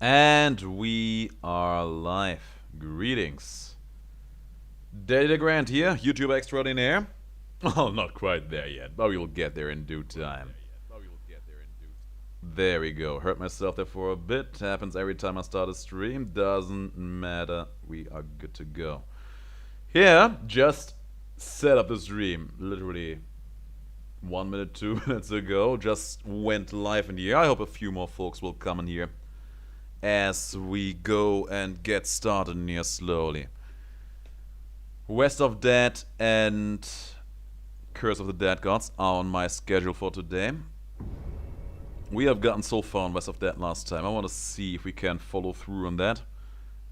And we are live. Greetings. DeGrand here, YouTuber extraordinaire. Well, not quite there yet, but we will get there in due time. There we go. Hurt myself there for a bit. Happens every time I start a stream. Doesn't matter. We are good to go. Yeah, just set up the stream. Literally 1 minute, 2 minutes ago. Just went live in here. I hope a few more folks will come in here as we go and get started in here slowly. West of Dead and Curse of the Dead Gods are on my schedule for today. We have gotten so far on West of Dead last time. I want to see if we can follow through on that.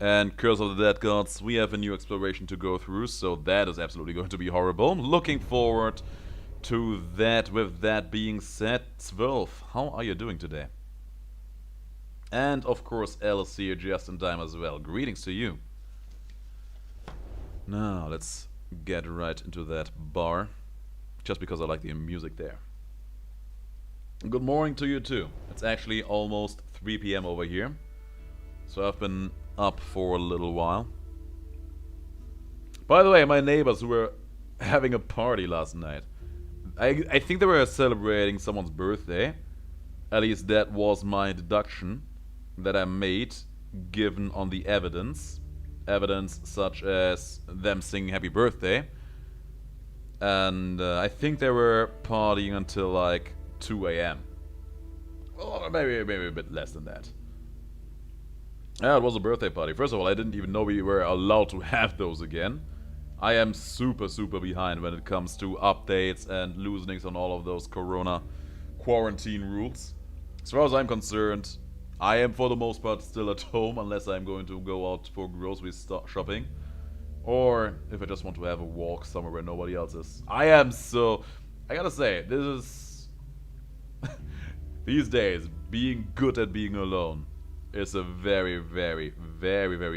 And Curse of the Dead Gods, we have a new exploration to go through, so that is absolutely going to be horrible. Looking forward to that. With that being said, Zwölf, how are you doing today? And of course, Alice here just in time as well. Greetings to you. Now, let's get right into that bar. Just because I like the music there. Good morning to you too. It's actually almost 3 PM over here. So I've been up for a little while. By the way, my neighbors were having a party last night. I think they were celebrating someone's birthday. At least that was my deduction that I made, given on the evidence. Evidence such as them singing happy birthday. And I think they were partying until like 2 AM. Or maybe a bit less than that. Yeah, it was a birthday party. First of all, I didn't even know we were allowed to have those again. I am super behind when it comes to updates and loosenings on all of those corona quarantine rules. As far as I'm concerned, I am for the most part still at home unless I'm going to go out for grocery shopping. Or if I just want to have a walk somewhere where nobody else is. I gotta say, this is... these days, being good at being alone is a very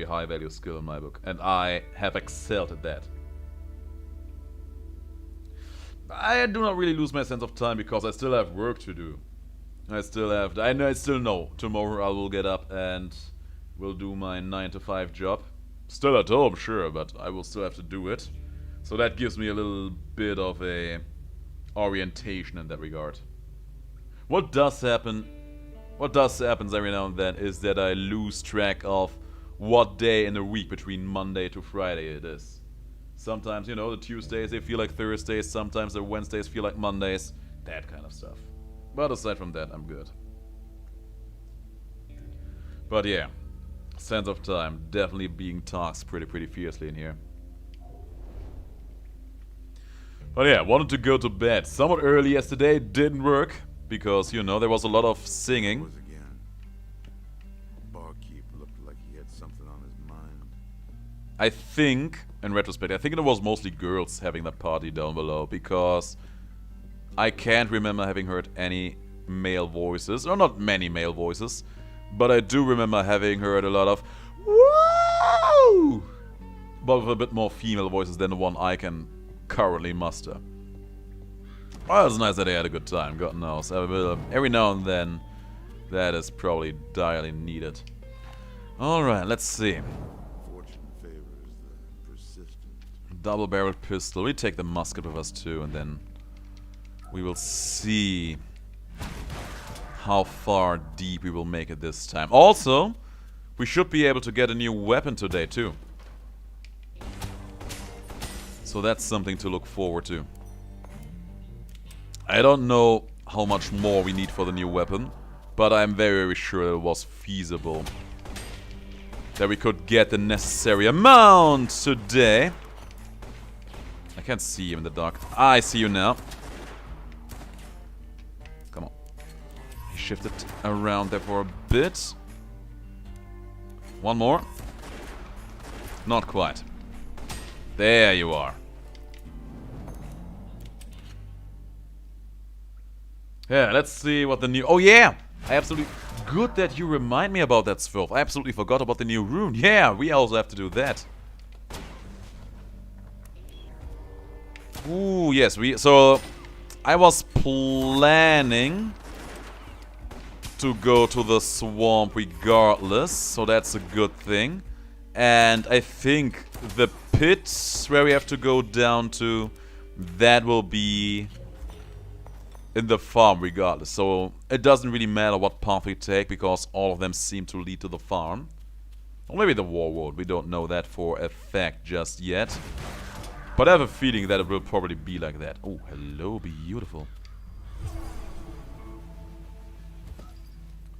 high value skill in my book. And I have excelled at that. I do not really lose my sense of time because I still have work to do. I still know tomorrow I will get up and will do my 9 to 5 job. Still at home, sure, but I will still have to do it. So that gives me a little bit of a orientation in that regard. What does happen every now and then is that I lose track of what day in the week between Monday to Friday it is. Sometimes, you know, the Tuesdays they feel like Thursdays, sometimes the Wednesdays feel like Mondays, that kind of stuff. But aside from that, I'm good. But yeah, sense of time definitely being tasked pretty fiercely in here. But yeah, wanted to go to bed somewhat early yesterday, didn't work because, you know, there was a lot of singing. Barkeep looked like he had something on his mind. I think, in retrospect, I think it was mostly girls having that party down below because I can't remember having heard any male voices, or not many male voices, but I do remember having heard a lot of woo, but with a bit more female voices than the one I can currently muster. Well, it's nice that they had a good time, God knows. Every now and then, that is probably direly needed. Alright, let's see. Fortune favors the persistent. Double-barreled pistol. We take the musket with us too, and then we will see how far deep we will make it this time. Also, we should be able to get a new weapon today too. So that's something to look forward to. I don't know how much more we need for the new weapon, but I'm very sure it was feasible that we could get the necessary amount today. I can't see you in the dark. I see you now. Come on. He shifted around there for a bit. One more. Not quite. There you are. Yeah, let's see what the new... Oh yeah! I absolutely... Good that you remind me about that, Zwölf. I absolutely forgot about the new rune. Yeah, we also have to do that. Ooh, yes, so I was planning to go to the swamp regardless, so that's a good thing. And I think the pit where we have to go down to, that will be in the farm regardless. So it doesn't really matter what path we take, because all of them seem to lead to the farm. Or maybe the war road, we don't know that for a fact just yet. But I have a feeling that it will probably be like that. Oh, hello, beautiful.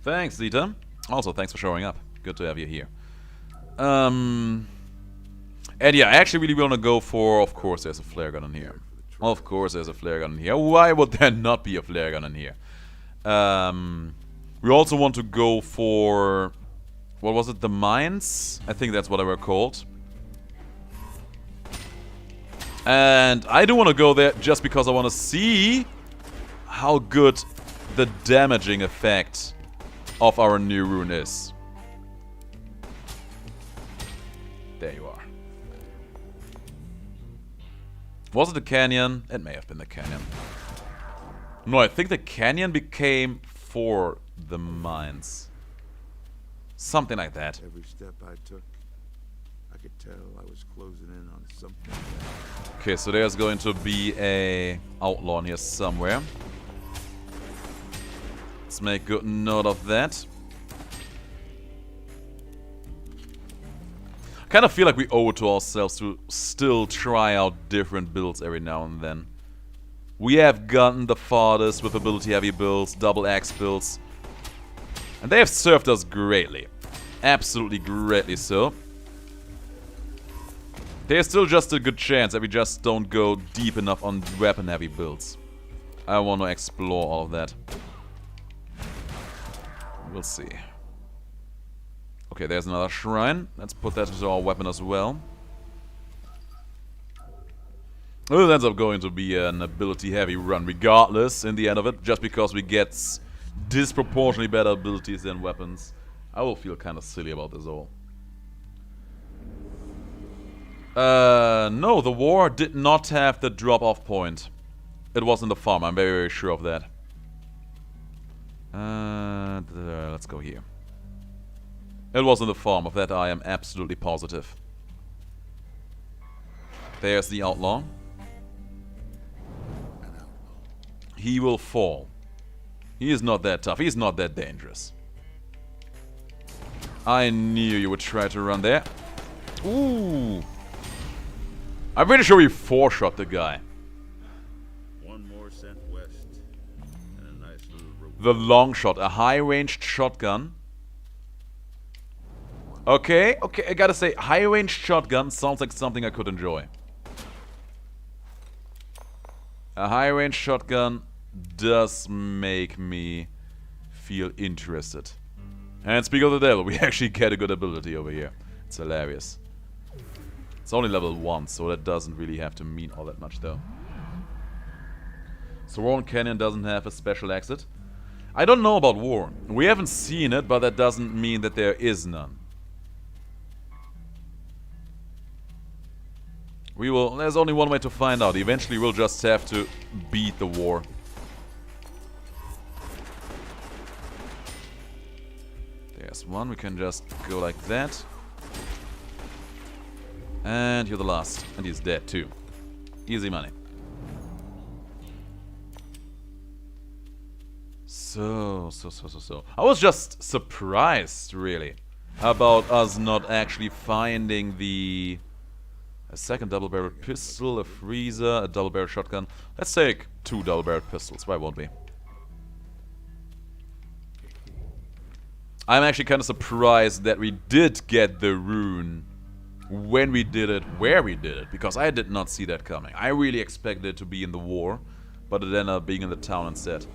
Thanks, Zeta. Also, thanks for showing up. Good to have you here. And yeah, I actually really want to go for... Of course there's a flare gun in here. Of course there's a flare gun in here. Why would there not be a flare gun in here? We also want to go for... What was it? The mines? I think that's what they were called. And I do want to go there just because I want to see how good the damaging effect of our new rune is. There you are. Was it the canyon? It may have been the canyon. No, I think the canyon became for the mines. Something like that. Every step I took, I could tell I was closing in on something. Okay, so there's going to be a outlaw in here somewhere. Let's make good note of that. I kind of feel like we owe it to ourselves to still try out different builds every now and then. We have gotten the farthest with ability heavy builds, double axe builds. And they have served us greatly. Absolutely greatly so. There's still just a good chance that we just don't go deep enough on weapon heavy builds. I want to explore all of that. We'll see. Okay, there's another shrine. Let's put that into our weapon as well. Well, it ends up going to be an ability heavy run regardless in the end of it, just because we get disproportionately better abilities than weapons. I will feel kind of silly about this all. No, the war did not have the drop-off point. It was in the farm, I'm very, very sure of that. Let's go here. It was in the farm, of that I am absolutely positive. There's the outlaw. He will fall. He is not that tough, he is not that dangerous. I knew you would try to run there. Ooh. I'm pretty sure we 4-shot the guy. One more cent west, and a nice little reward. The long shot, a high-ranged shotgun. Okay, I gotta say, high-ranged shotgun sounds like something I could enjoy. A high-ranged shotgun does make me feel interested. And speak of the devil, we actually get a good ability over here. It's hilarious. It's only level 1, so that doesn't really have to mean all that much though. So Warren Canyon doesn't have a special exit. I don't know about Warren. We haven't seen it, but that doesn't mean that there is none. We will... There's only one way to find out. Eventually we'll just have to beat the war. There's one. We can just go like that. And you're the last. And he's dead too. Easy money. So. I was just surprised, really, about us not actually finding a second double-barreled pistol, a freezer, a double-barreled shotgun. Let's take 2 double-barreled pistols. Why won't we? I'm actually kind of surprised that we did get the rune when we did it, where we did it, because I did not see that coming. I really expected it to be in the war, but it ended up being in the town instead.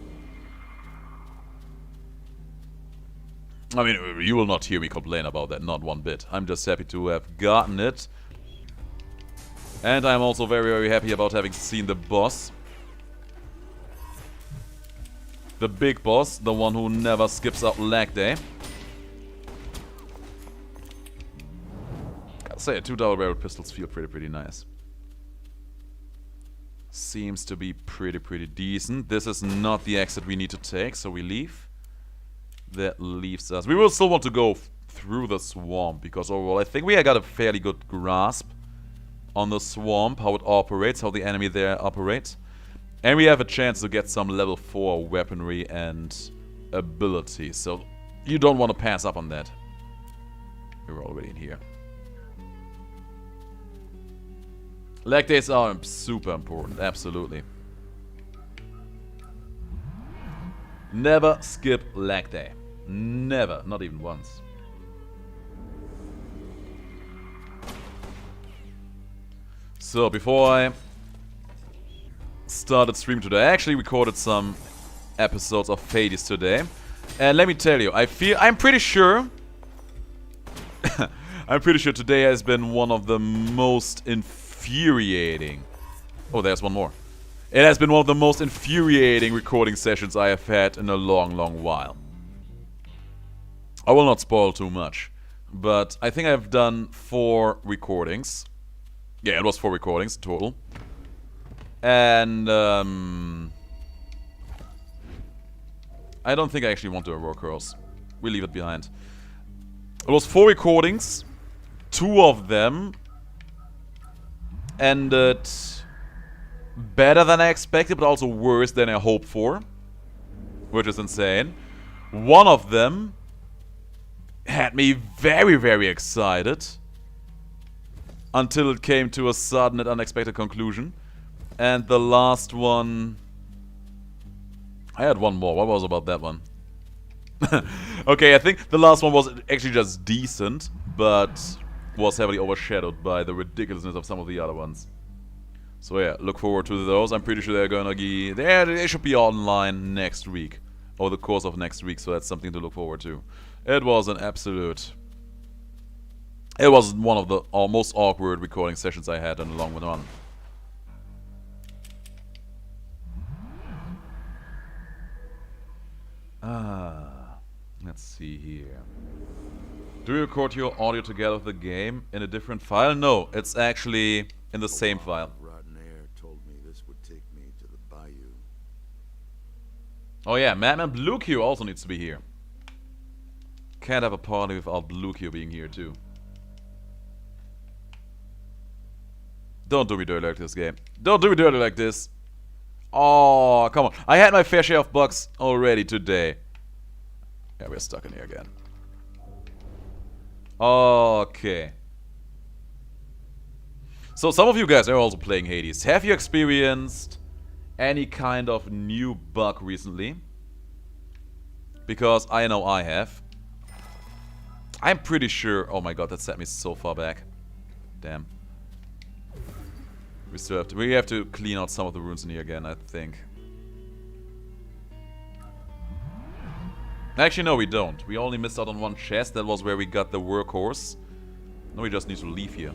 I mean, you will not hear me complain about that, not one bit. I'm just happy to have gotten it. And I'm also very, very happy about having seen the boss. The big boss, the one who never skips out leg day. Gotta say, 2 double-barreled pistols feel pretty nice. Seems to be pretty decent. This is not the exit we need to take, so we leave. that leaves us. We will still want to go through the swamp, because overall I think we got a fairly good grasp on the swamp, how it operates, how the enemy there operates. And we have a chance to get some level 4 weaponry and ability, so you don't want to pass up on that. We're already in here. Leg days are super important, absolutely. Never skip leg day. Never, not even once. So, before I started streaming today, I actually recorded some episodes of Hades today. And let me tell you, I'm pretty sure I'm pretty sure today has been one of the most infuriating... Oh, there's one more. It has been one of the most infuriating recording sessions I have had in a long, long while. I will not spoil too much, but I think I've done 4 recordings. Yeah, it was 4 recordings total. And, I don't think I actually want to work curls. We leave it behind. It was 4 recordings. 2 of them ended better than I expected, but also worse than I hoped for, which is insane. One of them had me very, very excited until it came to a sudden and unexpected conclusion. And the last one... I had one more. What was about that one? Okay, I think the last one was actually just decent, but was heavily overshadowed by the ridiculousness of some of the other ones. So yeah, look forward to those. I'm pretty sure they're gonna be... They should be online next week. Over the course of next week, so that's something to look forward to. It was an absolute... It was one of the most awkward recording sessions I had in a long run. Let's see here. Do you record your audio together with the game in a different file? No, it's actually in the same file. Rotten air told me this would take me to the bayou. Oh yeah, Madman Blue Q also needs to be here. Can't have a party without Blue Q being here too. Don't do me dirty like this, game. Don't do me dirty like this. Oh, come on. I had my fair share of bugs already today. Yeah, we're stuck in here again. Okay. So some of you guys are also playing Hades. Have you experienced any kind of new bug recently? Because I know I have. I'm pretty sure... Oh my god, that set me so far back. Damn. We have to clean out some of the runes in here again, I think. Actually, no, we don't. We only missed out on one chest. That was where we got the workhorse. No, we just need to leave here.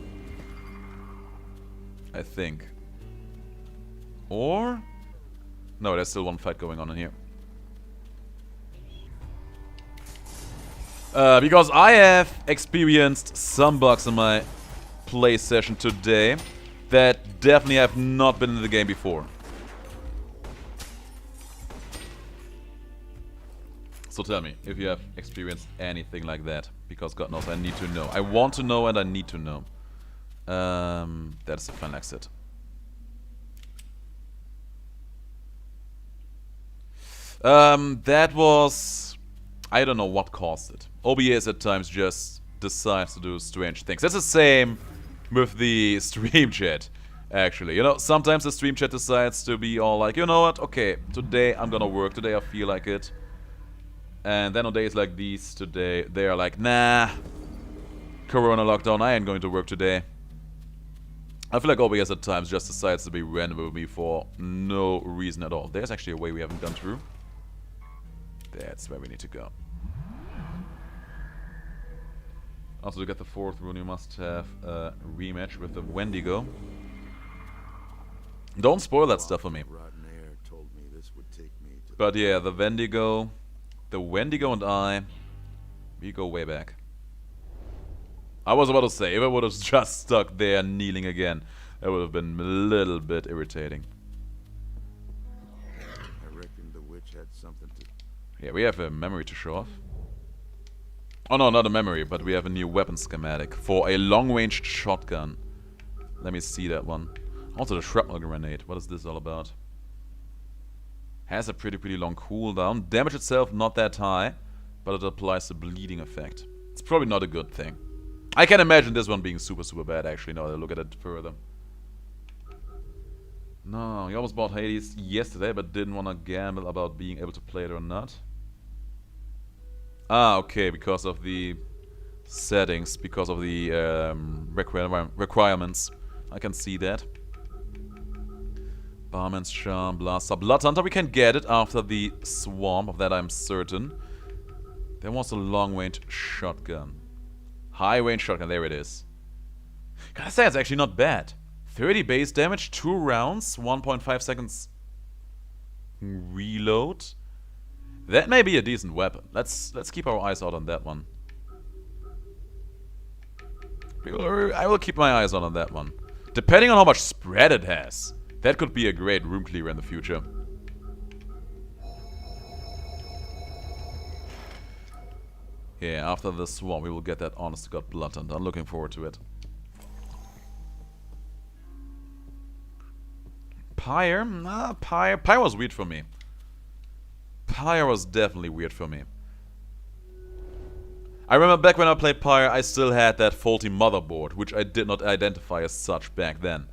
I think. Or... No, there's still one fight going on in here. Because I have experienced some bugs in my play session today that definitely have not been in the game before. So tell me if you have experienced anything like that, because God knows I need to know. I want to know and I need to know. That's the final exit. That was... I don't know what caused it. OBS at times just decides to do strange things. That's the same with the stream chat, actually. You know, sometimes the stream chat decides to be all like, you know what, okay, today I'm gonna work, today I feel like it. And then on days like these today, they are like, nah, Corona lockdown, I ain't going to work today. I feel like OBS at times just decides to be random with me for no reason at all. There's actually a way we haven't gone through. That's where we need to go. Also, to get the 4th rune, you must have a rematch with the Wendigo. Don't spoil that stuff for me. But yeah, the Wendigo and I, we go way back. I was about to say, if I would have just stuck there kneeling again, that would have been a little bit irritating. I reckon the witch had something to... Yeah, we have a memory to show off. Oh no, not a memory, but we have a new weapon schematic for a long-range shotgun. Let me see that one. Also the shrapnel grenade. What is this all about? Has a pretty long cooldown. Damage itself not that high, but it applies a bleeding effect. It's probably not a good thing. I can imagine this one being super bad actually, now that I look at it further. No, you almost bought Hades yesterday, but didn't want to gamble about being able to play it or not. Ah, okay, because of the settings, because of the requirements. I can see that. Barman's Charm, Blaster, Blood Hunter, we can get it after the Swarm, of that I'm certain. There was a long-range shotgun. High-range shotgun, there it is. Gotta say, it's actually not bad. 30 base damage, 2 rounds, 1.5 seconds reload. That may be a decent weapon. Let's keep our eyes out on that one. I will keep my eyes on that one. Depending on how much spread it has, that could be a great room clearer in the future. Yeah, after the Swarm we will get that honest to God Blood Hunt. I'm looking forward to it. Pyre? Nah, Pyre was weird for me. Pyre was definitely weird for me. I remember back when I played Pyre, I still had that faulty motherboard, which I did not identify as such back then.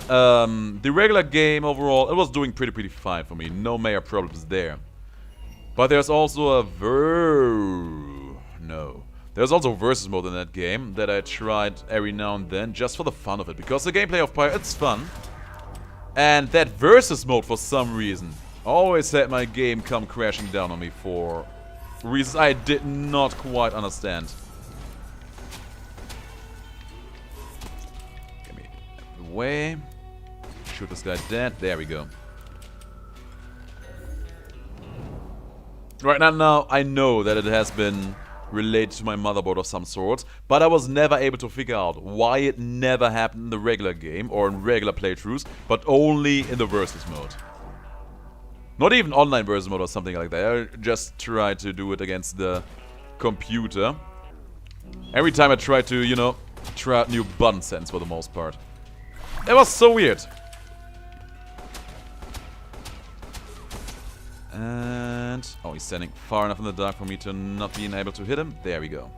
The regular game overall, it was doing pretty fine for me. No major problems there. But there's also there's also versus mode in that game that I tried every now and then just for the fun of it. Because the gameplay of Pyre, it's fun. And that versus mode, for some reason, always had my game come crashing down on me for reasons I did not quite understand. Get me out of the way. Shoot this guy dead. There we go. Right now, I know that it has been related to my motherboard of some sort, but I was never able to figure out why it never happened in the regular game or in regular playthroughs, but only in the versus mode. Not even online versus mode or something like that. I just tried to do it against the computer. Every time I tried to, you know, try out new button settings for the most part. It was so weird. And... oh, he's standing far enough in the dark for me to not being able to hit him. There we go.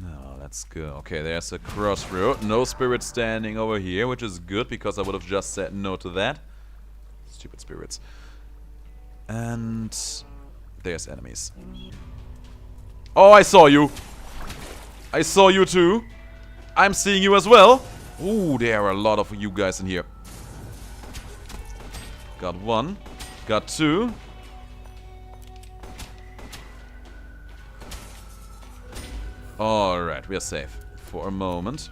Now, let's go. Okay, there's a crossroad. No spirit standing over here, which is good, because I would have just said no to that. Stupid spirits. And... there's enemies. Oh, I saw you! I saw you too! I'm seeing you as well! Ooh, there are a lot of you guys in here. Got one. Got two. Alright, we are safe. For a moment.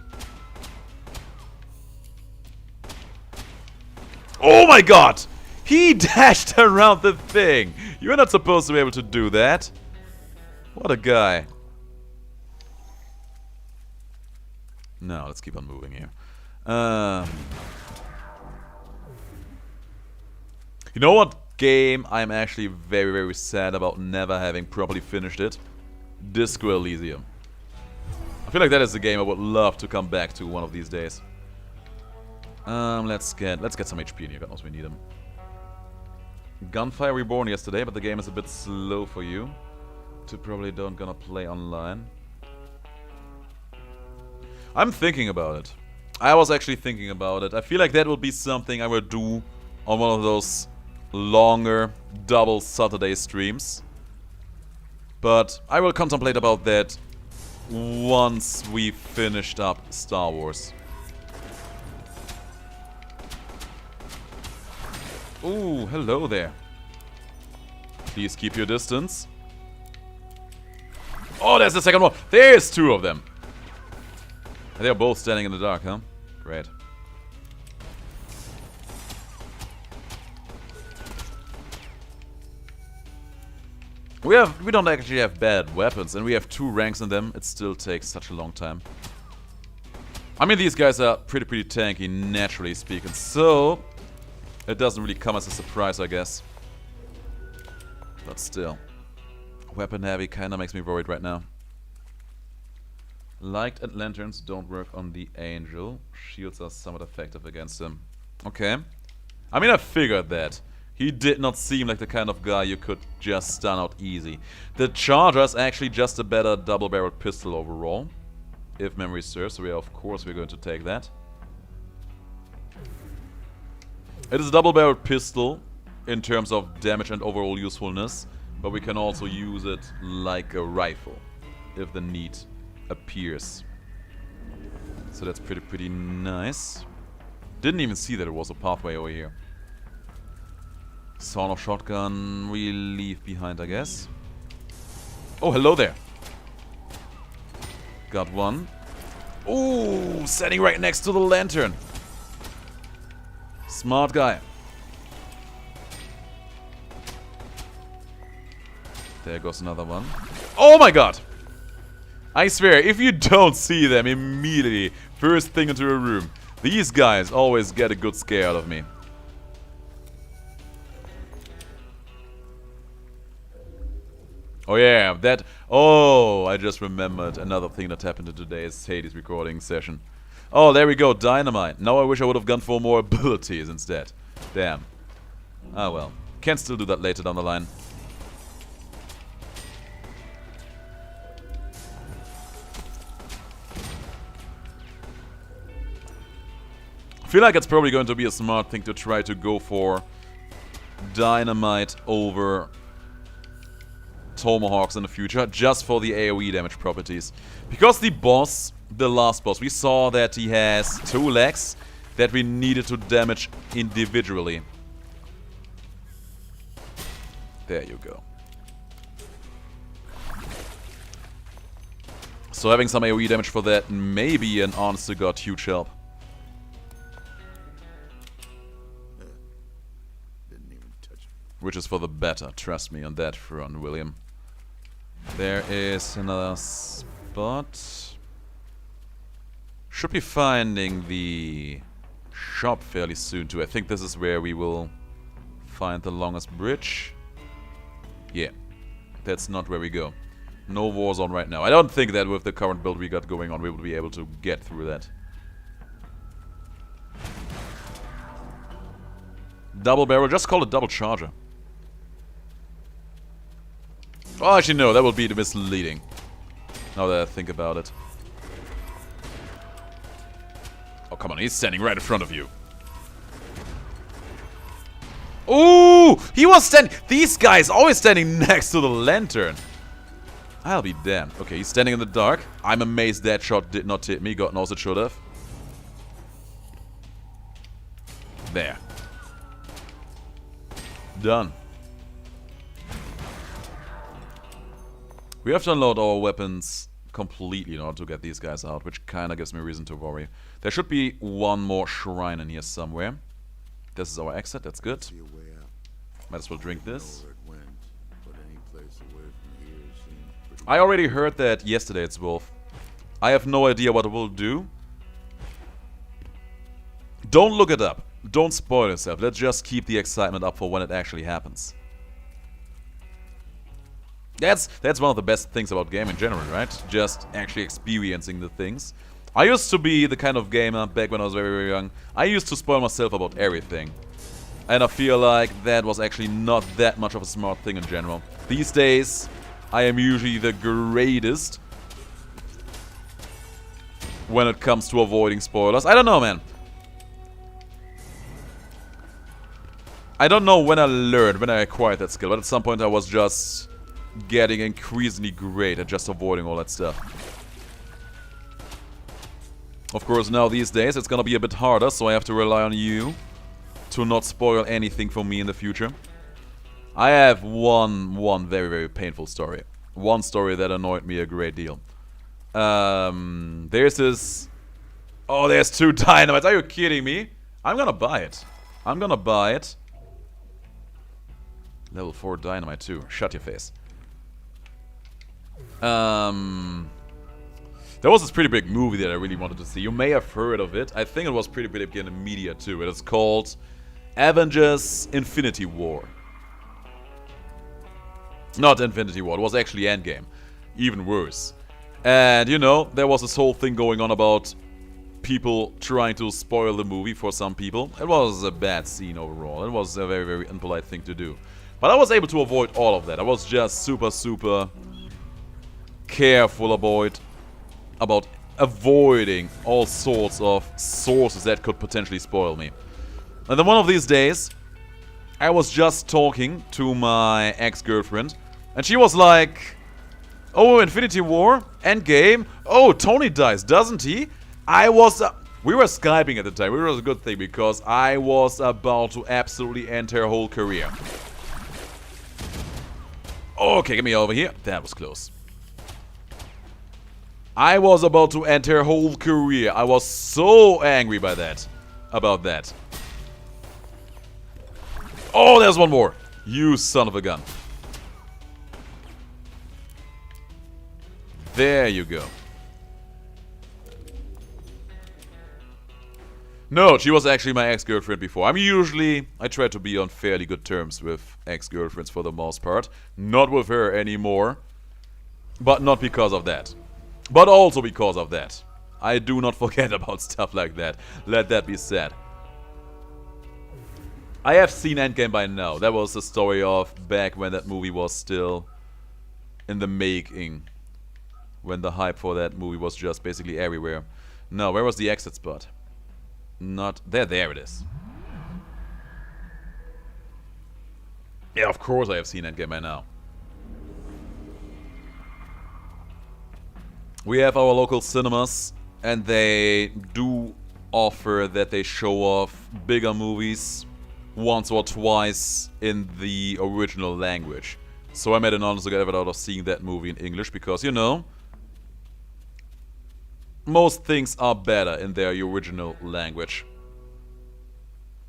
Oh my god! He dashed around the thing! You're not supposed to be able to do that. What a guy. No, let's keep on moving here. You know what game I'm actually very sad about never having properly finished it? Disco Elysium. I feel like that is a game I would love to come back to one of these days. Let's get some HP in here. God knows we need them. Gunfire Reborn yesterday, but the game is a bit slow for you. So probably don't gonna play online. I'm thinking about it. I was actually thinking about it. I feel like that would be something I would do on one of those longer double Saturday streams. But I will contemplate about that once we finished up Star Wars. Ooh, hello there. Please keep your distance. Oh, there's the second one. There's two of them. They're both standing in the dark, huh? Great. We don't actually have bad weapons, and we have 2 ranks in them. It still takes such a long time. I mean, these guys are pretty tanky, naturally speaking, so it doesn't really come as a surprise, I guess. But still, weapon heavy kinda makes me worried right now. Light and lanterns don't work on the angel. Shields are somewhat effective against him. Okay. I mean, I figured that. He did not seem like the kind of guy you could just stun out easy. The Charger's actually just a better double-barreled pistol overall, if memory serves, so of course we're going to take that. It is a double-barreled pistol in terms of damage and overall usefulness, but we can also use it like a rifle, if the need appears. So that's pretty nice. Didn't even see that it was a pathway over here. Sawn off shotgun we leave behind, I guess. Oh, hello there. Got one. Ooh, standing right next to the lantern. Smart guy. There goes another one. Oh my god! I swear, if you don't see them immediately, first thing into a room, these guys always get a good scare out of me. Oh yeah, that... Oh, I just remembered another thing that happened in today's Hades recording session. Oh, there we go, dynamite. Now I wish I would have gone for more abilities instead. Damn. Ah well. Can still do that later down the line. I feel like it's probably going to be a smart thing to try to go for dynamite over tomahawks in the future, just for the AoE damage properties. Because the boss, the last boss, we saw that he has 2 legs that we needed to damage individually. There you go. So having some AoE damage for that may be an honest to god huge help. Which is for the better, trust me on that front, William. There is another spot. Should be finding the shop fairly soon too. I think this is where we will find the longest bridge. Yeah, that's not where we go. No war zone right now. I don't think that with the current build we got going on we will be able to get through that. Double barrel, just call it double charger. Oh, actually no, that would be misleading. Now that I think about it. Oh, come on, he's standing right in front of you. Ooh! He was standing... These guys always standing next to the lantern. I'll be damned. Okay, he's standing in the dark. I'm amazed that shot did not hit me. God knows it should have. There. Done. We have to unload our weapons completely in order to get these guys out, which kinda gives me reason to worry. There should be one more shrine in here somewhere. This is our exit, that's good. Might as well drink this. I already heard that yesterday, it's Wolf. I have no idea what it will do. Don't look it up. Don't spoil yourself. Let's just keep the excitement up for when it actually happens. That's one of the best things about game in general, right? Just actually experiencing the things. I used to be the kind of gamer back when I was very young. I used to spoil myself about everything. And I feel like that was actually not that much of a smart thing in general. These days, I am usually the greatest when it comes to avoiding spoilers. I don't know, man. I don't know when I learned, when I acquired that skill, but at some point I was just getting increasingly great at just avoiding all that stuff. Of course, now these days it's gonna be a bit harder, so I have to rely on you to not spoil anything for me in the future. I have one very painful story. One story that annoyed me a great deal. There's this... Oh, there's 2 dynamites. Are you kidding me? I'm gonna buy it. I'm gonna buy it. Level 4 dynamite too. Shut your face. There was this pretty big movie that I really wanted to see. You may have heard of it. I think it was pretty big in the media too. It is called Avengers Infinity War. Not Infinity War, it was actually Endgame. Even worse. And, you know, there was this whole thing going on about people trying to spoil the movie for some people. It was a bad scene overall. It was a very, very impolite thing to do. But I was able to avoid all of that. I was just super, super careful about avoiding all sorts of sources that could potentially spoil me. And then one of these days, I was just talking to my ex-girlfriend, and she was like, "Oh, Infinity War? Endgame? Oh, Tony dies, doesn't he?" We were Skyping at the time, which was a good thing, because I was about to absolutely end her whole career. Okay, get me over here. That was close. I was about to end her whole career. I was so angry by that. About that. Oh, there's one more. You son of a gun. There you go. No, she was actually my ex-girlfriend before. I try to be on fairly good terms with ex-girlfriends for the most part. Not with her anymore. But not because of that. But also because of that. I do not forget about stuff like that. Let that be said. I have seen Endgame by now. That was the story of back when that movie was still in the making. When the hype for that movie was just basically everywhere. No, where was the exit spot? Not there. There it is. Yeah, of course I have seen Endgame by now. We have our local cinemas, and they do offer that they show off bigger movies once or twice in the original language. So I made an honest effort out of seeing that movie in English because, you know, most things are better in their original language.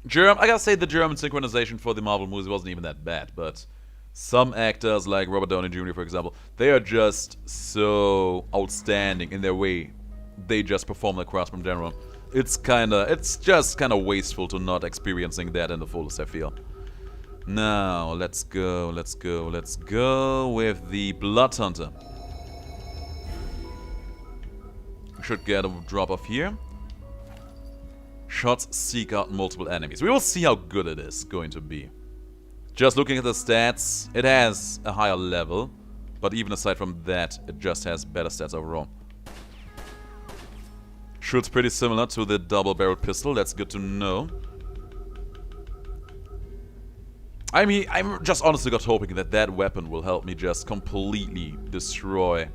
I gotta say the German synchronization for the Marvel movies wasn't even that bad, but some actors like Robert Downey Jr., for example, they are just so outstanding in their way. They just perform like craftsmen in general. It's just kinda wasteful to not experiencing that in the fullest, I feel. Now, let's go with the Blood Hunter. We should get a drop off here. Shots seek out multiple enemies. We will see how good it is going to be. Just looking at the stats, it has a higher level, but even aside from that, it just has better stats overall. Shoots pretty similar to the double-barreled pistol, that's good to know. I mean, I'm just honestly got hoping that that weapon will help me just completely destroy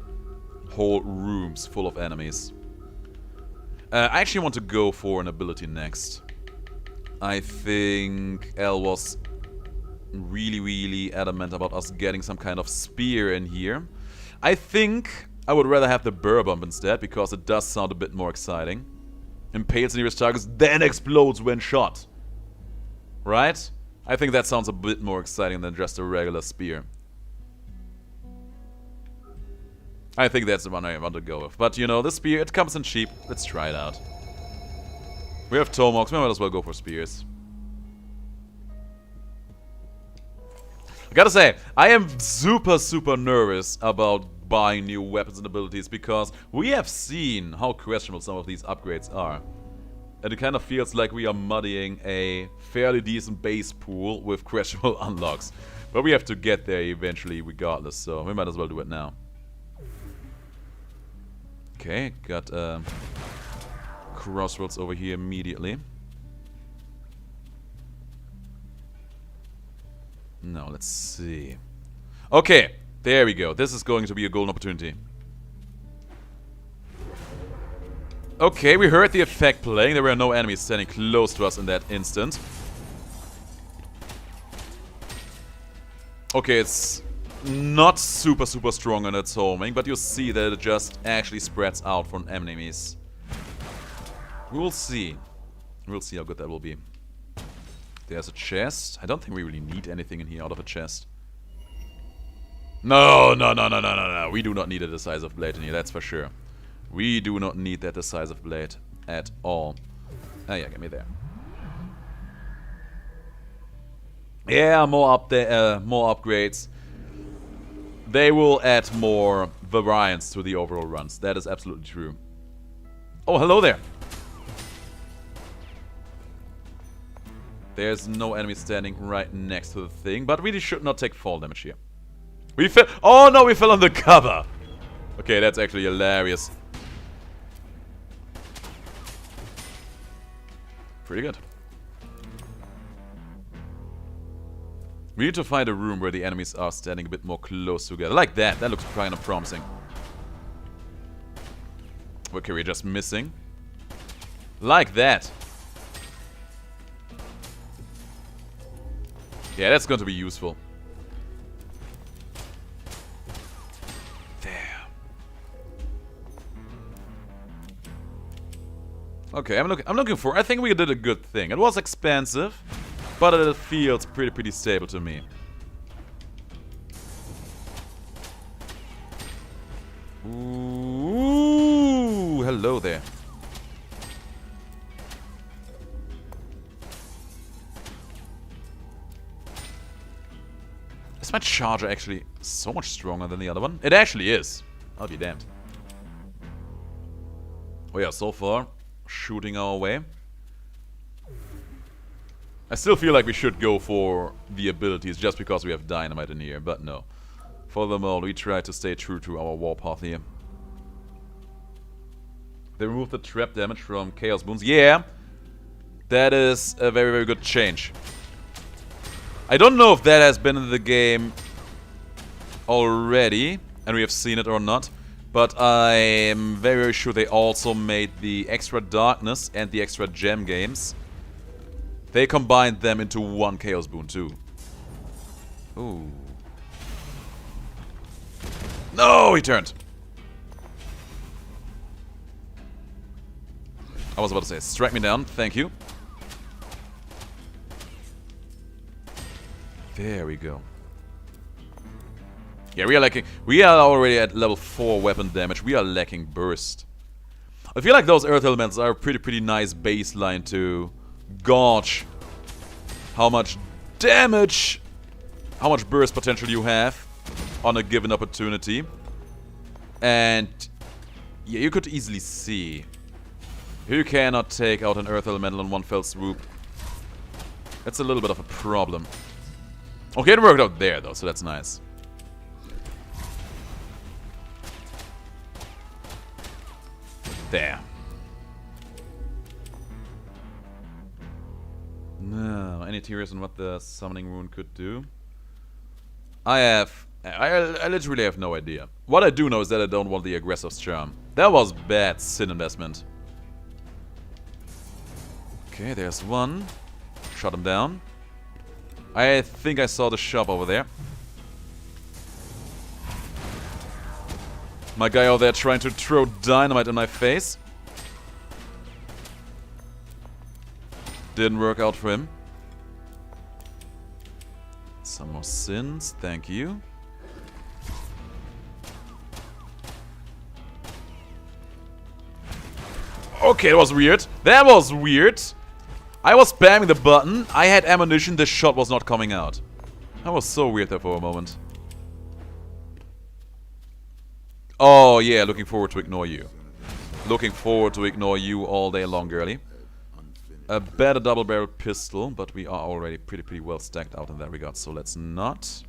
whole rooms full of enemies. I actually want to go for an ability next. I think Elle was really adamant about us getting some kind of spear in here. I think I would rather have the burr bump instead, because it does sound a bit more exciting. Impales nearest targets, then explodes when shot. Right? I think that sounds a bit more exciting than just a regular spear. I think that's the one I want to go with. But, you know, the spear, it comes in cheap. Let's try it out. We have tomahawks, we might as well go for spears. I gotta say, I am super nervous about buying new weapons and abilities, because we have seen how questionable some of these upgrades are. And it kind of feels like we are muddying a fairly decent base pool with questionable unlocks. But we have to get there eventually regardless, so we might as well do it now. Okay, got crossroads over here immediately. Now, let's see. Okay, there we go. This is going to be a golden opportunity. Okay, we heard the effect playing. There were no enemies standing close to us in that instant. Okay, it's not super strong in its homing, but you see that it just actually spreads out from enemies. We will see. We'll see how good that will be. There's a chest. I don't think we really need anything in here out of a chest. No. We do not need a decisive blade in here, that's for sure. We do not need that decisive blade at all. Oh yeah, get me there. Yeah, more upgrades. They will add more variance to the overall runs. That is absolutely true. Oh, hello there. There's no enemy standing right next to the thing, but we should not take fall damage here. We fell. Oh no, we fell on the cover. Okay, that's actually hilarious. Pretty good. We need to find a room where the enemies are standing a bit more close together. Like that. That looks kind of promising. Okay, we're just missing. Like that. Yeah, that's going to be useful. There. Okay, I'm looking for. I think we did a good thing. It was expensive, but it feels pretty stable to me. Ooh, hello there. Is my charger actually so much stronger than the other one? It actually is. I'll be damned. Oh yeah, so far, shooting our way. I still feel like we should go for the abilities just because we have dynamite in here, but no. For the moment, we try to stay true to our warpath here. They removed the trap damage from Chaos Boons. Yeah, that is a very good change. I don't know if that has been in the game already, and we have seen it or not, but I'm very sure they also made the extra darkness and the extra gem games. They combined them into one Chaos Boon too. Ooh. No, he turned. I was about to say, strike me down, thank you. There we go. Yeah, we are lacking. We are already at level 4 weapon damage. We are lacking burst. I feel like those earth elements are a pretty nice baseline to gauge how much damage, how much burst potential you have on a given opportunity. And yeah, you could easily see you cannot take out an earth elemental in one fell swoop. That's a little bit of a problem. Okay, it worked out there though, so that's nice. There. No, any theories on what the summoning rune could do? I literally have no idea. What I do know is that I don't want the aggressor's charm. That was bad sin investment. Okay, there's one. Shot him down. I think I saw the shop over there. My guy over there trying to throw dynamite in my face. Didn't work out for him. Some more sins, thank you. Okay, that was weird. That was weird. I was spamming the button. I had ammunition. The shot was not coming out. That was so weird there for a moment. Oh yeah, looking forward to ignore you. Looking forward to ignore you all day long, girly. A better double-barreled pistol, but we are already pretty well stacked out in that regard, so let's not.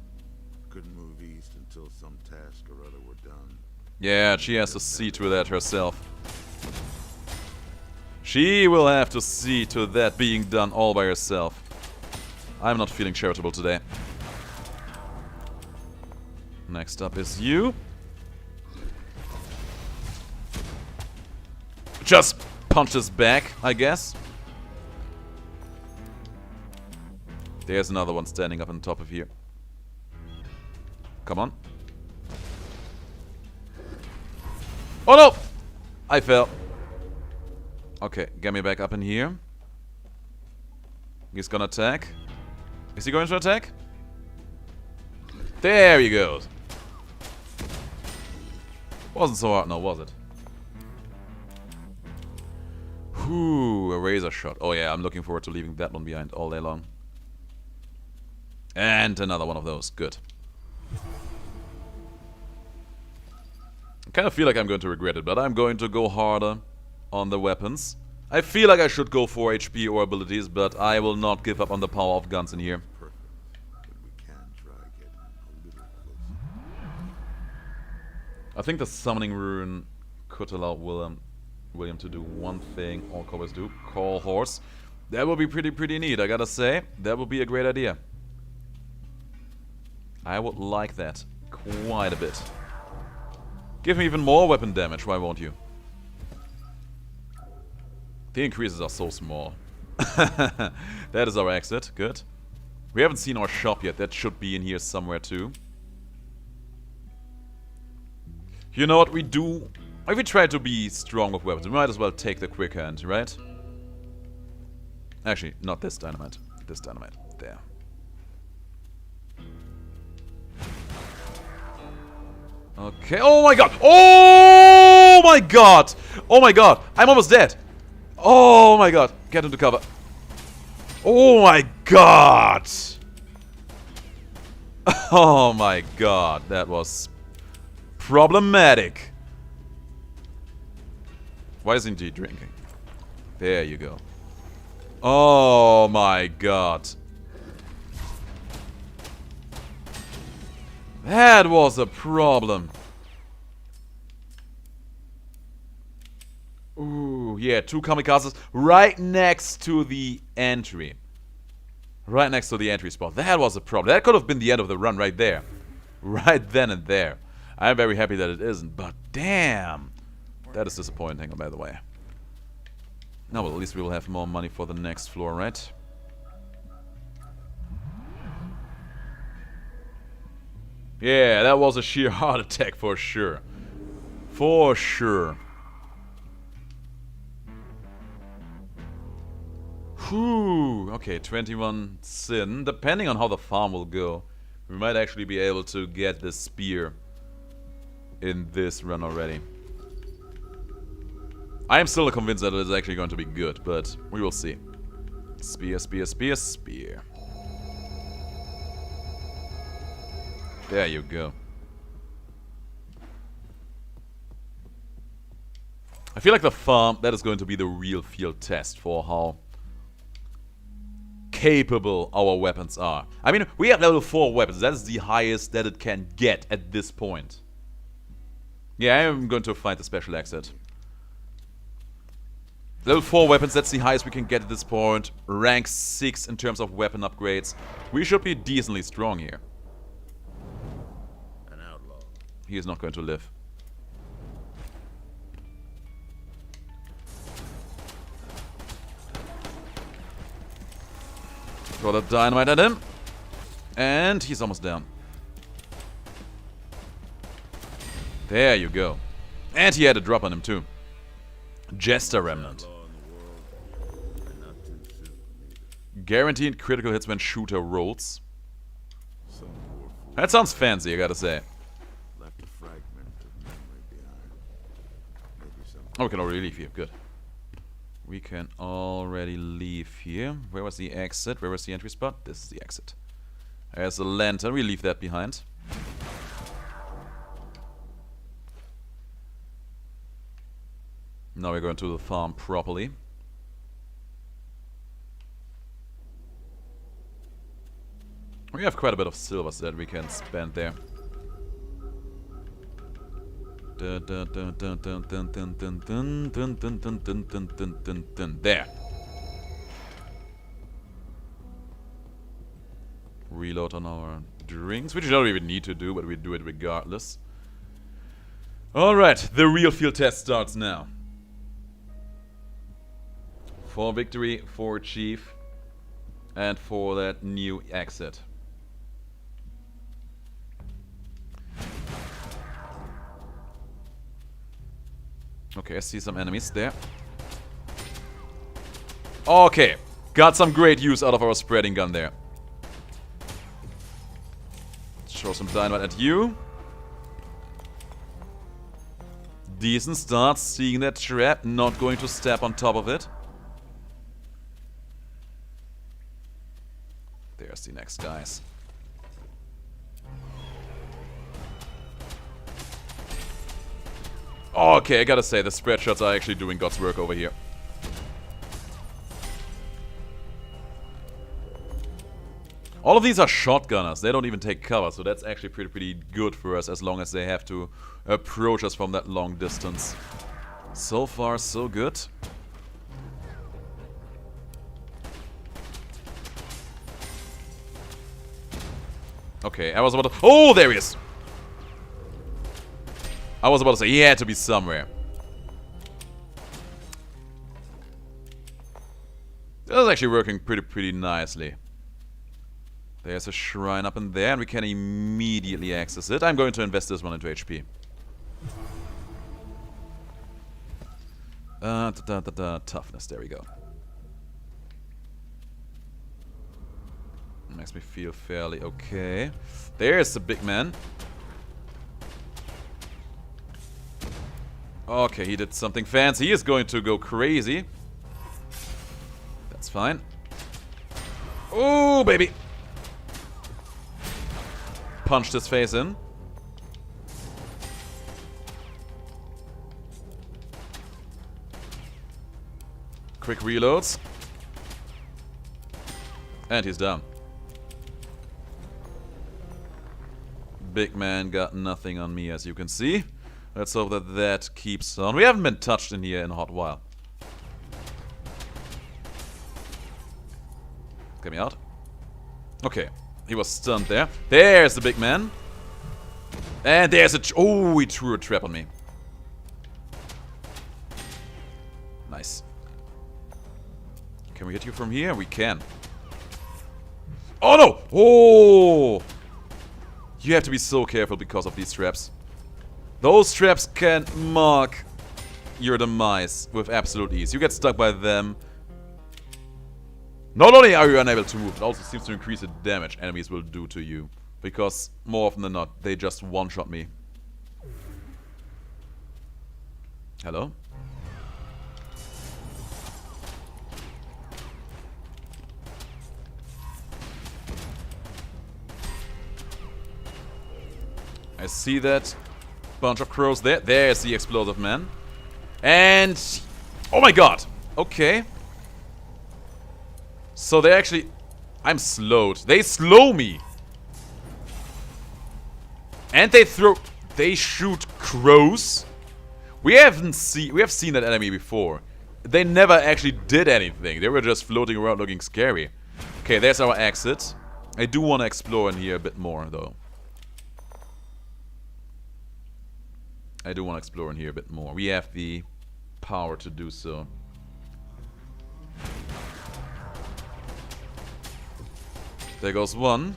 Couldn't move east until some task or other were done. Yeah, she has to see to that herself. She will have to see to that being done all by herself. I'm not feeling charitable today. Next up is you. Just punch this back, I guess. There's another one standing up on top of here. Come on. Oh no! I fell. Okay, get me back up in here. He's gonna attack. Is he going to attack? There he goes. Wasn't so hard now, was it? Whew, a razor shot. Oh yeah, I'm looking forward to leaving that one behind all day long. And another one of those. Good. I kind of feel like I'm going to regret it, but I'm going to go harder on the weapons. I feel like I should go for HP or abilities, but I will not give up on the power of guns in here. Perfect. But we can try getting a little closer. I think the summoning rune could allow William to do one thing all cowboys do. Call horse. That would be pretty neat, I gotta say. That would be a great idea. I would like that quite a bit. Give me even more weapon damage, why won't you? The increases are so small. That is our exit, good. We haven't seen our shop yet, that should be in here somewhere too. You know what we do? If we try to be strong with weapons, we might as well take the quick hand, right? Actually, not this dynamite. This dynamite. There. Okay. Oh my god! Oh my god! Oh my god! I'm almost dead! Oh my god! Get into cover. Oh my god! Oh my god, that was problematic. Why isn't he drinking? There you go. Oh my god. That was a problem. Ooh, yeah, 2 kamikazes right next to the entry. Right next to the entry spot. That was a problem. That could have been the end of the run right there. Right then and there. I'm very happy that it isn't, but damn. That is disappointing, by the way. Now, well, at least we will have more money for the next floor, right? Yeah, that was a sheer heart attack for sure. For sure. Whew. Okay, 21 sin. Depending on how the farm will go, we might actually be able to get the spear in this run already. I am still convinced that it is actually going to be good, but we will see. Spear, spear, spear, spear. There you go. I feel like the farm, that is going to be the real field test for how capable our weapons are. I mean, we have level 4 weapons. That is the highest that it can get at this point. Yeah, I am going to find the special exit. Level 4 weapons, that's the highest we can get at this point. Rank 6 in terms of weapon upgrades. We should be decently strong here. An outlaw. He is not going to live. Got a dynamite at him. And he's almost down. There you go. And he had a drop on him too. Jester Remnant. Guaranteed critical hits when shooter rolls. That sounds fancy, I gotta say. Oh, we can already leave here. Good. We can already leave here. Where was the exit? Where was the entry spot? This is the exit. There's a lantern. We leave that behind. Now we're going to the farm properly. We have quite a bit of silver that we can spend there. There. Reload on our drinks, which we don't even need to do, but we do it regardless. Alright, the real field test starts now. For victory, for chief, and for that new exit. Okay, I see some enemies there. Okay, got some great use out of our spreading gun there. Show some dynamite at you. Decent start, seeing that trap, not going to step on top of it. There's the next guys. Okay, I gotta say, the spread shots are actually doing God's work over here. All of these are shotgunners. They don't even take cover, so that's actually pretty good for us as long as they have to approach us from that long distance. So far, so good. Okay, I was about to... Oh, there he is! I was about to say, he had to be somewhere. That was actually working pretty nicely. There's a shrine up in there, and we can immediately access it. I'm going to invest this one into HP. Toughness, there we go. Makes me feel fairly okay. There's the big man. Okay, he did something fancy. He is going to go crazy. That's fine. Oh, baby. Punched his face in. Quick reloads. And he's down. Big man got nothing on me, as you can see. Let's hope that that keeps on. We haven't been touched in here in a hot while. Get me out. Okay. He was stunned there. There's the big man. And there's a... Oh, he threw a trap on me. Nice. Can we hit you from here? We can. Oh, no! Oh! You have to be so careful because of these traps. Those traps can mark your demise with absolute ease. You get stuck by them. Not only are you unable to move, it also seems to increase the damage enemies will do to you. Because more often than not, they just one-shot me. Hello? I see that bunch of crows there. There's the explosive man. And... oh my god! Okay. So they actually... I'm slowed. They slow me! And they throw... They shoot crows? We have seen that enemy before. They never actually did anything. They were just floating around looking scary. Okay, there's our exit. I do want to explore in here a bit more, though. I do want to explore in here a bit more. We have the power to do so. There goes one.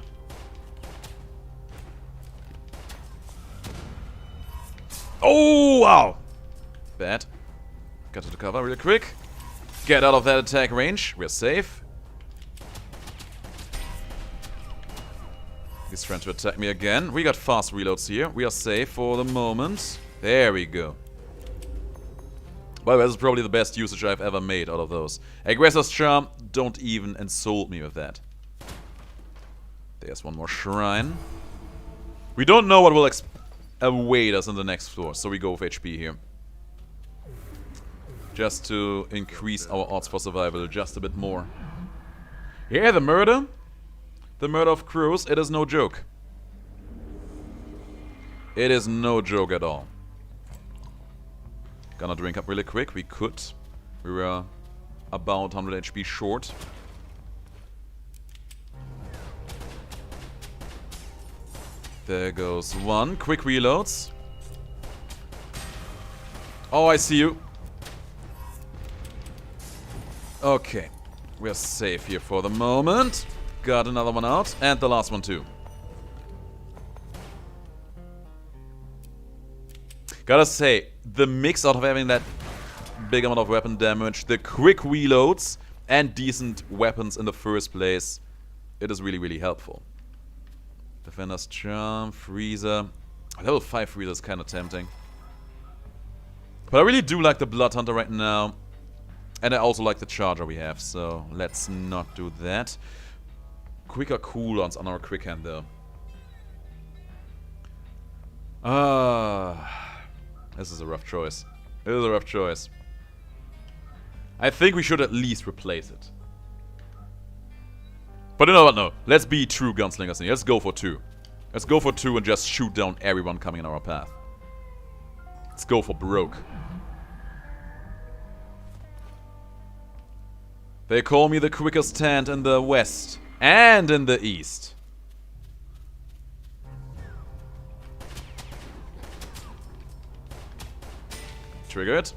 Oh, wow! Bad. Got to the cover real quick. Get out of that attack range. We're safe. He's trying to attack me again. We got fast reloads here. We are safe for the moment. There we go. By the way, this is probably the best usage I've ever made out of those. Aggressor's Charm, don't even insult me with that. There's one more shrine. We don't know what will await us in the next floor, so we go with HP here. Just to increase our odds for survival just a bit more. Yeah, the murder. The murder of crows, it is no joke. It is no joke at all. Gonna drink up really quick. We could. We were about 100 HP short. There goes one. Quick reloads. Oh, I see you. Okay. We're safe here for the moment. Got another one out. And the last one too. Gotta say, the mix out of having that big amount of weapon damage, the quick reloads, and decent weapons in the first place, it is really helpful. Defender's Charm, Freezer. Level 5 Freezer is kind of tempting. But I really do like the Blood Hunter right now. And I also like the Charger we have, so let's not do that. quicker cooldowns on our quick hand though. This is a rough choice. It is a rough choice. I think we should at least replace it. But you know what, no. Let's be true gunslingers in here. Let's go for 2. Let's go for 2 and just shoot down everyone coming in our path. Let's go for broke. They call me the quickest hand in the west. And in the east. Trigger it.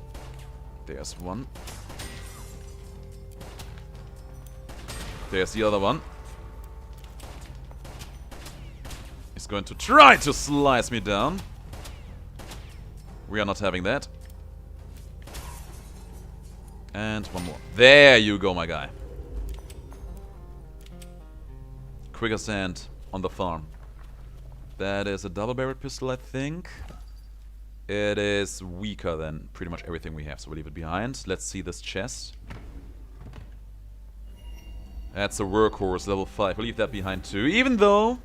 There's one. There's the other one. He's going to try to slice me down. We are not having that. And one more. There you go, my guy. Quickest hand on the farm. That is a double-barreled pistol, I think. It is weaker than pretty much everything we have, so we'll leave it behind. Let's see this chest. That's a workhorse, level 5. We'll leave that behind too, even though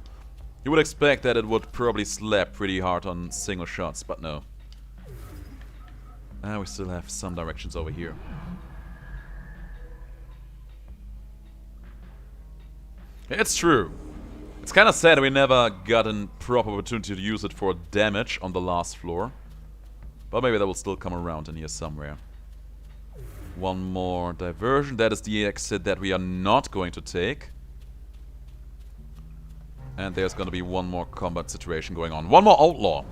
you would expect that it would probably slap pretty hard on single shots, but no. We still have some directions over here. It's true. It's kind of sad that we never got a proper opportunity to use it for damage on the last floor. But maybe that will still come around in here somewhere. One more diversion. That is the exit that we are not going to take. And there's going to be one more combat situation going on. One more outlaw.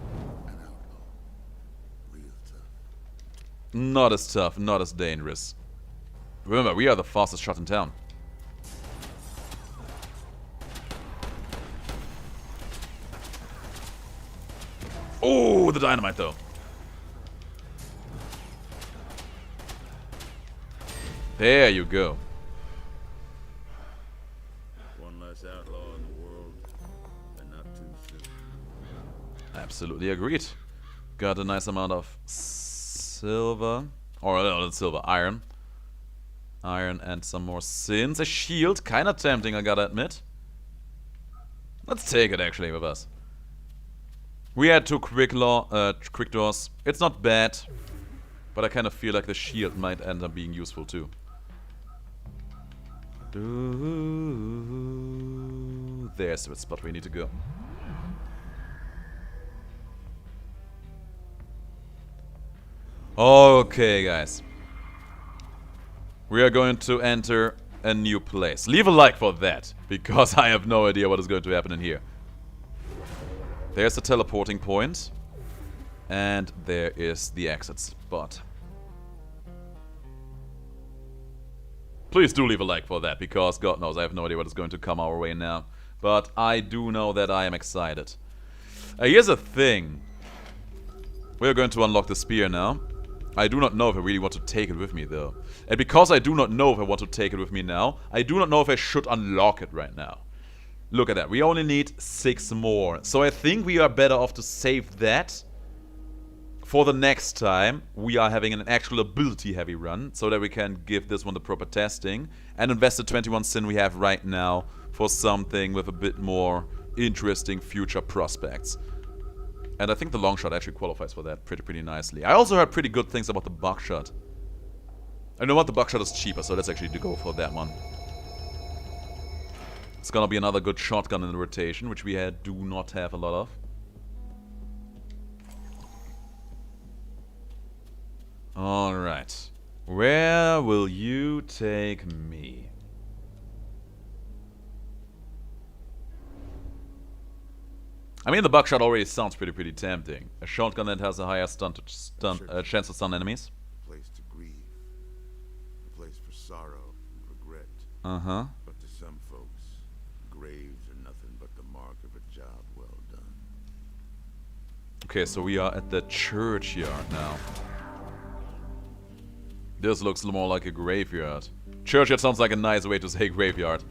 Not as tough, not as dangerous. Remember, we are the fastest shot in town. Oh, the dynamite though. There you go. One less outlaw in the world, and not too soon. Absolutely agreed. Got a nice amount of silver. Or not silver, iron. Iron and some more sins. A shield, kinda tempting, I gotta admit. Let's take it actually with us. We had 2 quick doors. It's not bad. But I kind of feel like the shield might end up being useful too. There's the spot we need to go. Okay, guys. We are going to enter a new place. Leave a like for that, because I have no idea what is going to happen in here. There's the teleporting point. And there is the exit spot. Please do leave a like for that, because God knows I have no idea what is going to come our way now. But I do know that I am excited. Here's a thing. We are going to unlock the spear now. I do not know if I really want to take it with me though. And because I do not know if I want to take it with me now, I do not know if I should unlock it right now. Look at that. We only need 6 more. So I think we are better off to save that for the next time we are having an actual ability heavy run, so that we can give this one the proper testing and invest the 21 sin we have right now for something with a bit more interesting future prospects. And I think the long shot actually qualifies for that pretty nicely. I also heard pretty good things about the buckshot. I know what, the buckshot is cheaper, so let's actually go for that one. It's gonna be another good shotgun in the rotation, which we do not have a lot of. Alright. Where will you take me? I mean, the buckshot already sounds pretty tempting. A shotgun that has a higher chance to stun enemies. A place to grieve. A place for sorrow and regret. Uh-huh. But to some folks, graves are nothing but the mark of a job well done. Okay, so we are at the churchyard now. This looks more like a graveyard. Churchyard sounds like a nice way to say graveyard.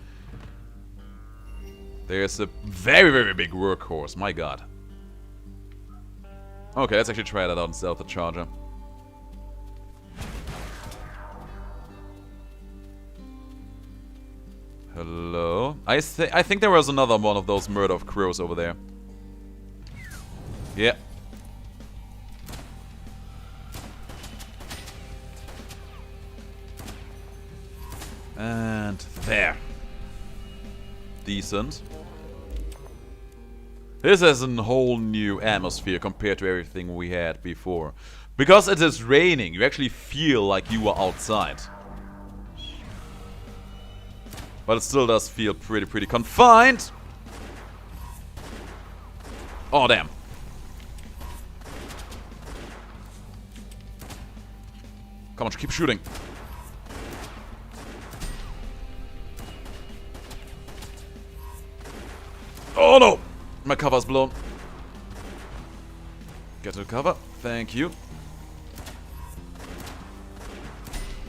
There's a very big workhorse, my god. Okay, let's actually try that out instead of the charger. Hello? I think there was another one of those murder of crows over there. Yeah. And there. Decent. This is a whole new atmosphere compared to everything we had before. Because it is raining, you actually feel like you are outside. But it still does feel pretty confined. Oh, damn. Come on, keep shooting. Oh no! My cover's blown. Get to the cover. Thank you.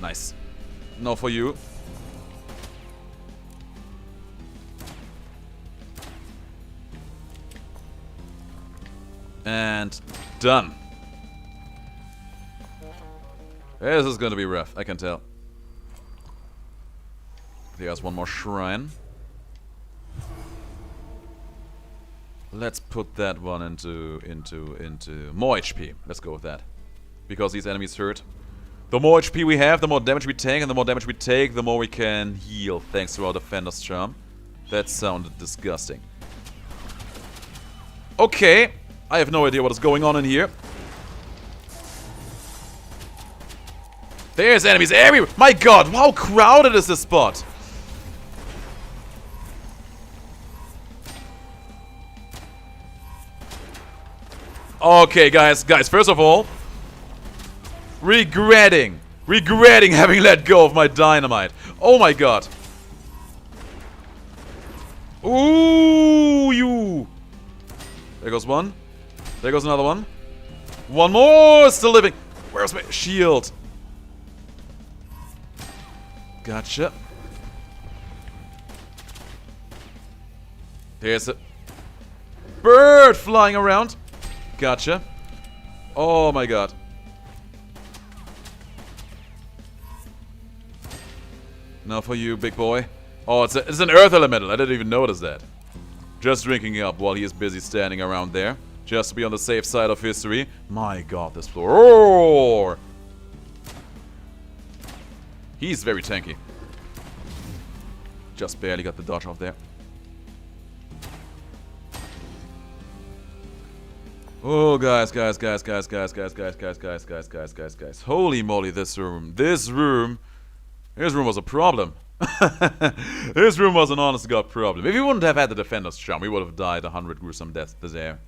Nice. No for you. And done. This is going to be rough, I can tell. There's one more shrine. Let's put that one into more HP. Let's go with that. Because these enemies hurt. The more HP we have, the more damage we take, and the more damage we take, the more we can heal thanks to our Defender's Charm. That sounded disgusting. Okay. I have no idea what is going on in here. There's enemies everywhere. My god, how crowded is this spot? Okay, guys, first of all, regretting having let go of my dynamite. Oh my god. Ooh, you. There goes one. There goes another one. One more still living. Where's my shield? Gotcha. There's a bird flying around. Gotcha. Oh my god. Now for you, big boy. Oh, it's an earth elemental. I didn't even notice that. Just drinking up while he is busy standing around there. Just to be on the safe side of history. My god, this floor. Roar! He's very tanky. Just barely got the dodge off there. Oh, guys. Holy moly, this room. This room was a problem. This room was an honest to God problem. If we wouldn't have had the Defender's Charm, we would have died 100 gruesome deaths there.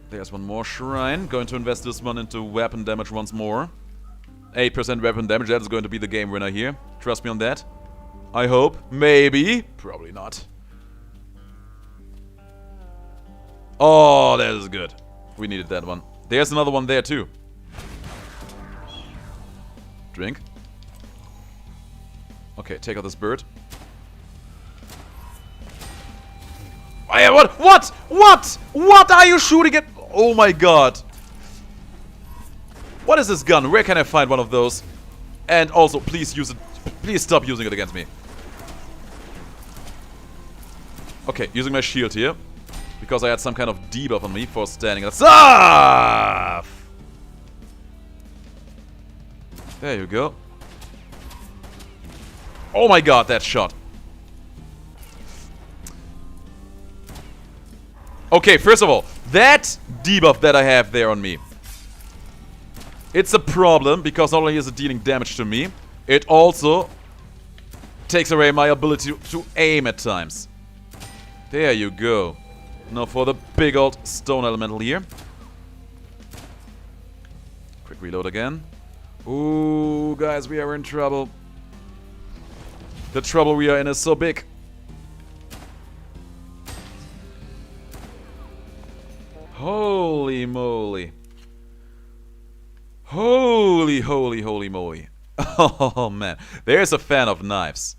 There's one more shrine. Going to invest this one into weapon damage once more. 8% weapon damage. That is going to be the game winner here. Trust me on that. I hope. Maybe. Probably not. Oh, that is good. We needed that one. There's another one there too. Drink. Okay, take out this bird. What? What are you shooting at? Oh my god. What is this gun? Where can I find one of those? And also, please use it. Please stop using it against me. Okay, using my shield here. Because I had some kind of debuff on me for standing at stuff. There you go. Oh my god, that shot. Okay, first of all, that debuff that I have there on me. It's a problem because not only is it dealing damage to me, it also takes away my ability to aim at times. There you go. Now for the big old stone elemental here. Quick reload again. Ooh, guys, we are in trouble. The trouble we are in is so big. Holy moly. Holy moly. Oh, man. There's a fan of knives.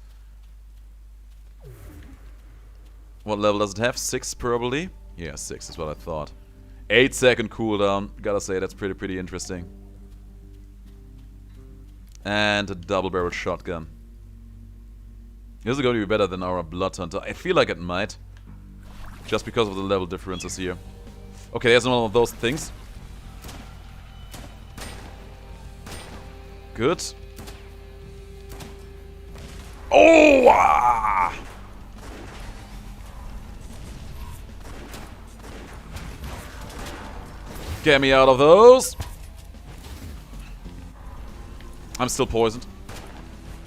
What level does it have? 6 probably? Yeah, 6 is what I thought. 8-second cooldown. Gotta say, that's pretty interesting. And a double-barreled shotgun. Is it going to be better than our Blood Hunter? I feel like it might. Just because of the level differences here. Okay, there's one of those things. Good. Oh! Ah! Get me out of those. I'm still poisoned.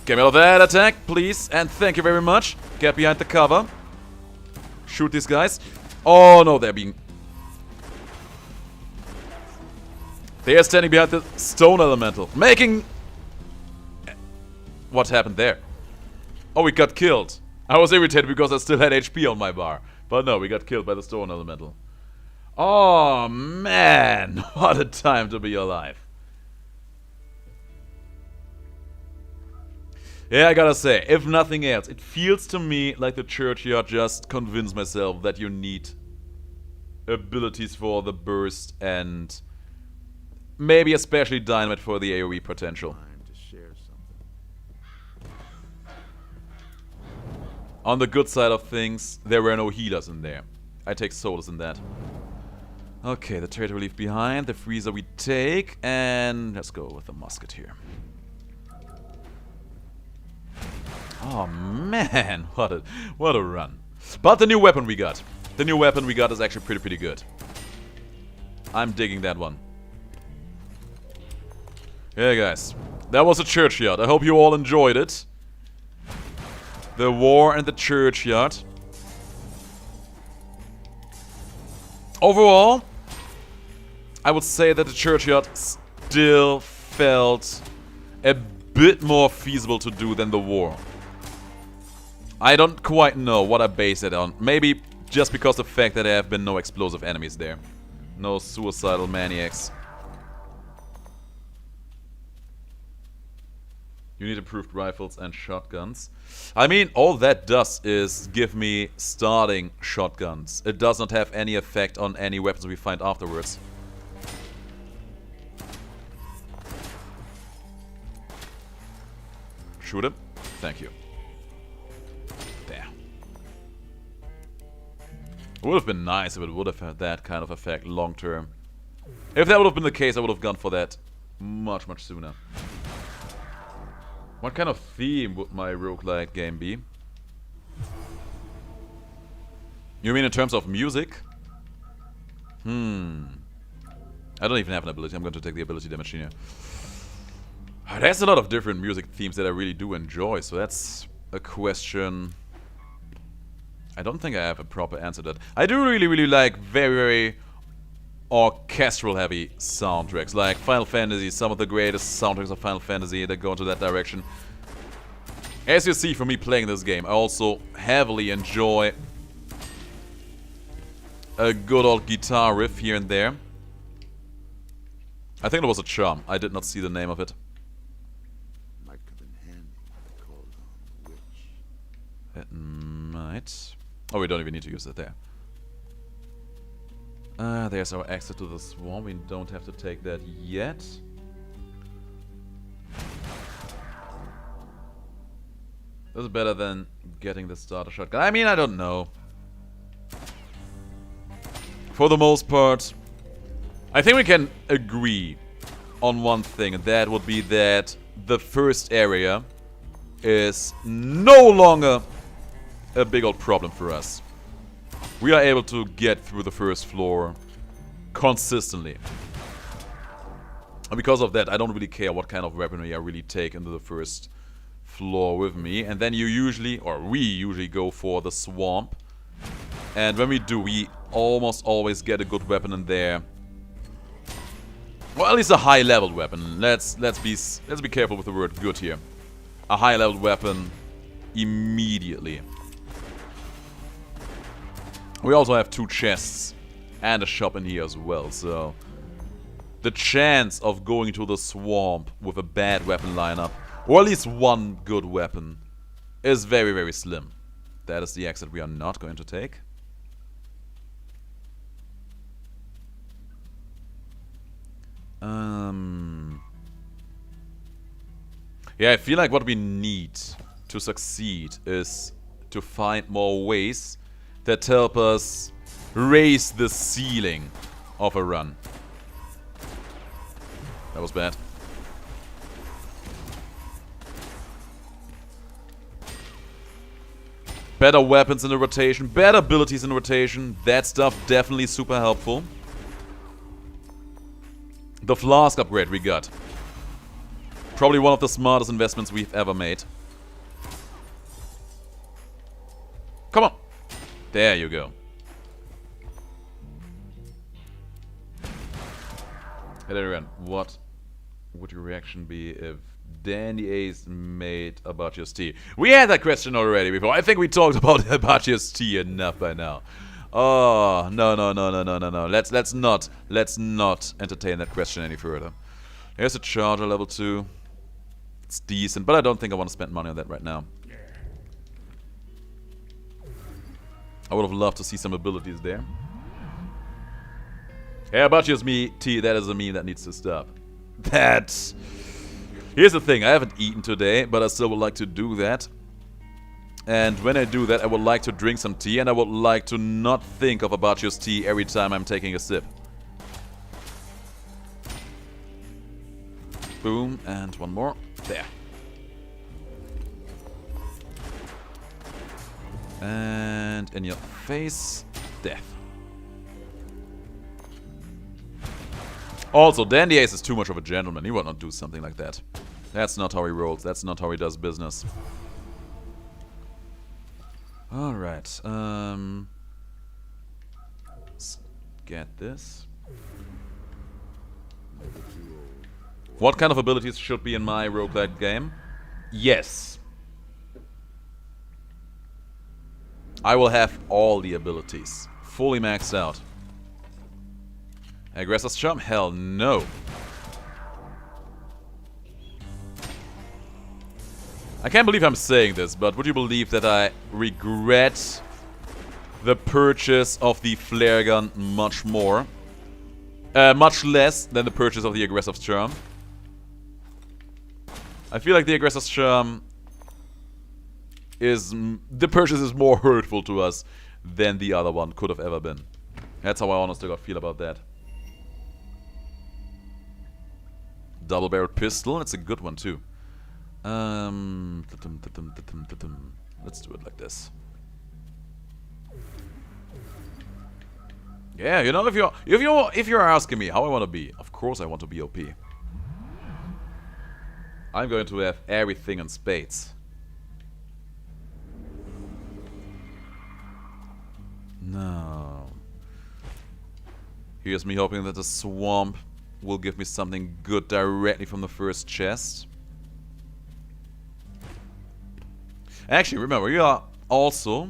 Get me out of that attack, please. And thank you very much. Get behind the cover. Shoot these guys. Oh no, they're being... They are standing behind the stone elemental. Making... What happened there? Oh, we got killed. I was irritated because I still had HP on my bar. But no, we got killed by the stone elemental. Oh man, what a time to be alive. Yeah, I gotta say, if nothing else, it feels to me like the Churchyard just convinced myself that you need abilities for the burst and maybe especially dynamite for the AoE potential. Time to share something. On the good side of things, there were no healers in there. I take solace in that. Okay, the traitor we leave behind, the freezer we take, and let's go with the musketeer. Oh man, what a run. But the new weapon we got. The new weapon we got is actually pretty good. I'm digging that one. Yeah guys, that was the Churchyard. I hope you all enjoyed it. The war and the Churchyard. Overall, I would say that the Churchyard still felt a bit more feasible to do than the war. I don't quite know what I base it on. Maybe just because of the fact that there have been no explosive enemies there. No suicidal maniacs. You need improved rifles and shotguns. I mean, all that does is give me starting shotguns. It does not have any effect on any weapons we find afterwards. Shoot him. Thank you. There. It would have been nice if it would have had that kind of effect long term. If that would have been the case, I would have gone for that much sooner. What kind of theme would my roguelike game be? You mean in terms of music? I don't even have an ability. I'm going to take the ability damage here. There's a lot of different music themes that I really do enjoy, so that's a question. I don't think I have a proper answer to that. I do really like very orchestral heavy soundtracks, like Final Fantasy, some of the greatest soundtracks of Final Fantasy that go into that direction. As you see from me playing this game, I also heavily enjoy a good old guitar riff here and there. I think it was a charm. I did not see the name of it. Might come in handy when I called on the witch. It might. Oh, we don't even need to use it there. There's our exit to the swarm. We don't have to take that yet. This is better than getting the starter shotgun. I mean, I don't know. For the most part, I think we can agree on one thing, and that would be that the first area is no longer a big old problem for us. We are able to get through the first floor consistently. And because of that, I don't really care what kind of weaponry I really take into the first floor with me. And then you usually, or we usually go for the swamp. And when we do, we almost always get a good weapon in there. Well, at least a high-leveled weapon. Let's be careful with the word good here. A high-leveled weapon immediately. We also have 2 chests and a shop in here as well, so the chance of going to the swamp with a bad weapon lineup, or at least one good weapon, is very slim. That is the exit we are not going to take. Yeah, I feel like what we need to succeed is to find more ways that help us raise the ceiling of a run. That was bad. Better weapons in the rotation, better abilities in the rotation. That stuff definitely super helpful. The flask upgrade we got. Probably one of the smartest investments we've ever made. Come on. There you go. Hey there again. What would your reaction be if Dandy Ace made Abachios tea? We had that question already before. I think we talked about Abachios tea enough by now. Oh, no. Let's not entertain that question any further. Here's a charger level 2. It's decent, but I don't think I want to spend money on that right now. I would have loved to see some abilities there. Yeah, Abachios tea, that is a meme that needs to stop. Here's the thing, I haven't eaten today, but I still would like to do that. And when I do that, I would like to drink some tea, and I would like to not think of Abachios tea every time I'm taking a sip. Boom, and one more. There. And in your face, death. Also, Dandy Ace is too much of a gentleman. He would not do something like that. That's not how he rolls. That's not how he does business. Alright. Let's get this. What kind of abilities should be in my roguelite game? Yes. I will have all the abilities. Fully maxed out. Aggressor's Charm? Hell no. I can't believe I'm saying this, but would you believe that I regret the purchase of the flare gun much more? Much less than the purchase of the Aggressor's Charm. I feel like the Aggressor's Charm is... the purchase is more hurtful to us than the other one could have ever been. That's how I honestly feel about that. Double-barreled pistol, it's a good one too. Let's do it like this. Yeah, you know, if you're asking me how I want to be, of course I want to be OP. I'm going to have everything in spades. No. Here's me hoping that the swamp will give me something good directly from the first chest. Actually, remember, we are also...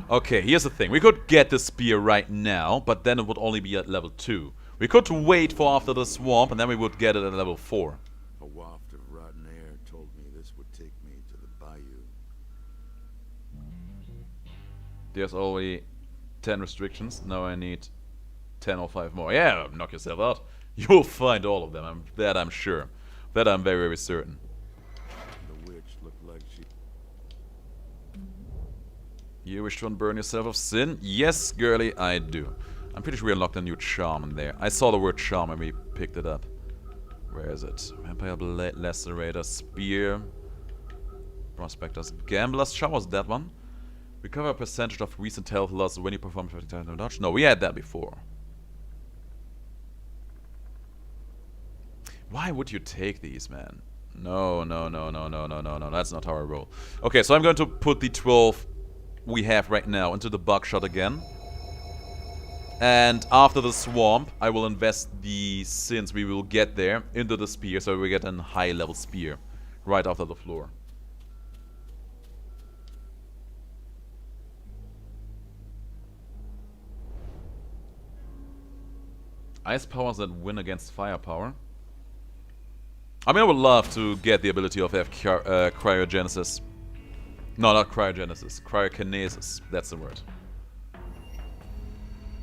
Okay, here's the thing. We could get the spear right now, but then it would only be at level 2. We could wait for after the swamp, and then we would get it at level 4. A waft of rotten air told me this would take me to the bayou. There's already 10 restrictions. Now I need 10 or 5 more. Yeah, knock yourself out. You'll find all of them. That I'm sure. That I'm very, very certain. The witch looked like she... You wish to unburn yourself of sin? Yes, girly, I do. I'm pretty sure we unlocked a new charm in there. I saw the word charm when we picked it up. Where is it? Vampire Blade, Lacerator, Spear, Prospector's Gambler's Charm, was that one? Recover a percentage of recent health loss when you perform 50 times no dodge. No, we had that before. Why would you take these, man? No. That's not how I roll. Okay, so I'm going to put the 12 we have right now into the buckshot again. And after the swamp, I will invest the sins we will get there into the spear, so we get a high level spear right after the floor. Ice powers that win against firepower. I mean, I would love to get the ability of cryogenesis. No, not cryogenesis. Cryokinesis. That's the word.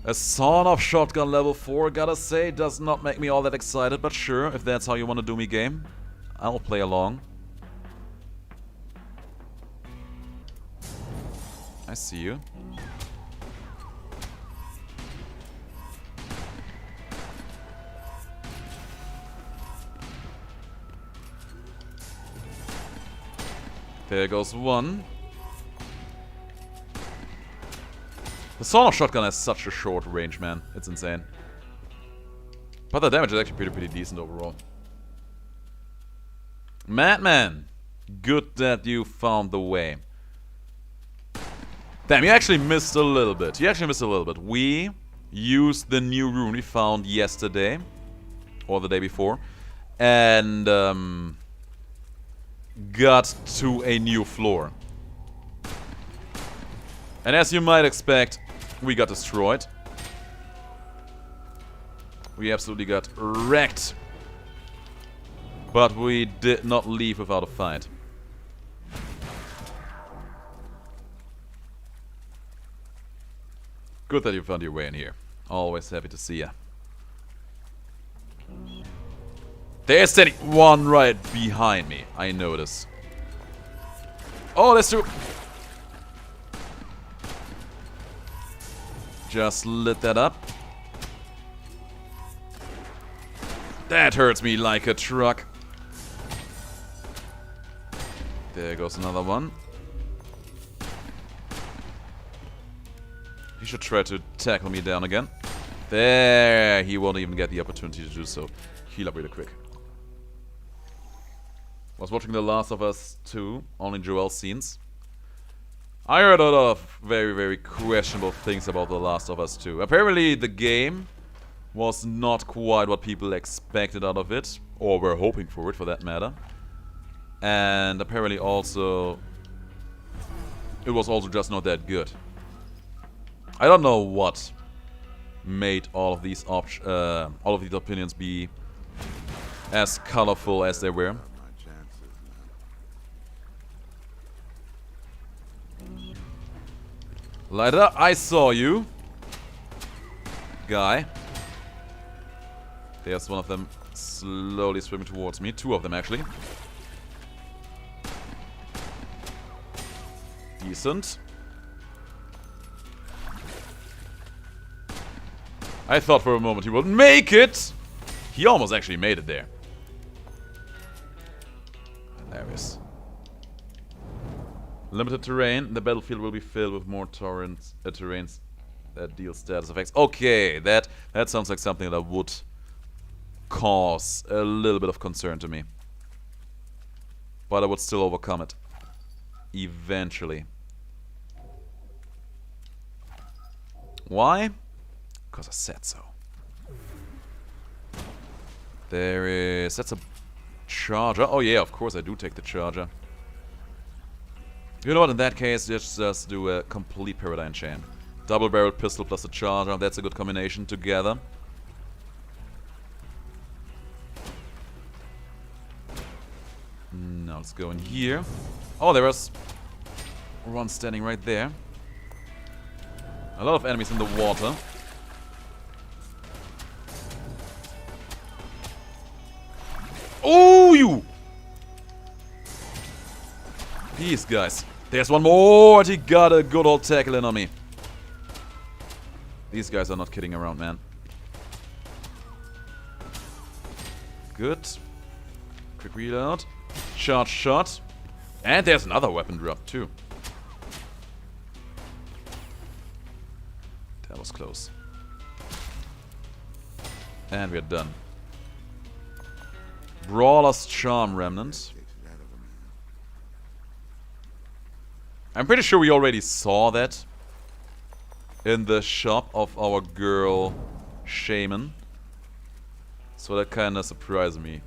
A Sawn of Shotgun level 4, gotta say, does not make me all that excited, but sure, if that's how you want to do me game, I'll play along. I see you. There goes one. The sawed-off shotgun has such a short range, man. It's insane. But the damage is actually pretty decent overall. Madman! Good that you found the way. Damn, you actually missed a little bit. We used the new rune we found yesterday. Or the day before. And, got to a new floor. And as you might expect, we got destroyed. We absolutely got wrecked. But we did not leave without a fight. Good that you found your way in here. Always happy to see ya. There's standing one right behind me. I notice. Oh, that's true. Just lit that up. That hurts me like a truck. There goes another one. He should try to tackle me down again. There, he won't even get the opportunity to do so. Heal up really quick. Was watching The Last of Us 2, only Joel's scenes. I heard a lot of very, very questionable things about The Last of Us 2. Apparently the game was not quite what people expected out of it, or were hoping for it for that matter. And apparently also it was also just not that good. I don't know what made all of these opinions be as colorful as they were. Light it up, I saw you, guy. There's one of them slowly swimming towards me. Two of them, actually. Decent. I thought for a moment he would make it. He almost actually made it there. Hilarious. Limited terrain. The battlefield will be filled with more terrains that deal status effects. Okay, that sounds like something that would cause a little bit of concern to me. But I would still overcome it. Eventually. Why? Because I said so. There is... That's a charger. Oh yeah, of course I do take the charger. You know what, in that case, just do a complete Paradigm Chain. Double-barreled pistol plus the charger, that's a good combination together. Now let's go in here. Oh, there was one standing right there. A lot of enemies in the water. Oh, you! These guys. There's one more. He got a good old tackle in on me. These guys are not kidding around, man. Good. Quick reload. Charge shot. And there's another weapon drop, too. That was close. And we're done. Brawler's Charm Remnant. I'm pretty sure we already saw that in the shop of our girl shaman. So that kinda surprised me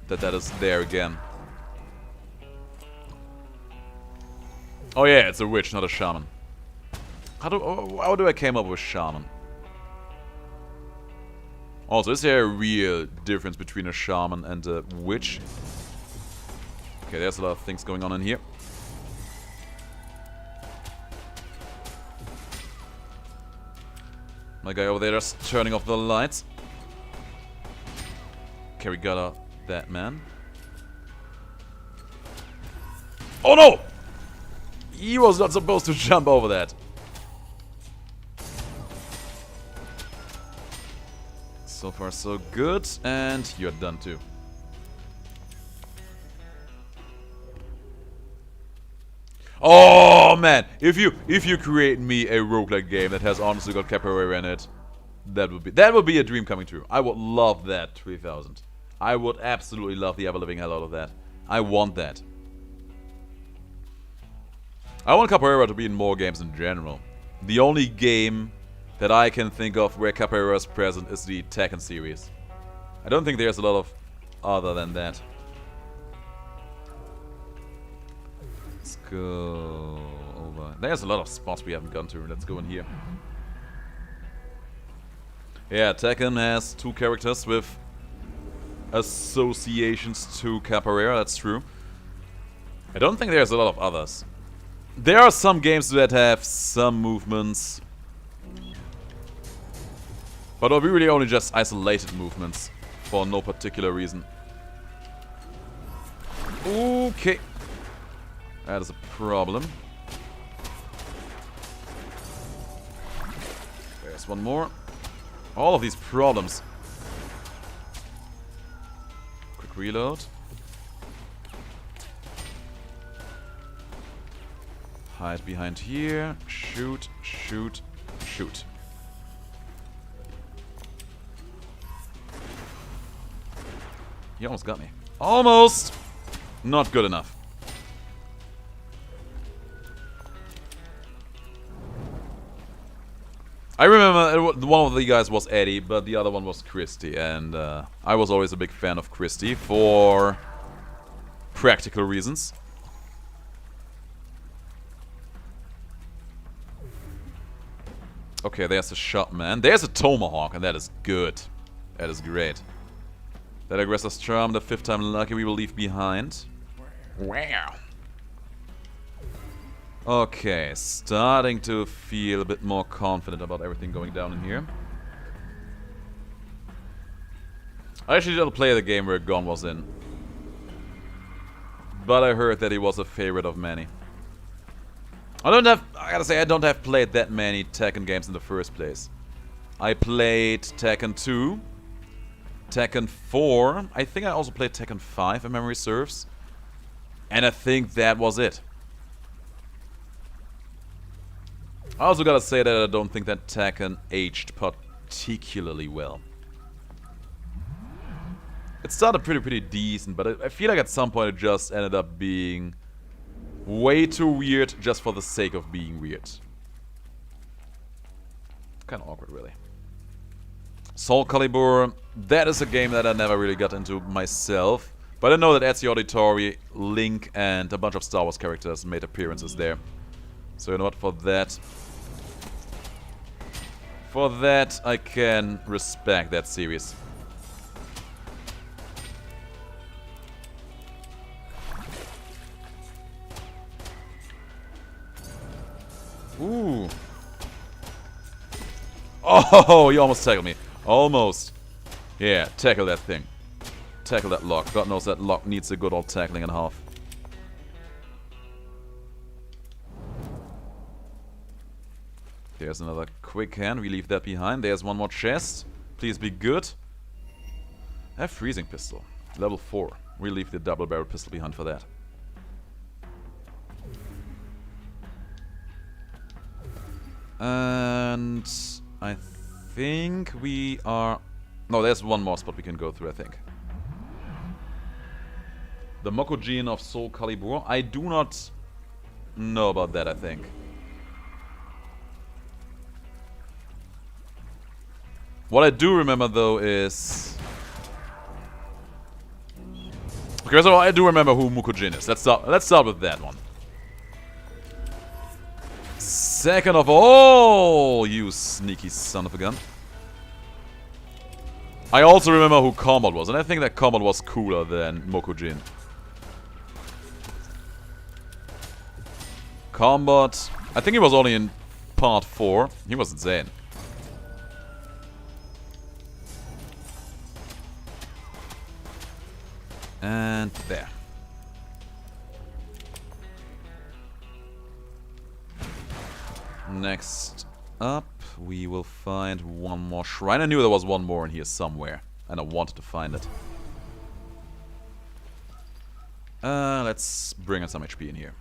that that is there again. Oh yeah, it's a witch, not a shaman. How do I came up with shaman? Also, is there a real difference between a shaman and a witch? Okay, there's a lot of things going on in here. My guy over there just turning off the lights. Okay, we got that man. Oh no! He was not supposed to jump over that. So far so good, and you're done too. Oh man, if you create me a roguelike game that has honestly got capoeira in it, that would be a dream coming true. I would love that 3000. I would absolutely love the ever living hell out of that. I want that. I want capoeira to be in more games in general. The only game that I can think of where capoeira is present is the Tekken series. I don't think there's a lot of other than that. Let's go over. There's a lot of spots we haven't gone to. Let's go in here. Yeah, Tekken has 2 characters with associations to capoeira, that's true. I don't think there's a lot of others. There are some games that have some movements, but are really only just isolated movements for no particular reason. Okay. That is a problem. There's one more. All of these problems. Quick reload. Hide behind here. Shoot, shoot, shoot. He almost got me. Almost! Not good enough. I remember one of the guys was Eddie, but the other one was Christy, and I was always a big fan of Christy for practical reasons. Okay, there's a shot, man. There's a tomahawk, and that is good. That is great. That aggressor's charm, the 5th time lucky we will leave behind. Wow. Okay, starting to feel a bit more confident about everything going down in here. I actually didn't play the game where Gon was in, but I heard that he was a favorite of many. I gotta say, I don't have played that many Tekken games in the first place. I played Tekken 2, Tekken 4, I think I also played Tekken 5 if memory serves, and I think that was it. I also gotta say that I don't think that Tekken aged particularly well. It started pretty decent, but I feel like at some point it just ended up being way too weird just for the sake of being weird. Kinda awkward, really. Soul Calibur, that is a game that I never really got into myself. But I know that Ezio Auditore, Link, and a bunch of Star Wars characters made appearances there. So you know what, for that I can respect that series. Ooh. Oh, you almost tackled me. Almost. Yeah, tackle that thing. Tackle that lock. God knows that lock needs a good old tackling and a half. There's another quick hand. We leave that behind. There's one more chest. Please be good. I have freezing pistol. Level 4. We leave the double barrel pistol behind for that. And I think we are... No, there's one more spot we can go through, I think. The Mokujin of Soul Calibur. I do not know about that, I think. What I do remember, though, is... Okay, so I do remember who Mukujin is. Let's start with that one. Second of all, you sneaky son of a gun. I also remember who Combat was, and I think that Combat was cooler than Mokujin. Combat... I think he was only in part 4. He was insane. And there. Next up, we will find one more shrine. I knew there was one more in here somewhere, and I wanted to find it. Let's bring in some HP in here.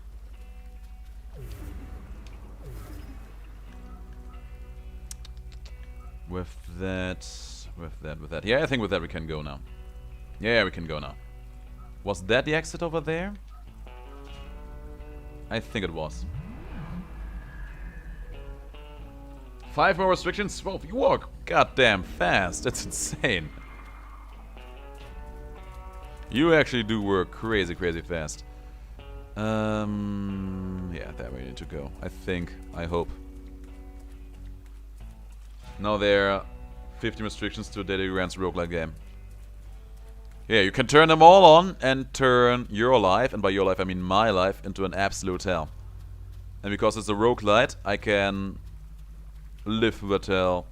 With that... Yeah, I think with that we can go now. Yeah, we can go now. Was that the exit over there? I think it was. 5 more restrictions? Whoa, you walk goddamn fast. That's insane. You actually do work crazy, crazy fast. Yeah, there we need to go. I think. I hope. Now there are 50 restrictions to DeGrand's roguelike game. Yeah, you can turn them all on and turn your life, and by your life I mean my life, into an absolute hell. And because it's a roguelite, I can live with hell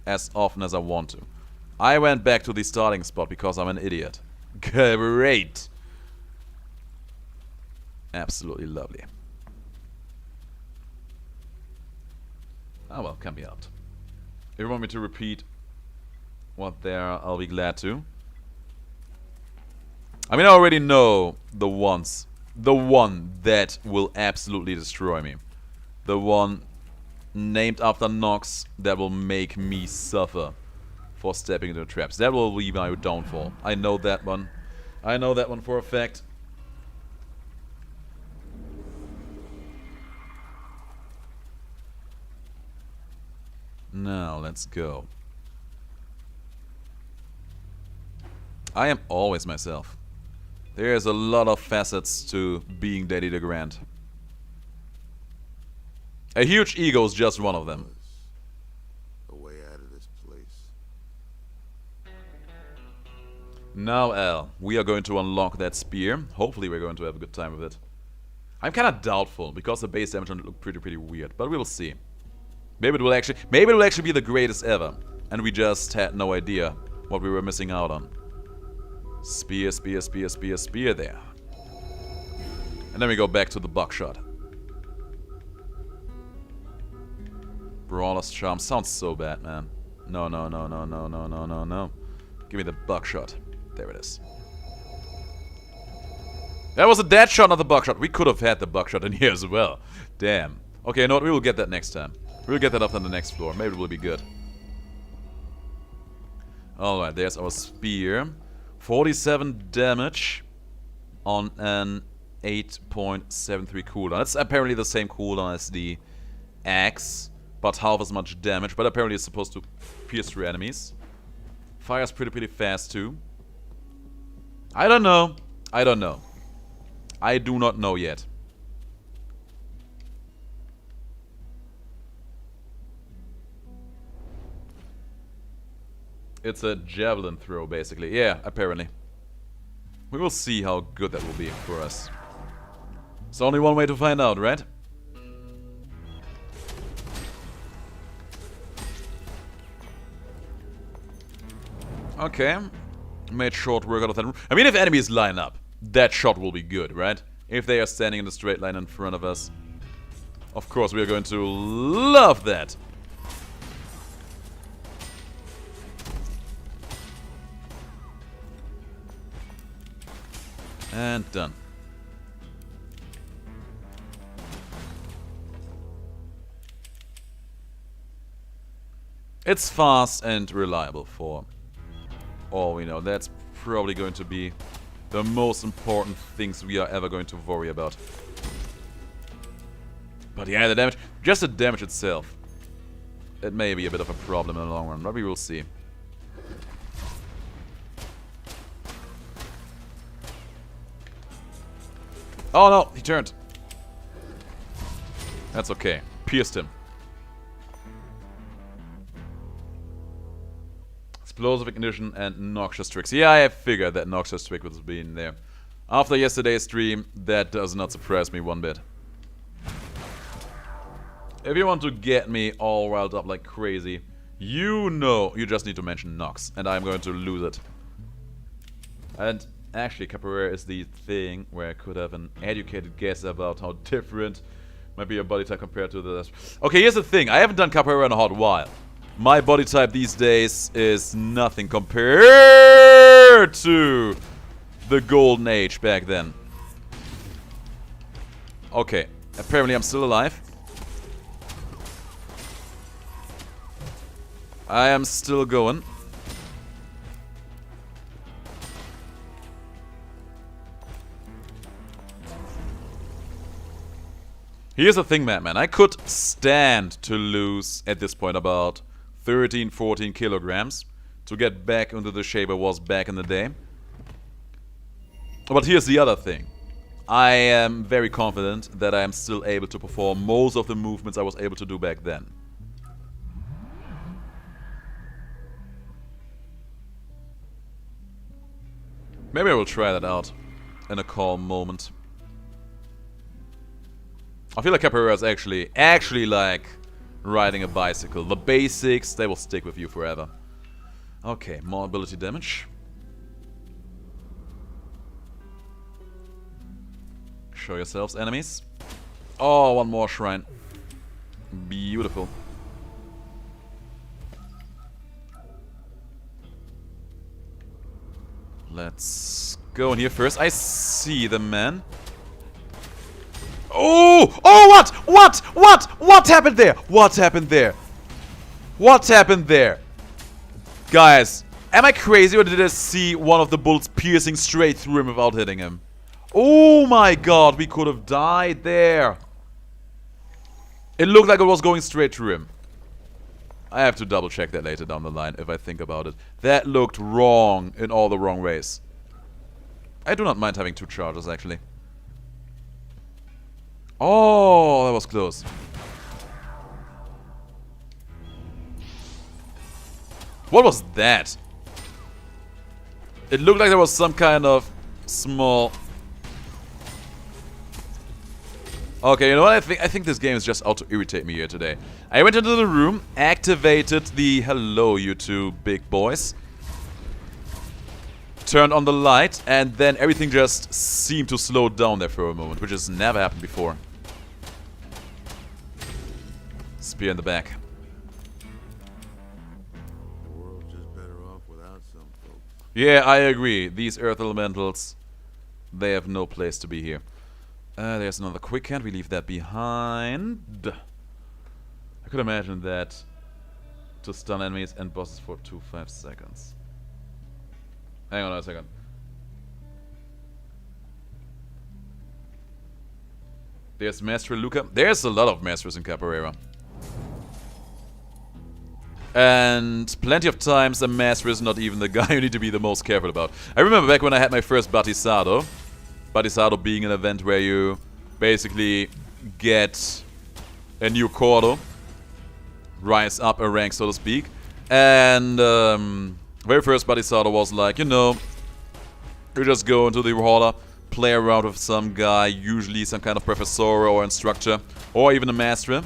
as often as I want to. I went back to the starting spot because I'm an idiot. Great! Absolutely lovely. Oh well, can be helped. If you want me to repeat what there, I'll be glad to. I mean, I already know the ones. The one that will absolutely destroy me. The one named after Nox that will make me suffer for stepping into traps. That will be my downfall. I know that one. I know that one for a fact. Now, let's go. I am always myself. There's a lot of facets to being Daddy DeGrand. A huge ego is just one of them. A way out of this place. Now, Al, we are going to unlock that spear. Hopefully we're going to have a good time with it. I'm kind of doubtful, because the base damage on it looked pretty weird, but we will see. Maybe it will actually be the greatest ever, and we just had no idea what we were missing out on. Spear, spear, spear, spear, spear there. And then we go back to the buckshot. Brawler's Charm sounds so bad, man. No, no, no, no, no, no, no, no, no. Give me the buckshot. There it is. That was a dead shot, not the buckshot. We could have had the buckshot in here as well. Damn. Okay, you know what? We will get that next time. We'll get that up on the next floor. Maybe it will be good. Alright, there's our spear. 47 damage on an 8.73 cooldown. That's apparently the same cooldown as the axe, but half as much damage. But apparently it's supposed to pierce through enemies. Fires pretty fast too. I don't know. I don't know. I do not know yet. It's a javelin throw, basically. Yeah, apparently. We will see how good that will be for us. It's only one way to find out, right? Okay. Made short work out of that room. I mean, if enemies line up, that shot will be good, right? If they are standing in a straight line in front of us. Of course, we are going to love that. And done. It's fast and reliable for all we know. That's probably going to be the most important things we are ever going to worry about. But yeah, the damage, just the damage itself, it may be a bit of a problem in the long run, but we will see. Oh no, he turned. That's okay. Pierced him. Explosive ignition and noxious tricks. Yeah, I figured that noxious trick was being there. After yesterday's stream, that does not surprise me one bit. If you want to get me all riled up like crazy, you know you just need to mention Nox, and I'm going to lose it. And actually, Capoeira is the thing where I could have an educated guess about how different Might be your body type compared to the... Okay, here's the thing. I haven't done capoeira in a hot while. My body type these days is nothing compared to the golden age back then. Okay, apparently I'm still alive. I am still going. Here's the thing, man. I could stand to lose at this point about 13, 14 kilograms to get back into the shape I was back in the day. But here's the other thing. I am very confident that I am still able to perform most of the movements I was able to do back then. Maybe I will try that out in a calm moment. I feel like capoeira is actually like riding a bicycle. The basics, they will stick with you forever. Okay, more ability damage. Show yourselves, enemies. Oh, one more shrine. Beautiful. Let's go in here first. I see the man. Oh! Oh, what happened there? What happened there? What happened there? Guys, am I crazy or did I see one of the bullets piercing straight through him without hitting him? Oh my god, we could have died there. It looked like it was going straight through him. I have to double check that later down the line if I think about it. That looked wrong in all the wrong ways. I do not mind having two charges, actually. Oh, that was close. What was that? It looked like there was some kind of small... Okay, you know what? I think this game is just out to irritate me here today. I went into the room, activated the hello, you two big boys. Turned on the light, and then everything just seemed to slow down there for a moment, which has never happened before. Spear in the back. The world's just better off without some folks. Yeah, I agree. These earth elementals, they have no place to be here. There's another quick hand. We leave that behind. I could imagine that to stun enemies and bosses for 5 seconds. Hang on a second. There's Master Luca. There's a lot of masters in capoeira. And plenty of times a master is not even the guy you need to be the most careful about. I remember back when I had my first Batizado. Batizado being an event where you basically get a new Cordo. Rise up a rank, so to speak. And very first Batizado was like, you know, you just go into the hall, play around with some guy, usually some kind of professor or instructor, or even a master.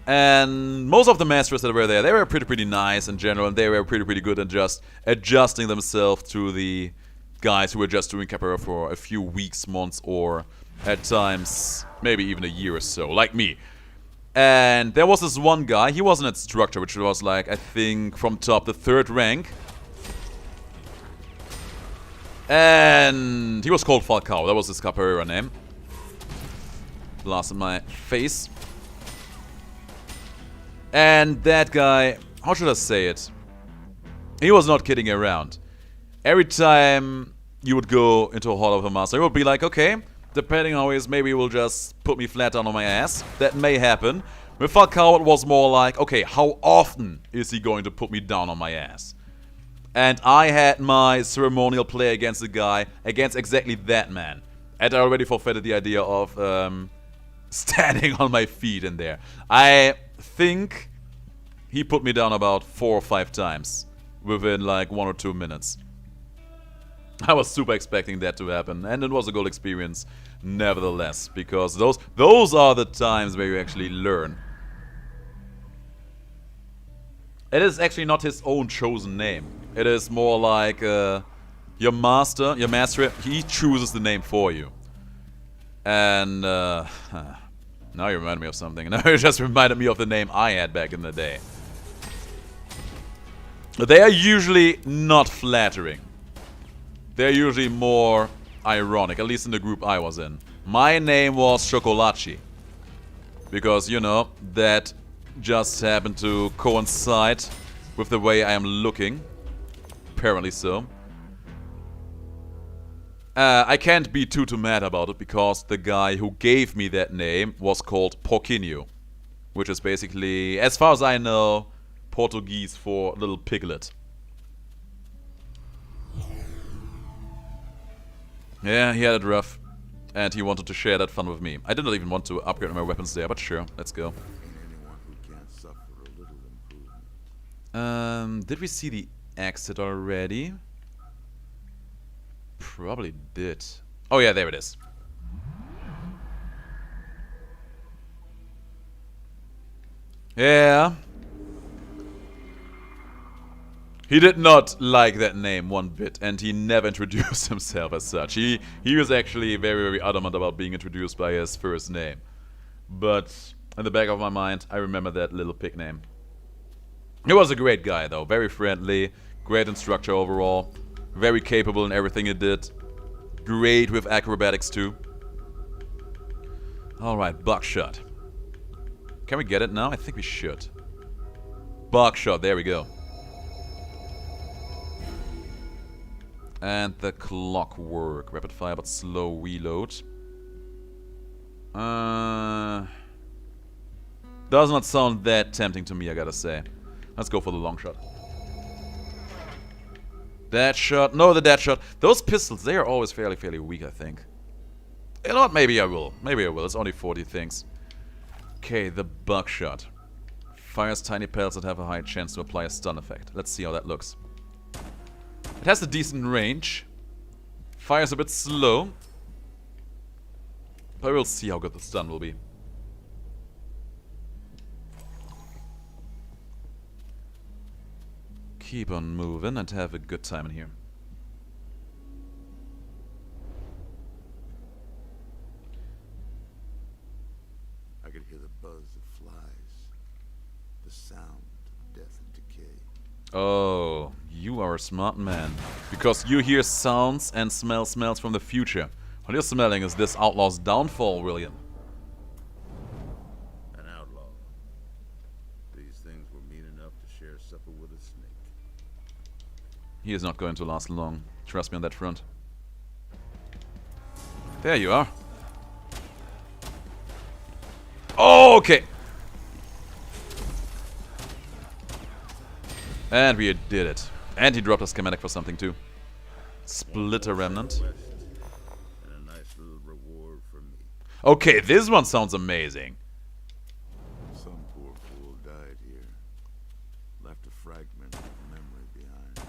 And most of the masters that were there, they were pretty nice in general, and they were pretty good at just adjusting themselves to the guys who were just doing capoeira for a few weeks, months, or at times maybe even a year or so, like me. And there was this one guy, he was an instructor, which was like, I think, from top, the 3rd rank. And he was called Falcao, that was his capoeira name. Blast in my face. And that guy, how should I say it? He was not kidding around. Every time you would go into a hall of a master, he would be like, okay, depending on how he is, maybe he will just put me flat down on my ass. That may happen. With Falcao, it was more like, okay, how often is he going to put me down on my ass? And I had my ceremonial play against the guy, against exactly that man. And I already forfeited the idea of standing on my feet in there. I think he put me down about 4 or 5 times within like 1 or 2 minutes. I was super expecting that to happen, and it was a good experience nevertheless, because those are the times where you actually learn. It is actually not his own chosen name. It is more like your master, he chooses the name for you. And, now you remind me of something. Now you just reminded me of the name I had back in the day. They are usually not flattering. They're usually more ironic, at least in the group I was in. My name was Chocolacci. Because, you know, that just happened to coincide with the way I am looking. Apparently so. I can't be too mad about it because the guy who gave me that name was called Porquinho. Which is basically, as far as I know, Portuguese for little piglet. Yeah, he had it rough. And he wanted to share that fun with me. I didn't even want to upgrade my weapons there, but sure, let's go. Did we see the exit already? Probably did. Oh yeah, there it is. Yeah. He did not like that name one bit, and he never introduced himself as such. He was actually very adamant about being introduced by his first name. But in the back of my mind, I remember that little pig name. He was a great guy though, very friendly, great instructor overall, very capable in everything he did. Great with acrobatics too. Alright, buckshot. Can we get it now? I think we should. Buckshot, there we go. And the clockwork. Rapid fire but slow reload. Does not sound that tempting to me, I gotta say. Let's go for the long shot. That shot. No, the dead shot. Those pistols, they are always fairly weak, I think. You know what? Maybe I will. Maybe I will. It's only 40 things. Okay, the buckshot. Fires tiny pellets that have a high chance to apply a stun effect. Let's see how that looks. It has a decent range. Fires a bit slow. But we'll see how good the stun will be. Keep on moving and have a good time in here. I could hear the buzz of flies, the sound of death and decay. Oh, you are a smart man. Because you hear sounds and smells from the future. What you're smelling is this outlaw's downfall, William. An outlaw. These things were mean enough to share supper with a snake. He is not going to last long. Trust me on that front. There you are. Oh, okay. And we did it. And he dropped a schematic for something too. Split a remnant. And a nice little reward for me. Okay, this one sounds amazing. Some poor fool died here. Left a fragment of memory behind.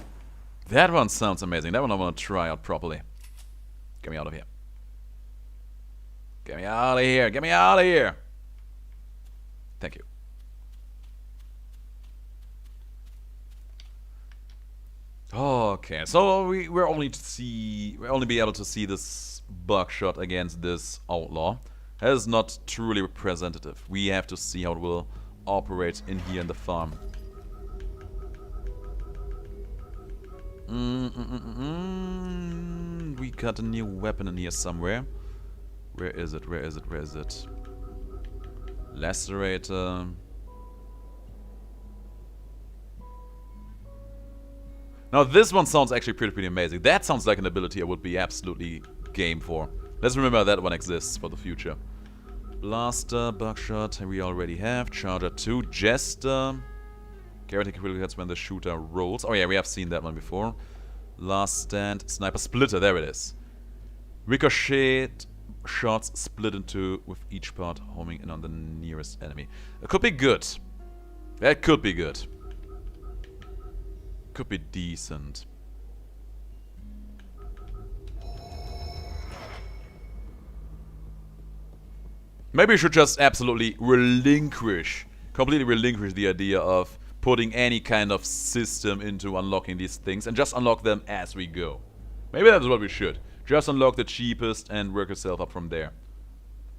That one sounds amazing. That one I want to try out properly. Get me out of here. Get me out of here. Get me out of here. Thank you. Okay, so we're only be able to see this buckshot against this outlaw. That is not truly representative. We have to see how it will operate in here in the farm. We got a new weapon in here somewhere. Where is it? Where is it? Where is it? Lacerator. Now this one sounds actually pretty amazing. That sounds like an ability I would be absolutely game for. Let's remember that one exists for the future. Blaster, buckshot, we already have. Charger 2, Jester. Guaranteed critical hits when the shooter rolls. Oh yeah, we have seen that one before. Last stand, sniper splitter, there it is. Ricochet shots split in two with each part homing in on the nearest enemy. It could be good. That could be good. Could be decent. Maybe we should just absolutely completely relinquish the idea of putting any kind of system into unlocking these things and just unlock them as we go. Maybe that's what we should. Just unlock the cheapest and work yourself up from there.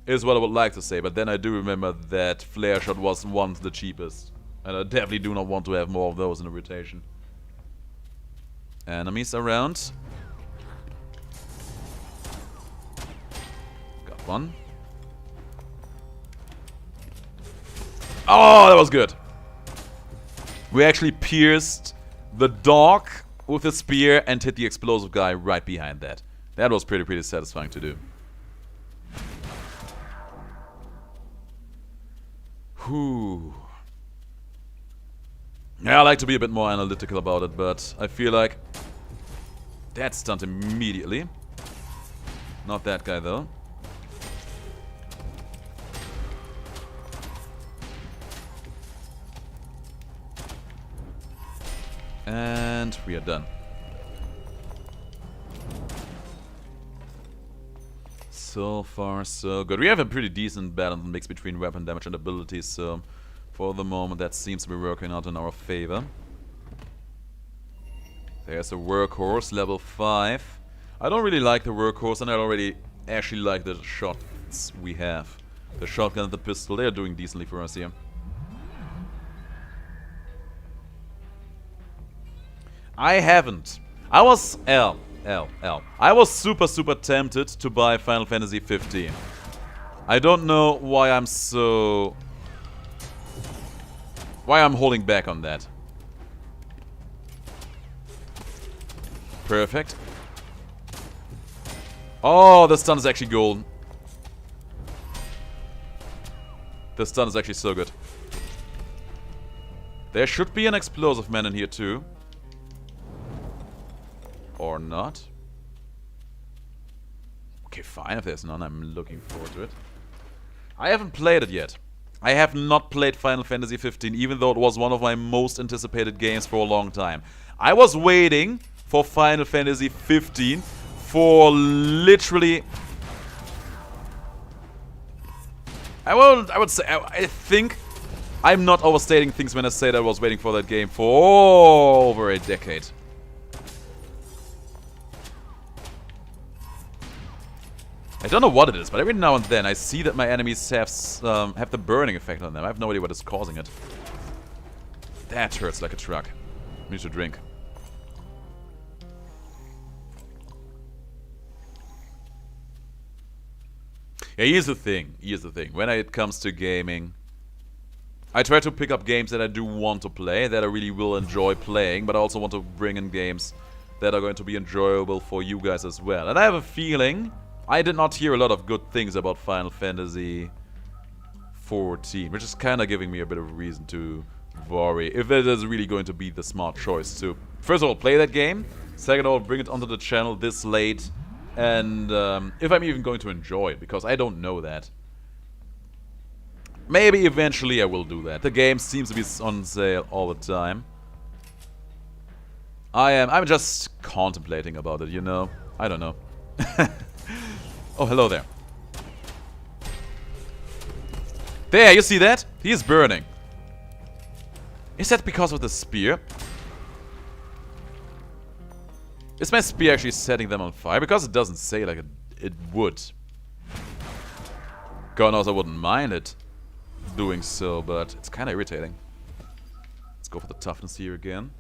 is what I would like to say, but then I do remember that flare shot was once the cheapest. And I definitely do not want to have more of those in the rotation. Enemies around. Got one. Oh, that was good. We actually pierced the dog with a spear and hit the explosive guy right behind that. That was pretty satisfying to do. Whew. Yeah, I like to be a bit more analytical about it, but I feel like that stunned immediately. Not that guy though. And we are done. So far, so good. We have a pretty decent balance mix between weapon damage and abilities, so for the moment that seems to be working out in our favor. There's a workhorse, level 5. I don't really like the workhorse, and I already actually like the shots we have. The shotgun and the pistol, they are doing decently for us here. I haven't. I was I was super tempted to buy Final Fantasy 15. I don't know why I'm so... why I'm holding back on that. Perfect. Oh, the stun is actually golden. The stun is actually so good. There should be an explosive man in here too. Or not. Okay, fine. If there's none, I'm looking forward to it. I haven't played it yet. I have not played Final Fantasy 15, even though it was one of my most anticipated games for a long time. I was waiting for Final Fantasy 15 for literally... I would say, I think I'm not overstating things when I say that I was waiting for that game for over a decade. I don't know what it is, but every now and then I see that my enemies have the burning effect on them. I have no idea what is causing it. That hurts like a truck. I need to drink. Yeah, here's the thing. When it comes to gaming, I try to pick up games that I do want to play, that I really will enjoy playing, but I also want to bring in games that are going to be enjoyable for you guys as well. And I have a feeling... I did not hear a lot of good things about Final Fantasy 14, which is kind of giving me a bit of a reason to worry if it is really going to be the smart choice to, first of all, play that game, second of all, bring it onto the channel this late, and if I'm even going to enjoy it, because I don't know that. Maybe eventually I will do that. The game seems to be on sale all the time. I'm just contemplating about it, you know? I don't know. Oh, hello there. There, you see that? He is burning. Is that because of the spear? Is my spear actually setting them on fire? Because it doesn't say like it would. God knows I wouldn't mind it doing so, but it's kind of irritating. Let's go for the toughness here again.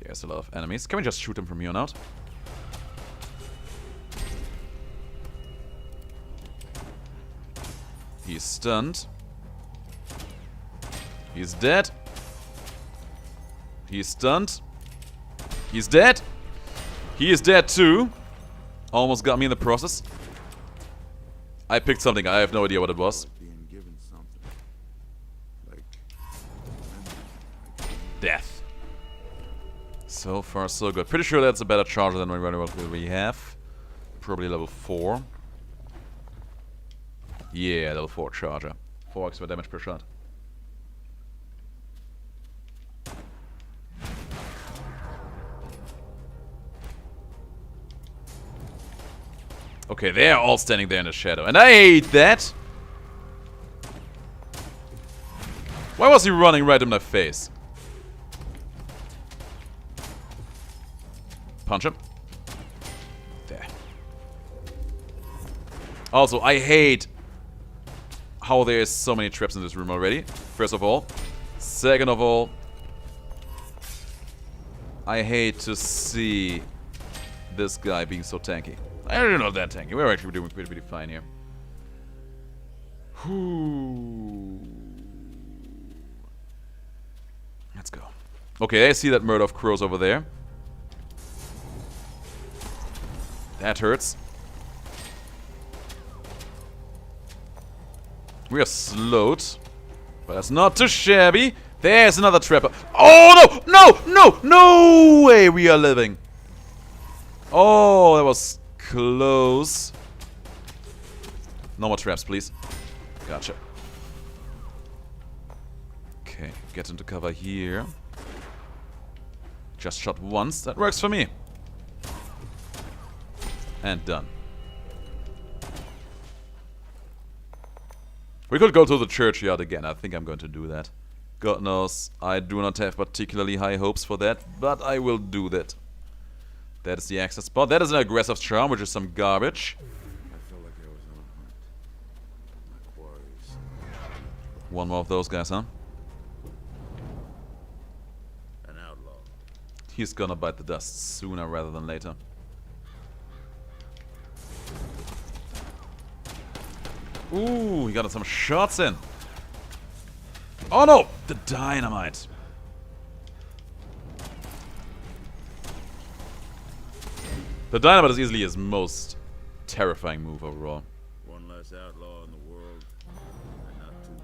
There's a lot of enemies. Can we just shoot them from here on out? He's stunned. He's dead. He's stunned. He's dead. He is dead too. Almost got me in the process. I picked something. I have no idea what it was. Death. So far, so good. Pretty sure that's a better charger than what we have. Probably level 4. Yeah, level 4 charger. 4 extra damage per shot. Okay, they're all standing there in the shadow. And I hate that! Why was he running right in my face? Punch him. Also, I hate how there's so many traps in this room already. First of all. Second of all, I hate to see this guy being so tanky. I don't know that tanky. We're actually doing pretty fine here. Let's go. Okay, I see that murder of crows over there. That hurts. We are slowed. But that's not too shabby. There's another trapper. Oh, no! No! No! No way we are living. Oh, that was close. No more traps, please. Gotcha. Okay, get into cover here. Just shot once. That works for me. And done. We could go to the churchyard again. I think I'm going to do that. God knows, I do not have particularly high hopes for that, but I will do that. That is the access spot. That is an aggressive charm, which is some garbage. I felt like I was on a hunt. My quarries. One more of those guys, huh? An outlaw. He's gonna bite the dust sooner rather than later. Ooh, he got some shots in. Oh no! The dynamite. The dynamite is easily his most terrifying move overall. One less outlaw in the world, and not too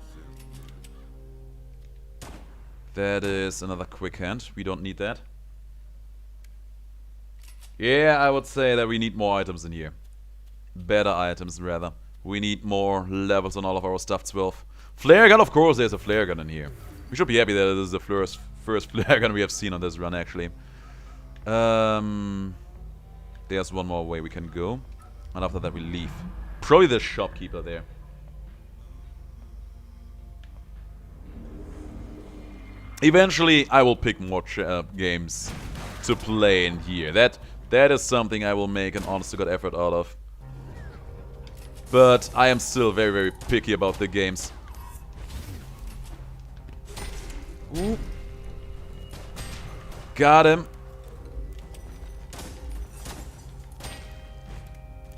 soon. That is another quick hand. We don't need that. Yeah, I would say that we need more items in here. Better items, rather. We need more levels on all of our stuff, 12. Flare gun, of course, there's a flare gun in here. We should be happy that it is the first flare gun we have seen on this run, actually. There's one more way we can go. And after that we leave. Probably the shopkeeper there. Eventually, I will pick more games to play in here. That is something I will make an honest-to-God effort out of. But I am still very, very picky about the games. Ooh. Got him.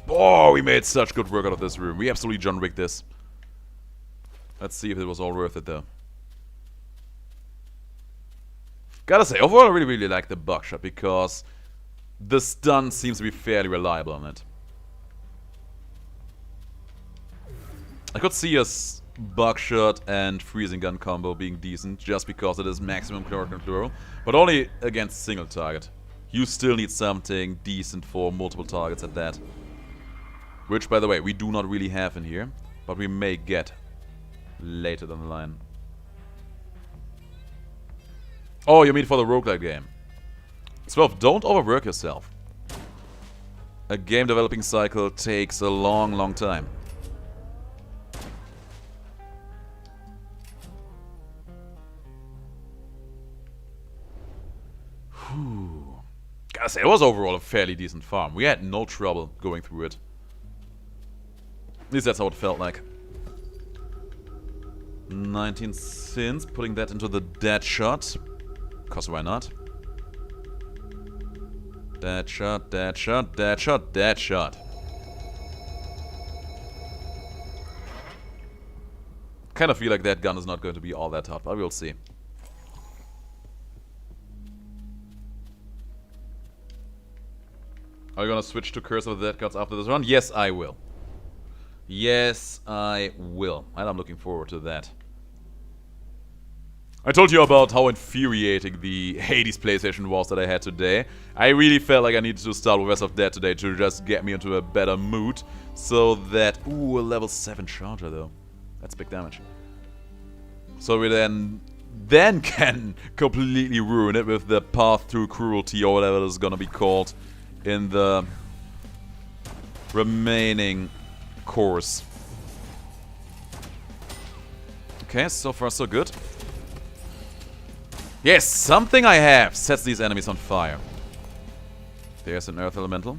Oh, we made such good work out of this room. We absolutely John Wick this. Let's see if it was all worth it, though. Gotta say, overall I really, really like the buckshot because the stun seems to be fairly reliable on it. I could see a buckshot and freezing gun combo being decent just because it is maximum chloro, but only against single target. You still need something decent for multiple targets at that. Which, by the way, we do not really have in here, but we may get later down the line. Oh, you mean for the roguelike game? 12, don't overwork yourself. A game developing cycle takes a long, long time. Whew. Gotta say, it was overall a fairly decent farm. We had no trouble going through it. At least that's how it felt like. 19 sins, putting that into the dead shot. Cause why not? Dead shot, dead shot, dead shot, dead shot. Kind of feel like that gun is not going to be all that hot, but we'll see. Are you gonna switch to Curse of the Dead Gods after this run? Yes, I will. Yes, I will. And I'm looking forward to that. I told you about how infuriating the Hades PlayStation was that I had today. I really felt like I needed to start with West of Dead today to just get me into a better mood. So that... Ooh, a level 7 charger though. That's big damage. So we then can completely ruin it with the Path to Cruelty or whatever it is gonna be called in the remaining course. Okay, so far so good. Yes, something I have sets these enemies on fire. There's an earth elemental.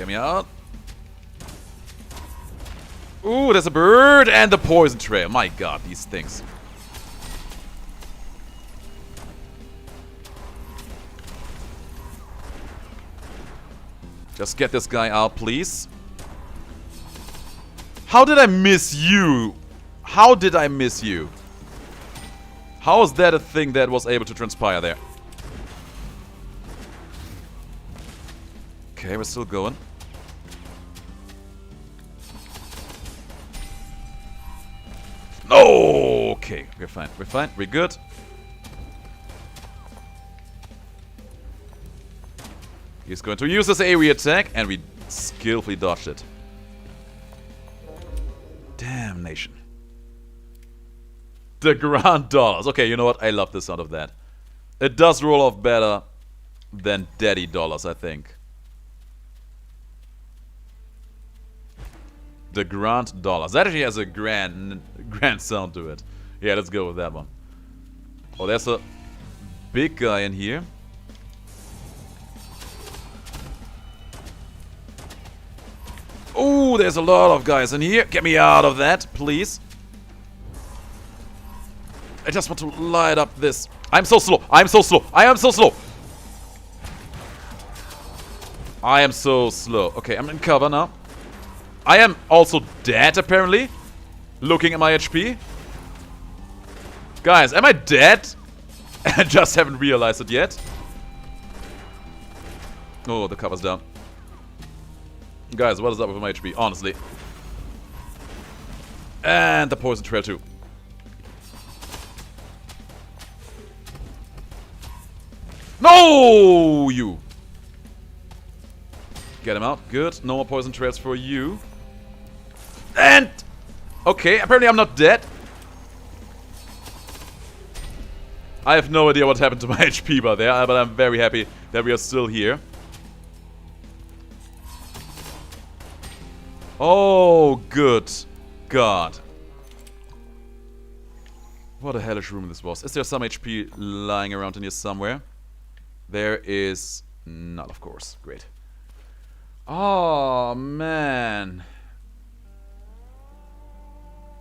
Get me out. Ooh, there's a bird and the poison trail. My god, these things. Just get this guy out, please. How did I miss you? How did I miss you? How is that a thing that was able to transpire there? Okay, we're still going. No! Okay, we're fine. We're fine. We're good. He's going to use his area attack, and we skillfully dodged it. Damnation. DeGrand dollars. Okay, you know what? I love the sound of that. It does roll off better than daddy dollars, I think. DeGrand dollars. That actually has a grand sound to it. Yeah, let's go with that one. Oh, there's a big guy in here. Oh, there's a lot of guys in here. Get me out of that, please. I just want to light up this. I'm so slow. I'm so slow. I am so slow. I am so slow. Okay, I'm in cover now. I am also dead, apparently. Looking at my HP. Guys, am I dead? I just haven't realized it yet. Oh, the cover's down. Guys, what is up with my HP? Honestly. And the poison trail too. No, you. Get him out. Good. No more poison trails for you. And okay, apparently I'm not dead. I have no idea what happened to my HP by there, but I'm very happy that we are still here. Oh, good God. What a hellish room this was. Is there some HP lying around in here somewhere? There is not, of course. Great. Oh, man.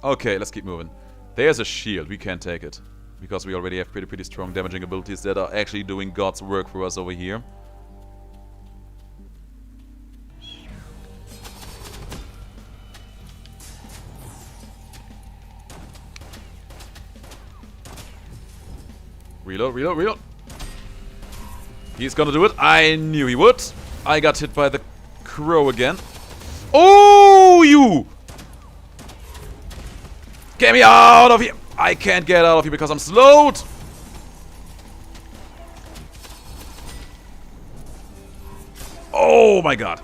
Okay, let's keep moving. There's a shield. We can't take it. Because we already have pretty strong damaging abilities that are actually doing God's work for us over here. Reload, reload, reload. He's gonna do it. I knew he would. I got hit by the crow again. Oh, you! Get me out of here! I can't get out of here because I'm slowed! Oh my god.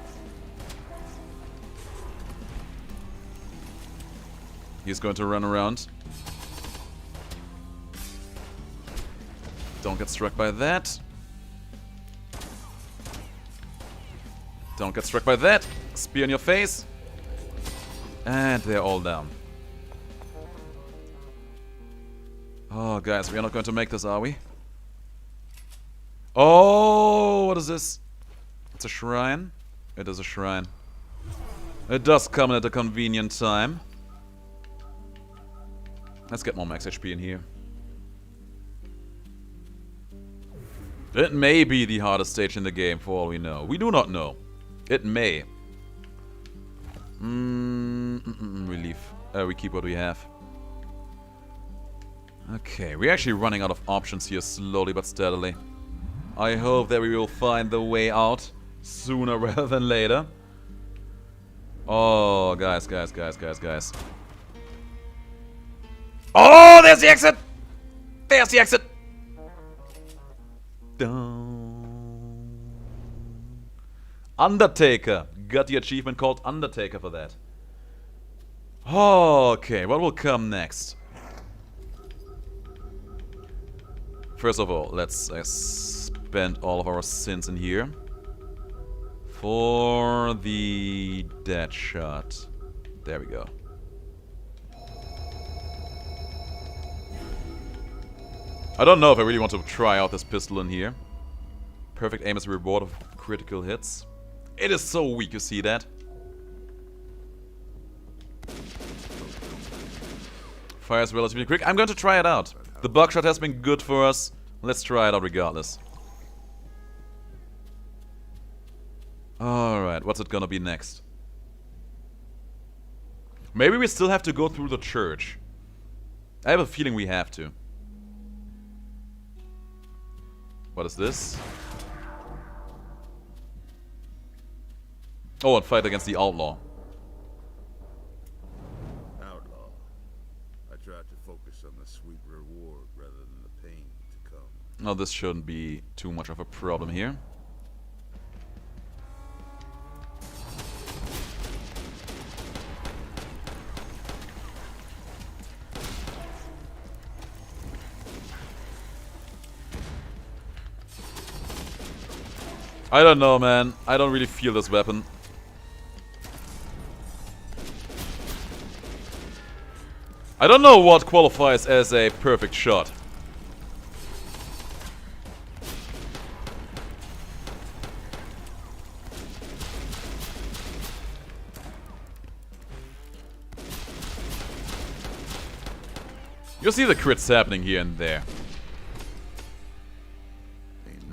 He's going to run around. Don't get struck by that. Don't get struck by that. Spear in your face. And they're all down. Oh, guys, we are not going to make this, are we? Oh, what is this? It's a shrine. It is a shrine. It does come at a convenient time. Let's get more max HP in here. It may be the hardest stage in the game, for all we know. We do not know. It may. Relief. We keep what we have. Okay, we're actually running out of options here slowly but steadily. I hope that we will find the way out sooner rather than later. Oh, guys. Oh, there's the exit! There's the exit! Undertaker. Got the achievement called Undertaker for that. Okay, what will come next? First of all, let's spend all of our sins in here. For the dead shot. There we go. I don't know if I really want to try out this pistol in here. Perfect aim is a reward of critical hits. It is so weak, you see that? Fire is relatively quick. I'm going to try it out. The buckshot has been good for us. Let's try it out regardless. Alright, what's it gonna be next? Maybe we still have to go through the church. I have a feeling we have to. What is this? Oh, and fight against the outlaw. Outlaw. I tried to focus on the sweet reward rather than the pain to come. No, this shouldn't be too much of a problem here. I don't know, man. I don't really feel this weapon. I don't know what qualifies as a perfect shot. You see the crits happening here and there.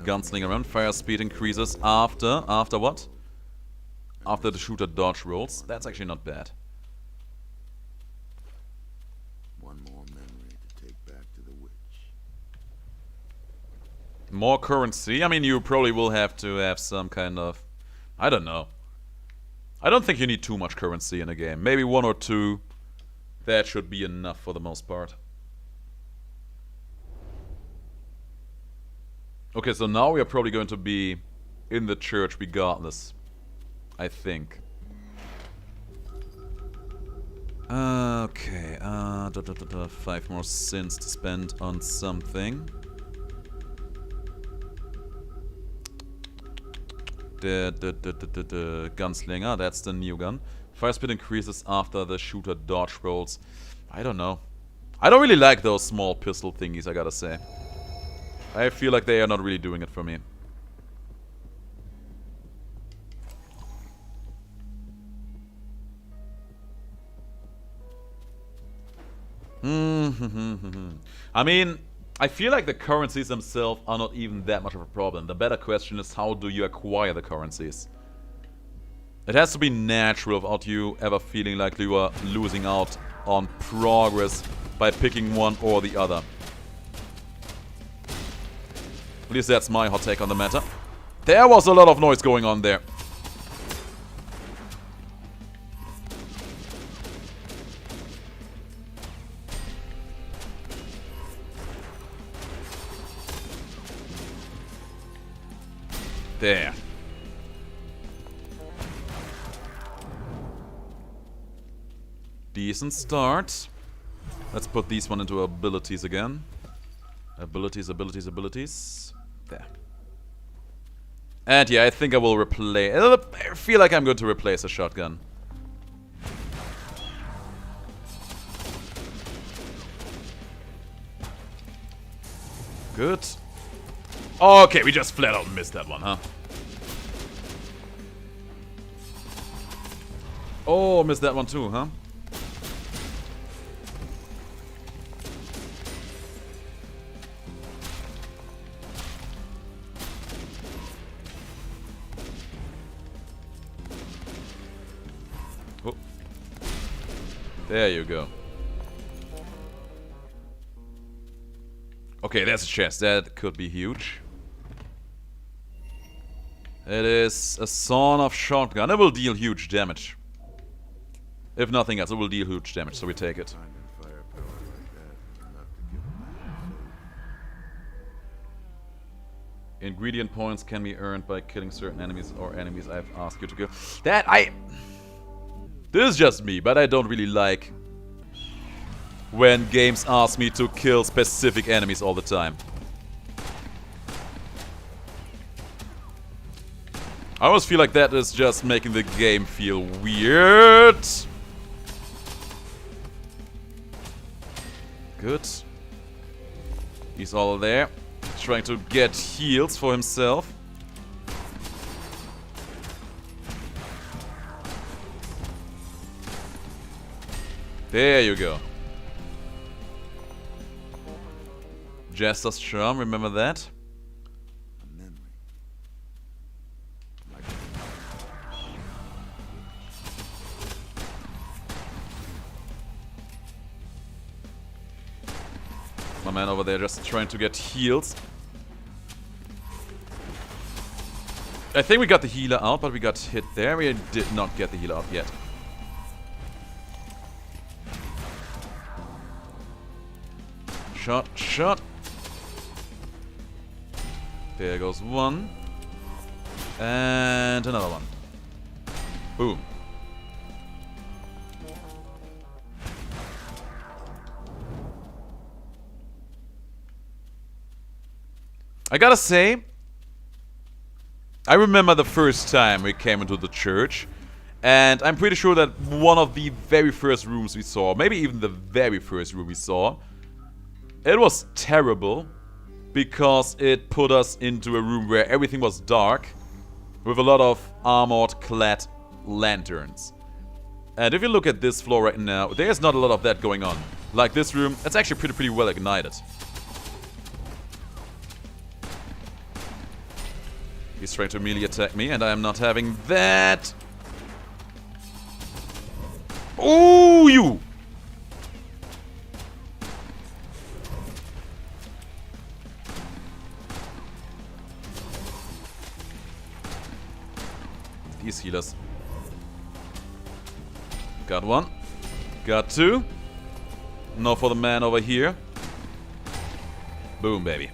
Gunslinger around, fire speed increases after what? After the shooter dodge rolls. That's actually not bad. One more memory to take back to the witch. More currency. I mean, you probably will have to have some kind of... I don't know. I don't think you need too much currency in a game. Maybe 1 or 2. That should be enough for the most part. Okay, so now we are probably going to be in the church regardless. I think. Okay, 5 more sins to spend on something. The gunslinger, that's the new gun. Fire speed increases after the shooter dodge rolls. I don't know. I don't really like those small pistol thingies, I gotta say. I feel like they are not really doing it for me. I mean, I feel like the currencies themselves are not even that much of a problem. The better question is, how do you acquire the currencies? It has to be natural without you ever feeling like you are losing out on progress by picking one or the other. At least that's my hot take on the matter. There was a lot of noise going on there. There. Decent start. Let's put these one into abilities again. Abilities, abilities, abilities. There. And yeah, I think I will replace... I feel like I'm going to replace a shotgun. Good. Okay, we just flat out missed that one, huh? Oh, missed that one too, huh? Oh. There you go. Okay, there's a chest. That could be huge. It is a sawn-off shotgun. It will deal huge damage. If nothing else, it will deal huge damage, so we take it. Ingredient points can be earned by killing certain enemies or enemies I've asked you to kill. This is just me, but I don't really like when games ask me to kill specific enemies all the time. I almost feel like that is just making the game feel weird. Good. He's all there. Trying to get heals for himself. There you go. Jester's Charm, remember that? A memory. My man over there just trying to get heals. I think we got the healer out, but we got hit there. We did not get the healer out yet. Shot, shot. There goes one. And another one. Boom. I gotta say, I remember the first time we came into the church, and I'm pretty sure that one of the very first rooms we saw, maybe even the very first room we saw, it was terrible because it put us into a room where everything was dark with a lot of armored clad lanterns. And if you look at this floor right now, there's not a lot of that going on. Like this room, it's actually pretty well ignited. He's trying to melee attack me, and I am not having that. Ooh, you! These healers. Got one. Got two. No for the man over here. Boom, baby.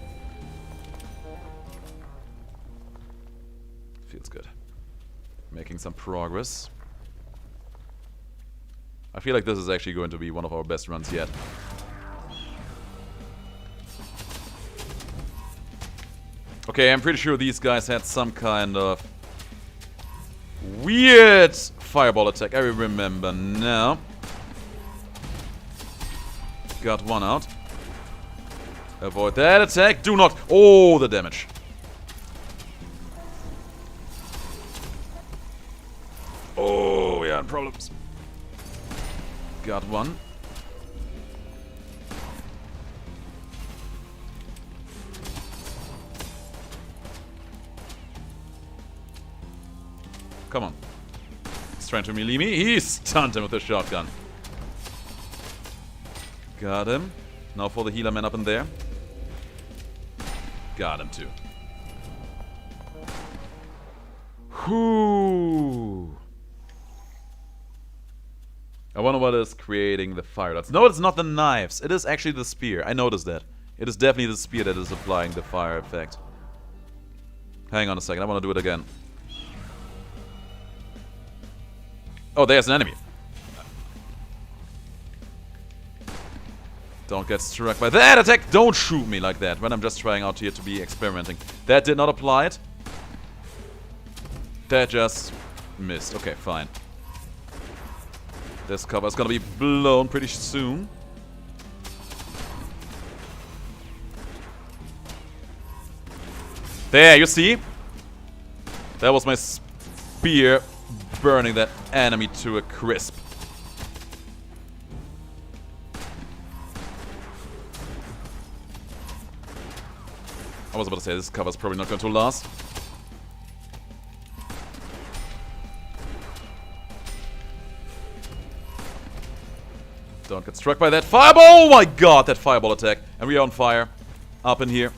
Feels good. Making some progress. I feel like this is actually going to be one of our best runs yet. Okay, I'm pretty sure these guys had some kind of weird fireball attack. I remember now. Got one out. Avoid that attack. Do not. Oh, the damage. Oh, yeah, problems. Got one. Come on. He's trying to melee me. He stunned him with a shotgun. Got him. Now for the healer man up in there. Got him too. Whoo. I wonder what is creating the fire dots. No, it's not the knives. It is actually the spear. I noticed that. It is definitely the spear that is applying the fire effect. Hang on a second. I want to do it again. Oh, there's an enemy. Don't get struck by that attack. Don't shoot me like that when I'm just trying out here to be experimenting. That did not apply it. That just missed. Okay, fine. This cover is gonna be blown pretty soon. There, you see? That was my spear burning that enemy to a crisp. I was about to say, this cover is probably not going to last. Don't get struck by that fireball! Oh my god, that fireball attack. And we are on fire. Up in here.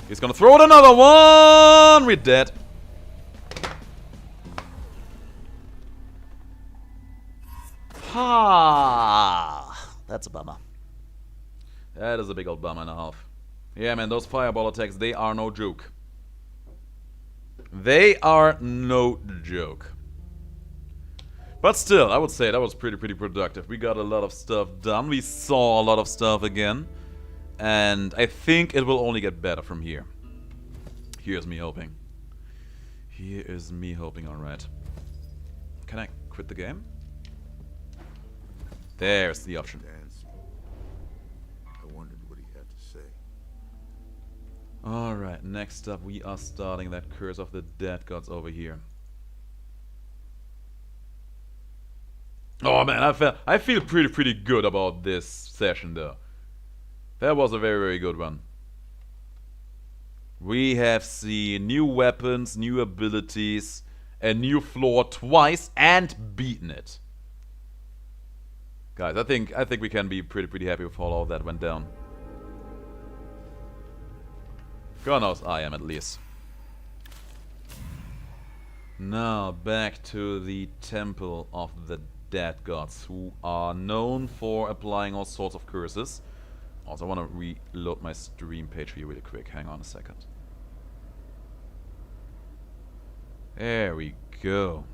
He's gonna throw out another one! We're dead. Ha! That's a bummer. That is a big old bummer and a half. Yeah, man, those fireball attacks, they are no joke. They are no joke. But still, I would say that was pretty productive. We got a lot of stuff done. We saw a lot of stuff again. And I think it will only get better from here. Here's me hoping. Here is me hoping, alright. Can I quit the game? There's the option. I wondered what he had to say. Alright, next up we are starting that Curse of the Dead Gods over here. Oh man, I feel pretty good about this session though. That was a very good one. We have seen new weapons, new abilities, a new floor twice, and beaten it. Guys, I think we can be pretty happy with how all that went down. God knows I am, at least. Now back to the Temple of the Dead Gods, who are known for applying all sorts of curses. Also, I want to reload my stream page here really quick. Hang on a second. There we go.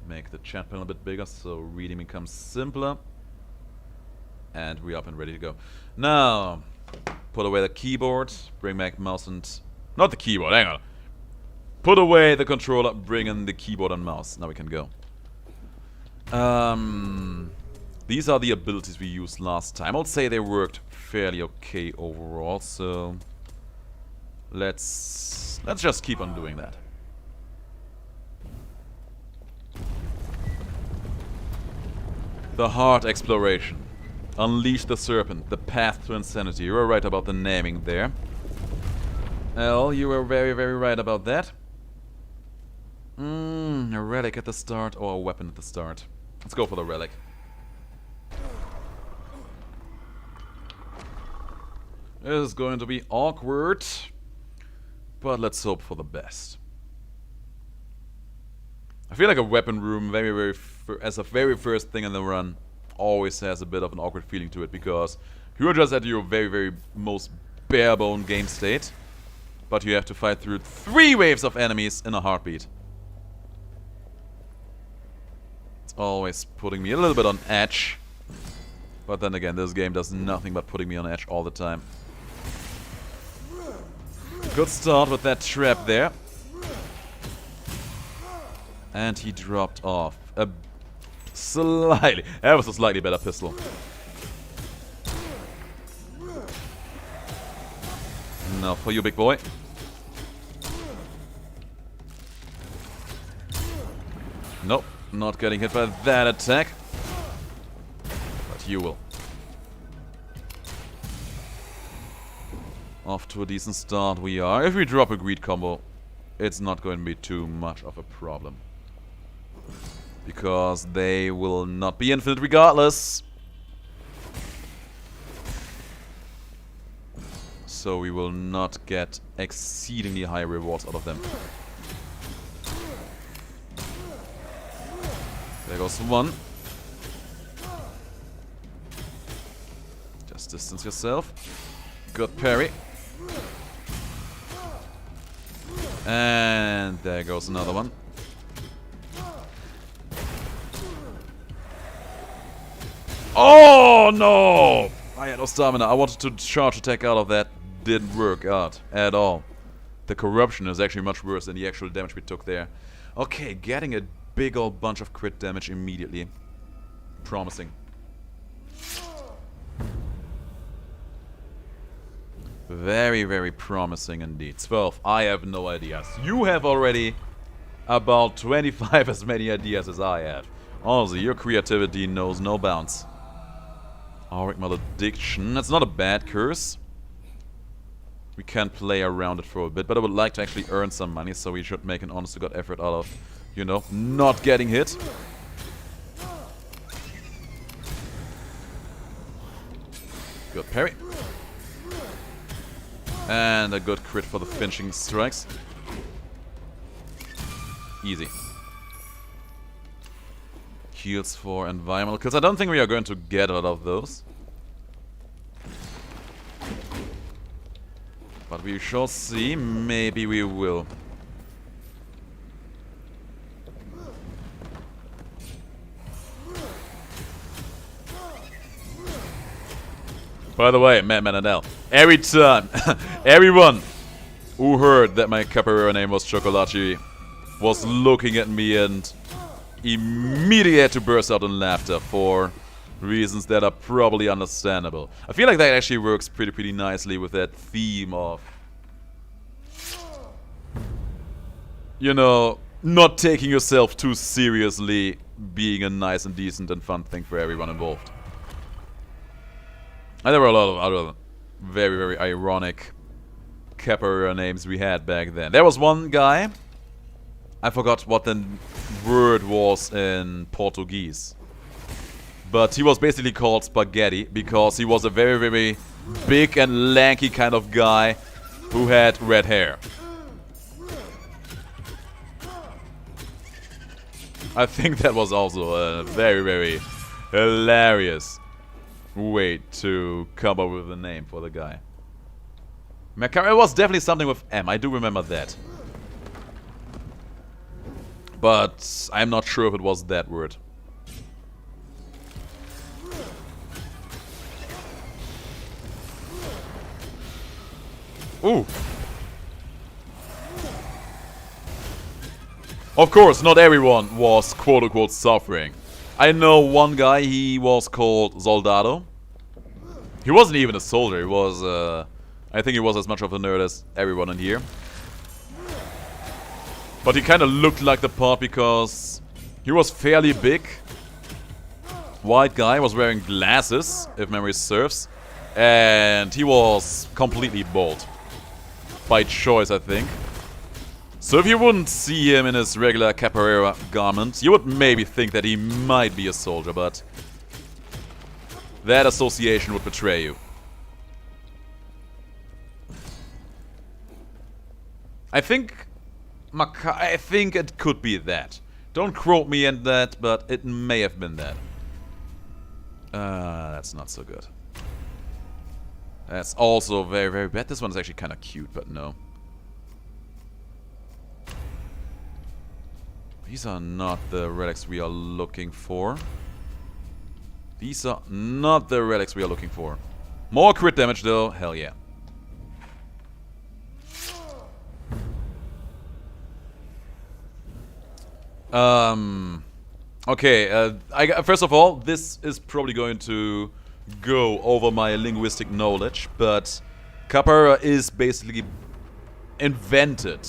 Make the chat panel a bit bigger so reading becomes simpler. And we're up and ready to go. Now, put away the keyboard, bring back mouse and... Not the keyboard, hang on. Put away the controller, bring in the keyboard and mouse. Now we can go. These are the abilities we used last time. I would say they worked fairly okay overall, so... Let's just keep on doing that. The Heart Exploration. Unleash the Serpent. The Path to Insanity. You were right about the naming there. L, you were very right about that. A relic at the start or a weapon at the start. Let's go for the relic. This is going to be awkward, but let's hope for the best. I feel like a weapon room, as a very first thing in the run, always has a bit of an awkward feeling to it, because you're just at your very most bare-bone game state, but you have to fight through 3 waves of enemies in a heartbeat. It's always putting me a little bit on edge, but then again, this game does nothing but putting me on edge all the time. Good start with that trap there. And he dropped off. That was a slightly better pistol. Now for you, big boy. Nope, not getting hit by that attack. But you will. Off to a decent start we are. If we drop a greed combo, it's not going to be too much of a problem. Because they will not be infinite regardless. So we will not get exceedingly high rewards out of them. There goes one. Just distance yourself. Good parry. And there goes another one. Oh no! I had no stamina. I wanted to charge attack out of that. Didn't work out at all. The corruption is actually much worse than the actual damage we took there. Okay, getting a big old bunch of crit damage immediately. Promising. Very promising indeed. 12. I have no ideas. You have already about 25 as many ideas as I have. Honestly, your creativity knows no bounds. Auric Malediction. That's not a bad curse. We can play around it for a bit, but I would like to actually earn some money, so we should make an honest-to-God effort out of, you know, not getting hit. Good parry. And a good crit for the finishing strikes. Easy. Heals for environmental kills. I don't think we are going to get a lot of those. But we shall see. Maybe we will. By the way, Madman and L, every time, everyone who heard that my capoeira name was Chocolachi was looking at me and immediately had to burst out in laughter for reasons that are probably understandable. I feel like that actually works pretty nicely with that theme of, you know, not taking yourself too seriously being a nice and decent and fun thing for everyone involved. And there were a lot of other very, very ironic capoeira names we had back then. There was one guy, I forgot what the word was in Portuguese, but he was basically called Spaghetti because he was a very, very big and lanky kind of guy who had red hair. I think that was also a very, very hilarious way to come up with a name for the guy. It was definitely something with M, I do remember that. But I'm not sure if it was that word. Ooh. Of course, not everyone was quote-unquote suffering. I know one guy, he was called Soldado. He wasn't even a soldier, he was, I think he was as much of a nerd as everyone in here. But he kind of looked like the part because he was fairly big. White guy, was wearing glasses, if memory serves. And he was completely bald. By choice, I think. So if you wouldn't see him in his regular capoeira garment, you would maybe think that he might be a soldier, but that association would betray you. I think it could be that. Don't quote me on that, but it may have been that. That's not so good. That's also very, very bad. This one's actually kind of cute, but no. These are not the relics we are looking for. These are not the relics we are looking for. More crit damage though, hell yeah. Okay, first of all, this is probably going to go over my linguistic knowledge, but capoeira is basically invented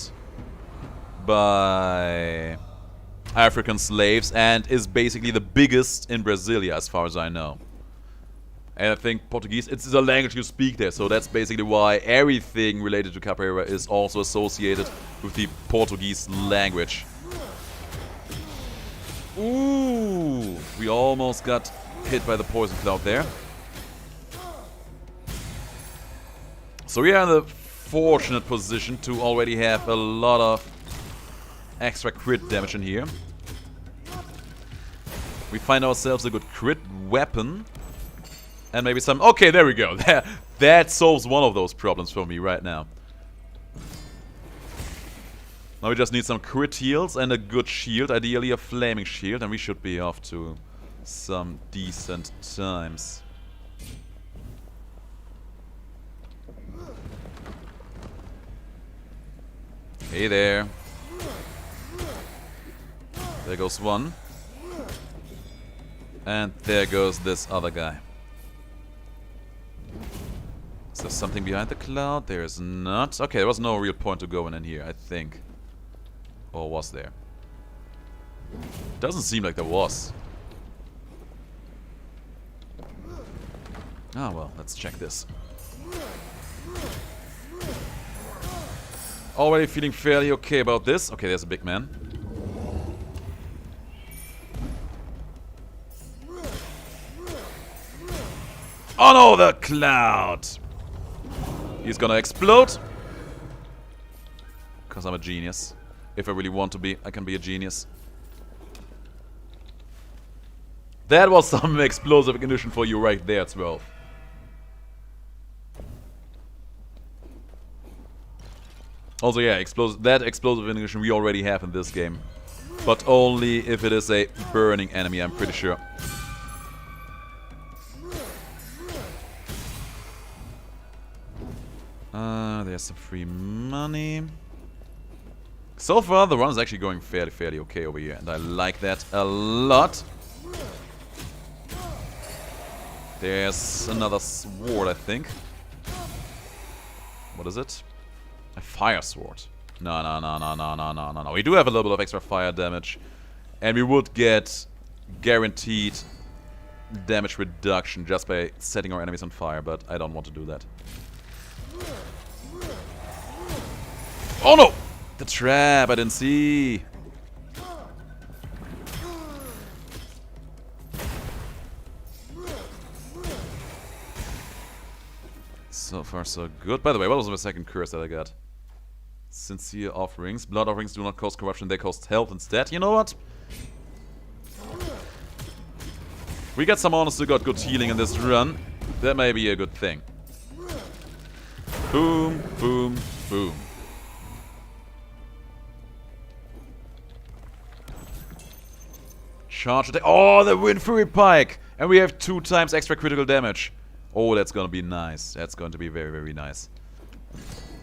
by African slaves and is basically the biggest in Brasilia as far as I know. And I think Portuguese, it's a language you speak there, so that's basically why everything related to capoeira is also associated with the Portuguese language. Ooh, we almost got hit by the poison cloud there. So we are in the fortunate position to already have a lot of extra crit damage in here. We find ourselves a good crit weapon. And maybe some... Okay, there we go. That solves one of those problems for me right now. Now we just need some crit heals and a good shield. Ideally a flaming shield. And we should be off to some decent times. Hey there. There goes one. And there goes this other guy. Is there something behind the cloud? There is not. Okay, there was no real point to go in here, I think. Or was there? Doesn't seem like there was. Ah, well, let's check this. Already feeling fairly okay about this. Okay, there's a big man. Oh no, the cloud! He's gonna explode. Because I'm a genius. If I really want to be, I can be a genius. That was some explosive ignition for you right there, 12. Also, yeah, that explosive ignition we already have in this game. But only if it is a burning enemy, I'm pretty sure. There's some free money. So far, the run is actually going fairly okay over here. And I like that a lot. There's another sword, I think. What is it? A fire sword. No. We do have a little bit of extra fire damage. And we would get guaranteed damage reduction just by setting our enemies on fire, but I don't want to do that. Oh no! The trap, I didn't see. So far so good. By the way, what was my second curse that I got? Sincere offerings. Blood offerings do not cause corruption, they cause health instead. You know what? We got some honest to God good healing in this run. That may be a good thing. Boom, boom, boom. Charge attack. Oh, the Wind Fury Pike! And we have 2 times extra critical damage. Oh, that's gonna be nice. That's going to be very, very nice.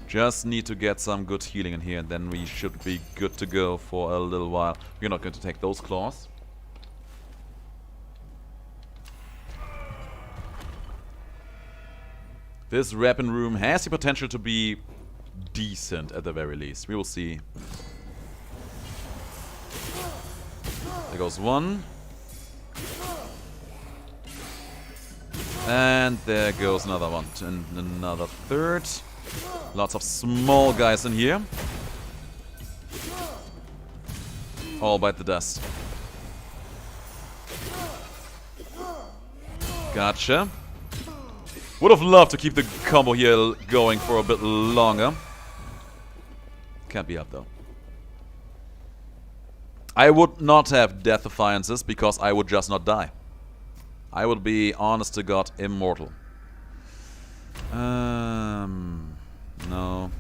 Just need to get some good healing in here, and then we should be good to go for a little while. We're not going to take those claws. This weapon room has the potential to be decent at the very least. We will see. There goes one. And there goes another one. And another third. Lots of small guys in here. All bite the dust. Gotcha. Would have loved to keep the combo here going for a bit longer. Can't be up though. I would not have Death Defiances because I would just not die. I would be, honest to God, immortal. No.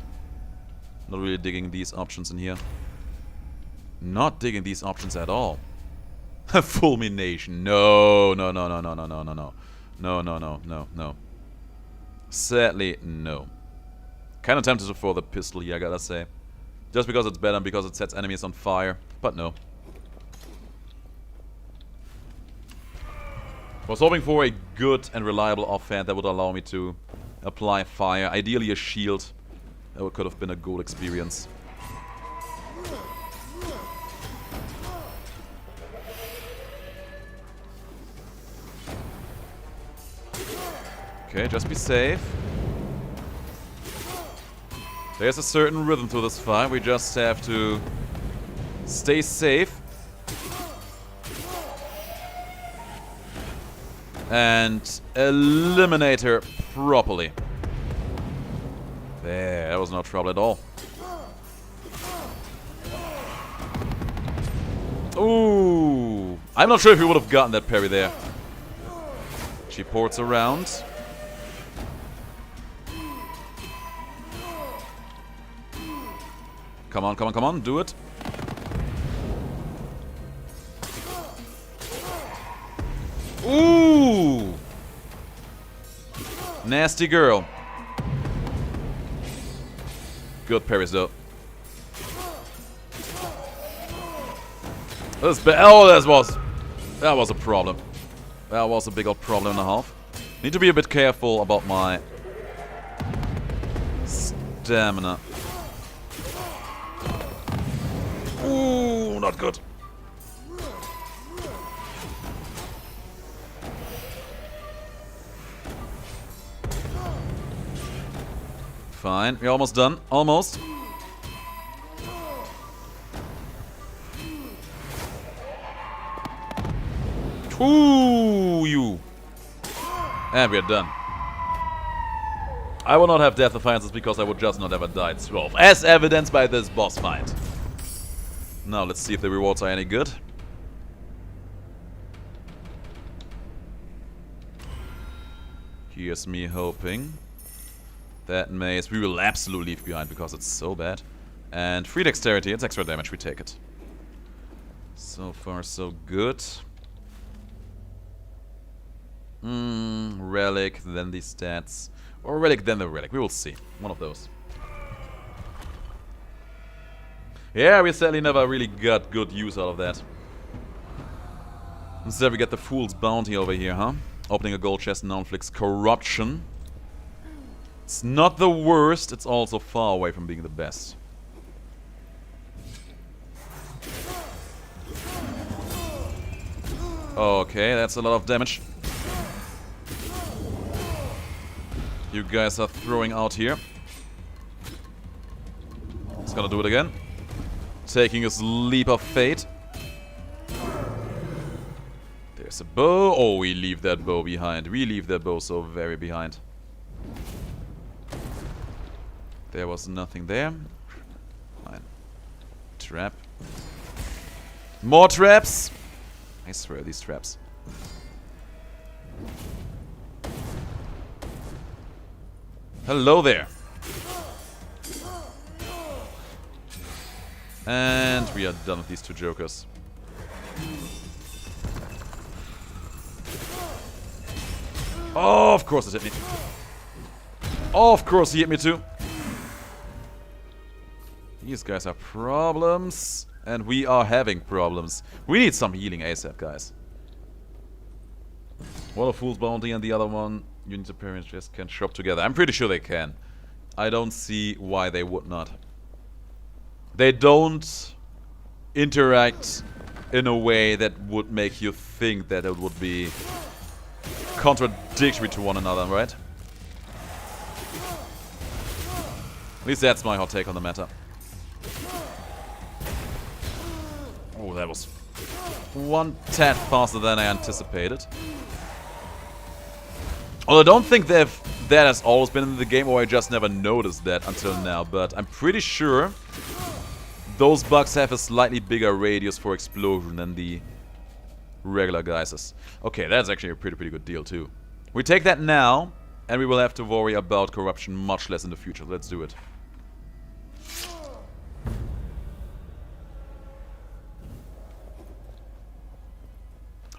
Not really digging these options in here. Not digging these options at all. Fulmination. No, no, no, no, no, no, no, no, no. No, no, no, no, no. Sadly, no. Kinda tempted for the pistol here, I gotta say. Just because it's better and because it sets enemies on fire. But no. Was hoping for a good and reliable offhand that would allow me to apply fire. Ideally a shield. That could have been a good experience. Okay, just be safe. There's a certain rhythm to this fight. We just have to stay safe. And eliminate her properly. There, that was no trouble at all. Ooh. I'm not sure if we would have gotten that parry there. She ports around. Come on, come on, come on, do it. Ooh! Nasty girl. Good parries though. Oh, that was a problem. That was a big old problem and a half. Need to be a bit careful about my stamina. Ooh, not good. Fine, we're almost done. Almost. Ooh, you. And we're done. I will not have Death Defiances because I would just not ever die at 12. As evidenced by this boss fight. Now let's see if the rewards are any good. Here's me hoping. That maze we will absolutely leave behind because it's so bad. And free dexterity, it's extra damage, we take it. So far so good. Relic, then the stats. Or relic, then the relic, we will see. One of those. Yeah, we sadly never really got good use out of that. Instead we get the Fool's Bounty over here, huh? Opening a gold chest now inflicts corruption. It's not the worst, it's also far away from being the best. Okay, that's a lot of damage. You guys are throwing out here. He's gonna do it again. Taking his leap of fate. There's a bow. Oh, we leave that bow behind. We leave that bow so very behind. There was nothing there. Fine. Trap. More traps! I swear, these traps. Hello there. And we are done with these two jokers. Oh, of course it hit me. Oh, of course he hit me too. These guys are problems. And we are having problems. We need some healing ASAP, guys. One of Fool's Bounty and the other one, units of parents just can shop together. I'm pretty sure they can. I don't see why they would not. They don't interact in a way that would make you think that it would be contradictory to one another, right? At least that's my hot take on the matter. Oh, that was one tad faster than I anticipated. Although I don't think that has always been in the game, or I just never noticed that until now. But I'm pretty sure those bugs have a slightly bigger radius for explosion than the regular geysers. Okay, that's actually a pretty good deal too. We take that now, and we will have to worry about corruption much less in the future. Let's do it.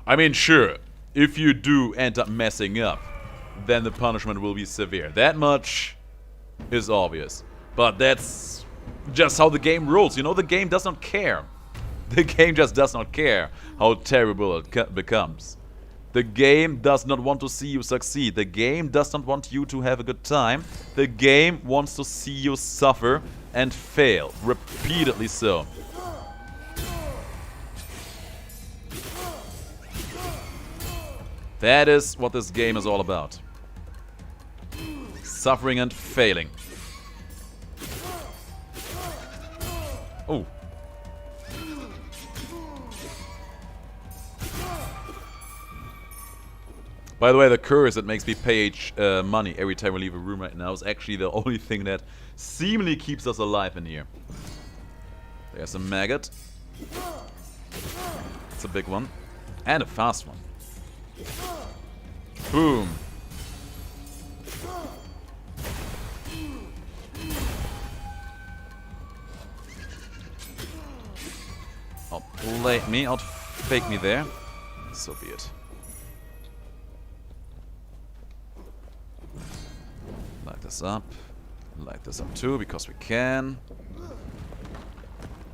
I mean, sure, if you do end up messing up, then the punishment will be severe. That much is obvious. But that's just how the game rolls, you know? The game does not care. The game just does not care how terrible it becomes. The game does not want to see you succeed. The game does not want you to have a good time. The game wants to see you suffer and fail, repeatedly so. That is what this game is all about. Suffering and failing. Oh. By the way, the curse that makes me pay money every time we leave a room right now is actually the only thing that seemingly keeps us alive in here. There's a maggot. It's a big one. And a fast one. Boom. Outplayed me, outfake me there. So be it. Light this up. Light this up too, because we can.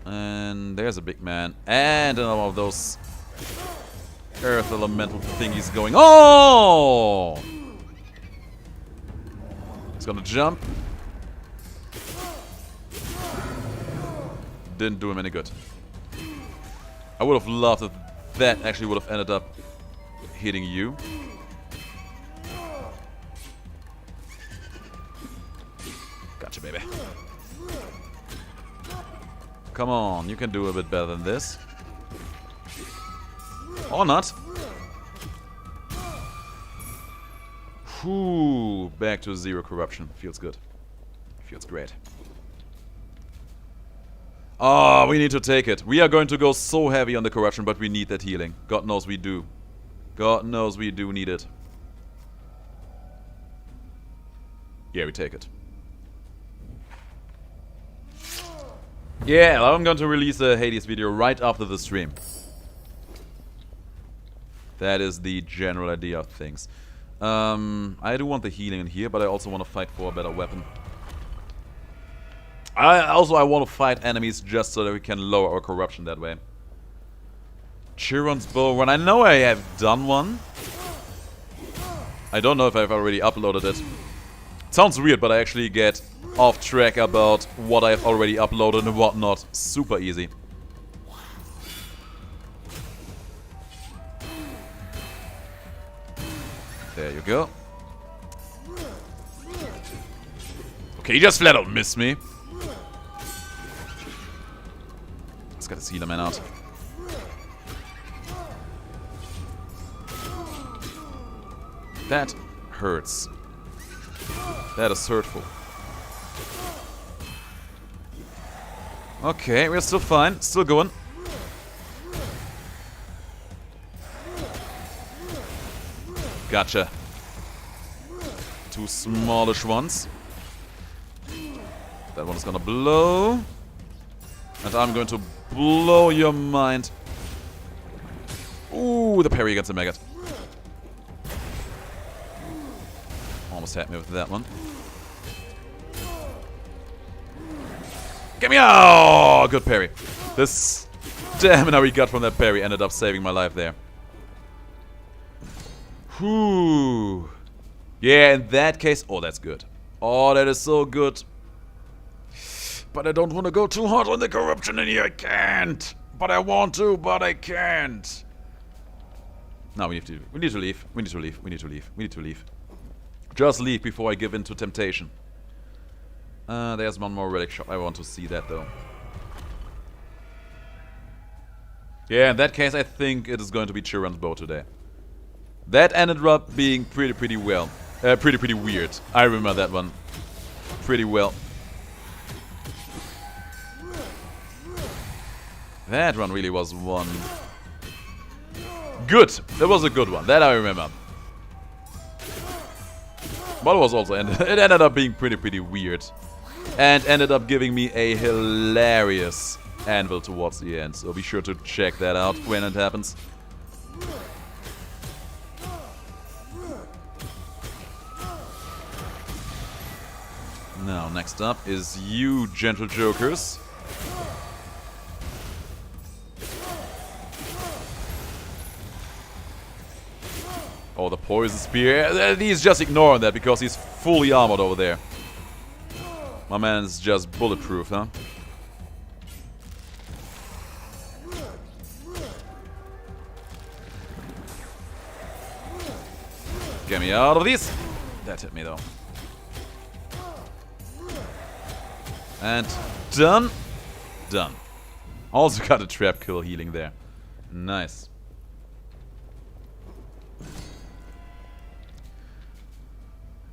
And there's a big man. And another of those earth elemental thingies going. Oh! He's gonna jump. Didn't do him any good. I would have loved if that actually would have ended up hitting you. Gotcha, baby. Come on, you can do a bit better than this. Or not. Whew, back to 0 corruption. Feels good. Feels great. Oh, we need to take it. We are going to go so heavy on the corruption, but we need that healing. God knows we do. God knows we do need it. Yeah, we take it. Yeah, I'm going to release a Hades video right after the stream. That is the general idea of things. I do want the healing in here, but I also want to fight for a better weapon. I want to fight enemies just so that we can lower our corruption that way. Chiron's bow run. I know I have done one. I don't know if I've already uploaded it. It sounds weird, but I actually get off track about what I've already uploaded and whatnot. Super easy. There you go. Okay, he just flat out missed me. Let's get the Sealer Man out. That hurts. That is hurtful. Okay, we're still fine. Still going. Gotcha. Two smallish ones. That one is gonna blow. And I'm going to blow your mind. Ooh, the parry against the maggot. Almost had me with that one. Get me out! Oh, good parry. The stamina we got from that parry ended up saving my life there. Whew. Yeah, in that case... Oh, that's good. Oh, that is so good. But I don't want to go too hard on the corruption in here. I can't. But I want to, but I can't. No, we need to leave. We need to leave. We need to leave. We need to leave. Just leave before I give in to temptation. There's one more relic shop. I want to see that, though. Yeah, in that case, I think it is going to be Chiron's bow today. That ended up being pretty well. Pretty weird. I remember that one pretty well. That one really was one. Good. That was a good one. That I remember. But it was also it ended up being pretty weird, and ended up giving me a hilarious anvil towards the end. So be sure to check that out when it happens. Now, next up is you, gentle jokers. Oh, the poison spear. He's just ignoring that because he's fully armored over there. My man's just bulletproof, huh? Get me out of these. That hit me, though. And done. Done. Also got a trap kill healing there. Nice.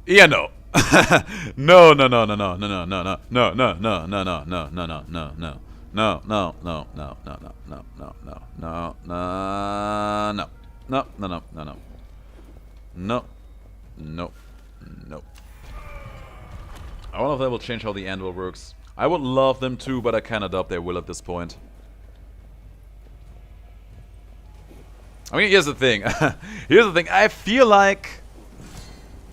Yeah, no. No. I wonder if that will change how the anvil works. I would love them to, but I kinda doubt they will at this point. I mean, here's the thing. I feel like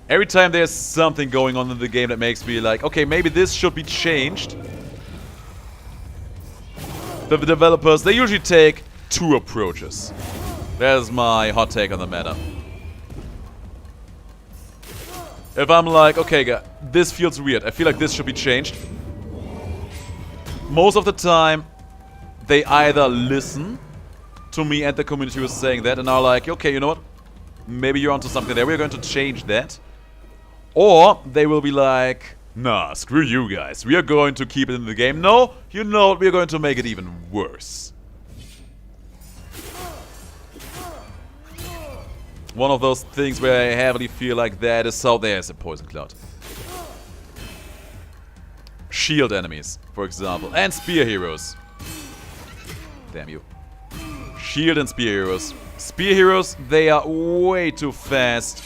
every time there's something going on in the game that makes me like, okay, maybe this should be changed. The developers, they usually take two approaches. There's my hot take on the matter. If I'm like, okay, this feels weird, I feel like this should be changed. Most of the time, they either listen to me and the community who's saying that and are like, okay, you know what? Maybe you're onto something there, we're going to change that. Or they will be like, nah, screw you guys, we are going to keep it in the game. No, you know what, we're going to make it even worse. One of those things where I heavily feel like that is so. There's a poison cloud. Shield enemies, for example, and spear heroes. Damn you. Shield and spear heroes. Spear heroes, they are way too fast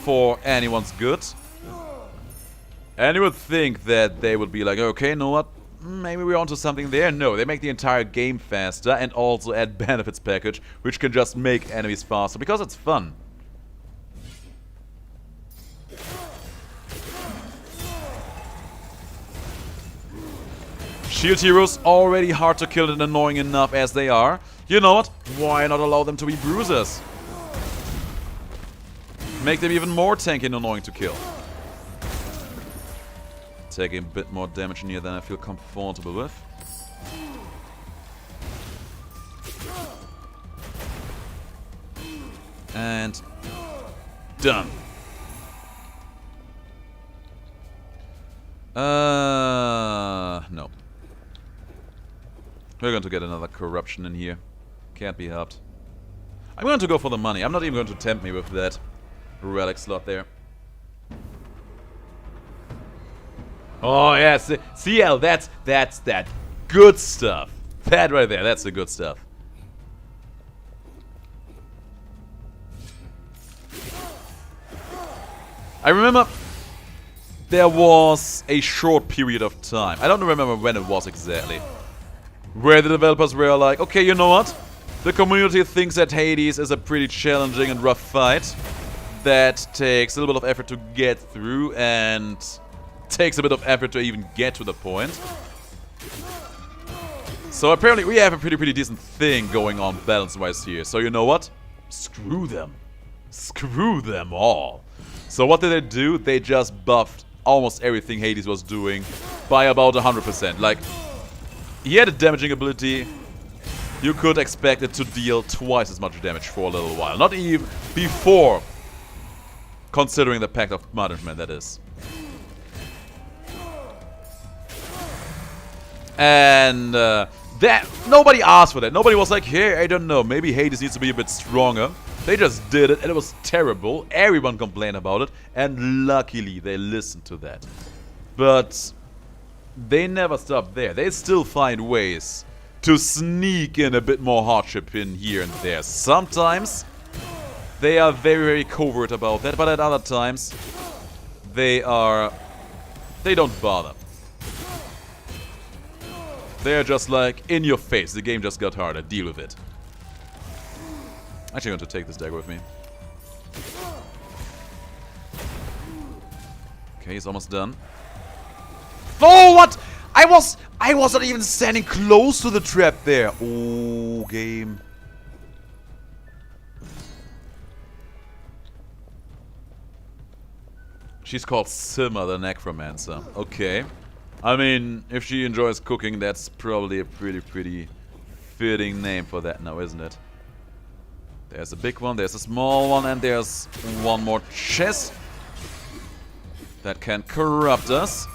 for anyone's good. And you would think that they would be like, okay, you know what? Maybe we're onto something there. No, they make the entire game faster and also add benefits package, which can just make enemies faster because it's fun. Shield heroes already hard to kill and annoying enough as they are. You know what? Why not allow them to be bruisers? Make them even more tanky and annoying to kill. Taking a bit more damage in here than I feel comfortable with. And Done. No. We're going to get another corruption in here. Can't be helped. I'm going to go for the money. I'm not even going to tempt me with that relic slot there. Oh, yes. CL, that's that good stuff. That right there, that's the good stuff. I remember there was a short period of time, I don't remember when it was exactly, where the developers were like, okay, you know what? The community thinks that Hades is a pretty challenging and rough fight that takes a little bit of effort to get through and takes a bit of effort to even get to the point. So apparently we have a pretty decent thing going on balance-wise here. So you know what? Screw them. Screw them all. So what did they do? They just buffed almost everything Hades was doing by about 100%. Like, he had a damaging ability. You could expect it to deal twice as much damage for a little while. Not even before considering the Pact of Management, that is. And that nobody asked for that. Nobody was like, hey, I don't know, maybe Hades needs to be a bit stronger. They just did it and it was terrible. Everyone complained about it and luckily they listened to that. But they never stop there. They still find ways to sneak in a bit more hardship in here and there. Sometimes they are very covert about that, but at other times they don't bother. They're just like, in your face, the game just got harder, deal with it. Actually, I'm going to take this dagger with me. Okay, he's almost done. Oh, what? I wasn't even standing close to the trap there. Oh, game. She's called Simmer the Necromancer. Okay. I mean, if she enjoys cooking, that's probably a pretty fitting name for that now, isn't it? There's a big one, there's a small one, and there's one more chest that can corrupt us.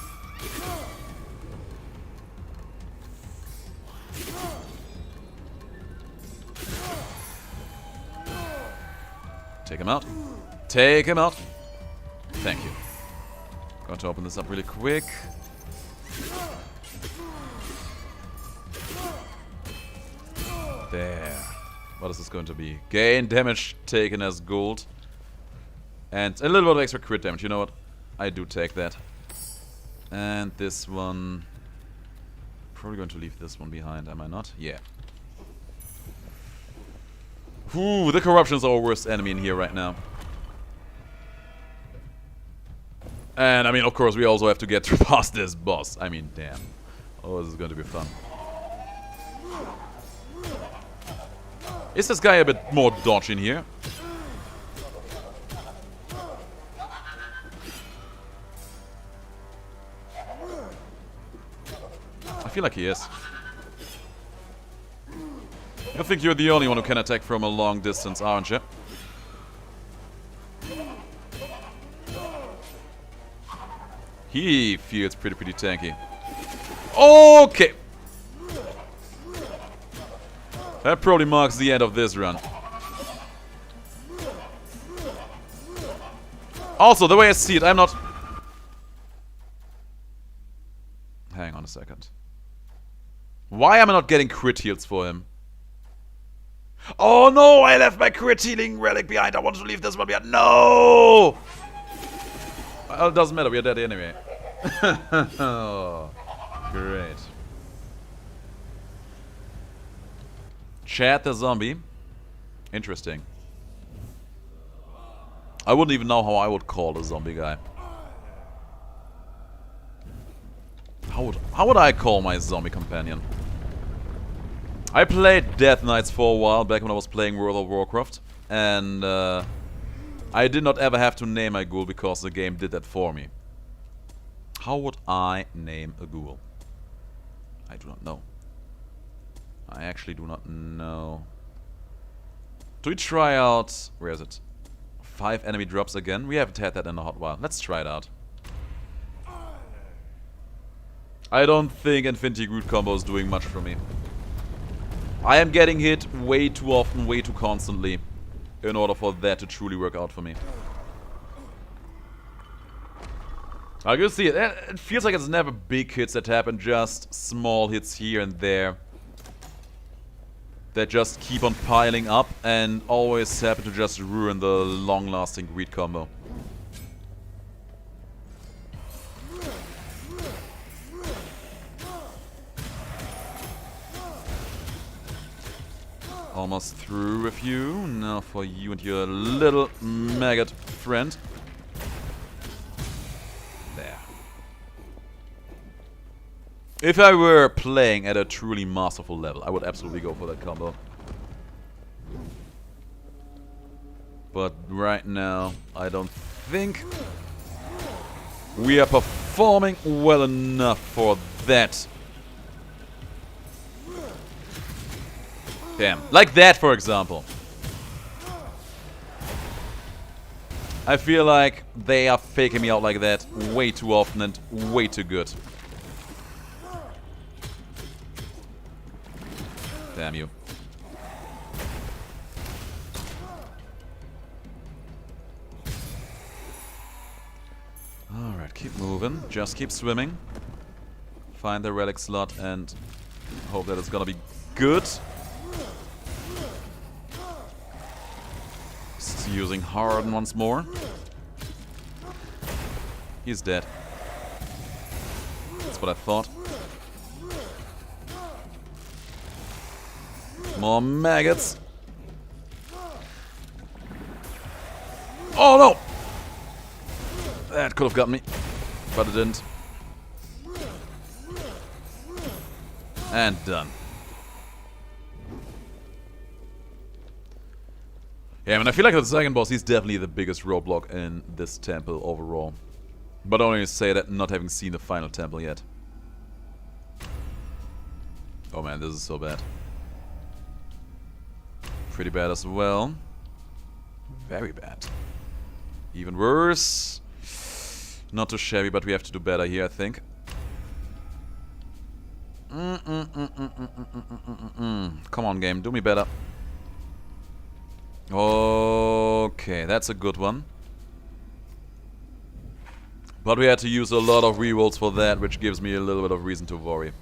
Take him out. Take him out. Thank you. Got to open this up really quick. There. What is this going to be? Gain damage taken as gold. And a little bit of extra crit damage. You know what? I do take that. And this one... Probably going to leave this one behind, am I not? Yeah. Ooh, the corruption is our worst enemy in here right now. And, I mean, of course, we also have to get past this boss. I mean, damn. Oh, this is going to be fun. Is this guy a bit more dodge in here? I feel like he is. I think you're the only one who can attack from a long distance, aren't you? He feels pretty tanky. Okay. That probably marks the end of this run. Also, the way I see it, I'm not... Hang on a second. Why am I not getting crit heals for him? Oh no, I left my crit healing relic behind. I want to leave this one behind. No! Well, it doesn't matter, we are dead anyway. Oh, great. Chad the zombie. Interesting. I wouldn't even know how I would call the zombie guy. How would I call my zombie companion? I played Death Knights for a while back when I was playing World of Warcraft. And I did not ever have to name my ghoul because the game did that for me. How would I name a ghoul? I do not know. I actually do not know. Do we try out... Where is it? 5 enemy drops again. We haven't had that in a hot while. Let's try it out. I don't think Infinity Root combo is doing much for me. I am getting hit way too often, way too constantly, in order for that to truly work out for me. I can see it. It feels like it's never big hits that happen, just small hits here and there. That just keep on piling up and always happen to just ruin the long-lasting greed combo. Almost through with you. Now for you and your little maggot friend. There. If I were playing at a truly masterful level, I would absolutely go for that combo. But right now, I don't think we are performing well enough for that. Damn. Like that, for example. I feel like they are faking me out like that way too often and way too good. Damn you. Alright, keep moving. Just keep swimming. Find the relic slot and hope that it's gonna be good. Just using Harden once more. He's dead. That's what I thought. More maggots. Oh no! That could have got me, but it didn't. And done. Yeah, I mean, I feel like the second boss, he's definitely the biggest roadblock in this temple overall. But I only say that not having seen the final temple yet. Oh man, this is so bad. Pretty bad as well. Very bad. Even worse. Not too shabby, but we have to do better here, I think. Come on, game. Do me better. Okay, that's a good one. But we had to use a lot of rerolls for that, which gives me a little bit of reason to worry.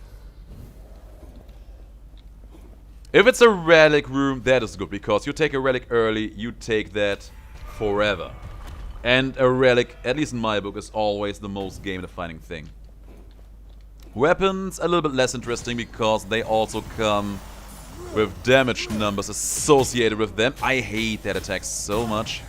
If it's a relic room, that is good, because you take a relic early, you take that forever. And a relic, at least in my book, is always the most game-defining thing. Weapons, a little bit less interesting, because they also come with damage numbers associated with them. I hate that attack so much.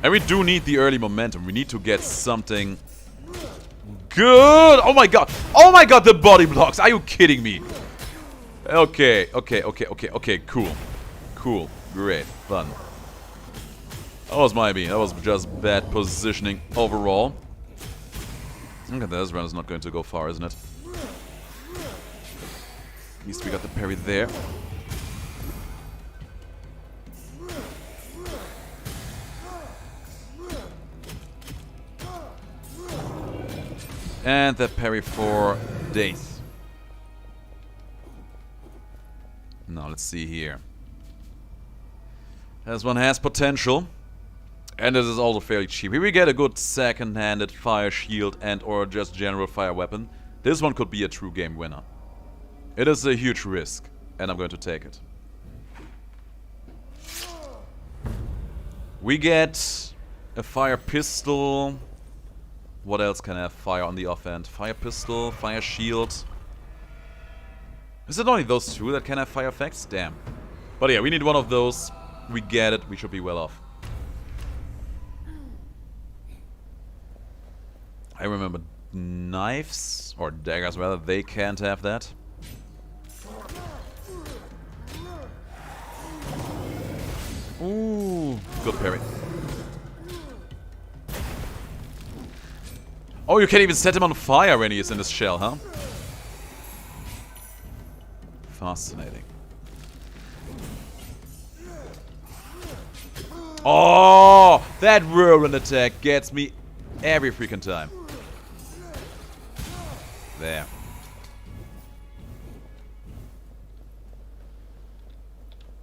And we do need the early momentum. We need to get something good. Oh my god. Oh my god, the body blocks. Are you kidding me? Okay. Cool. Cool. Great. Fun. That was my bean. That was just bad positioning overall. Okay, this run is not going to go far, isn't it? At least we got the parry there. And the parry for Daith. Now let's see here. This one has potential. And this is also fairly cheap. Here we get a good second-handed fire shield and or just general fire weapon. This one could be a true game winner. It is a huge risk, and I'm going to take it. We get a fire pistol. What else can I have fire on the offhand? Fire pistol, fire shield. Is it only those two that can have fire effects? Damn. But yeah, we need one of those. We get it. We should be well off. I remember knives, or daggers rather, they can't have that. Ooh, good parry. Oh, you can even set him on fire when he is in his shell, huh? Fascinating. Oh, that whirlwind attack gets me every freaking time. There.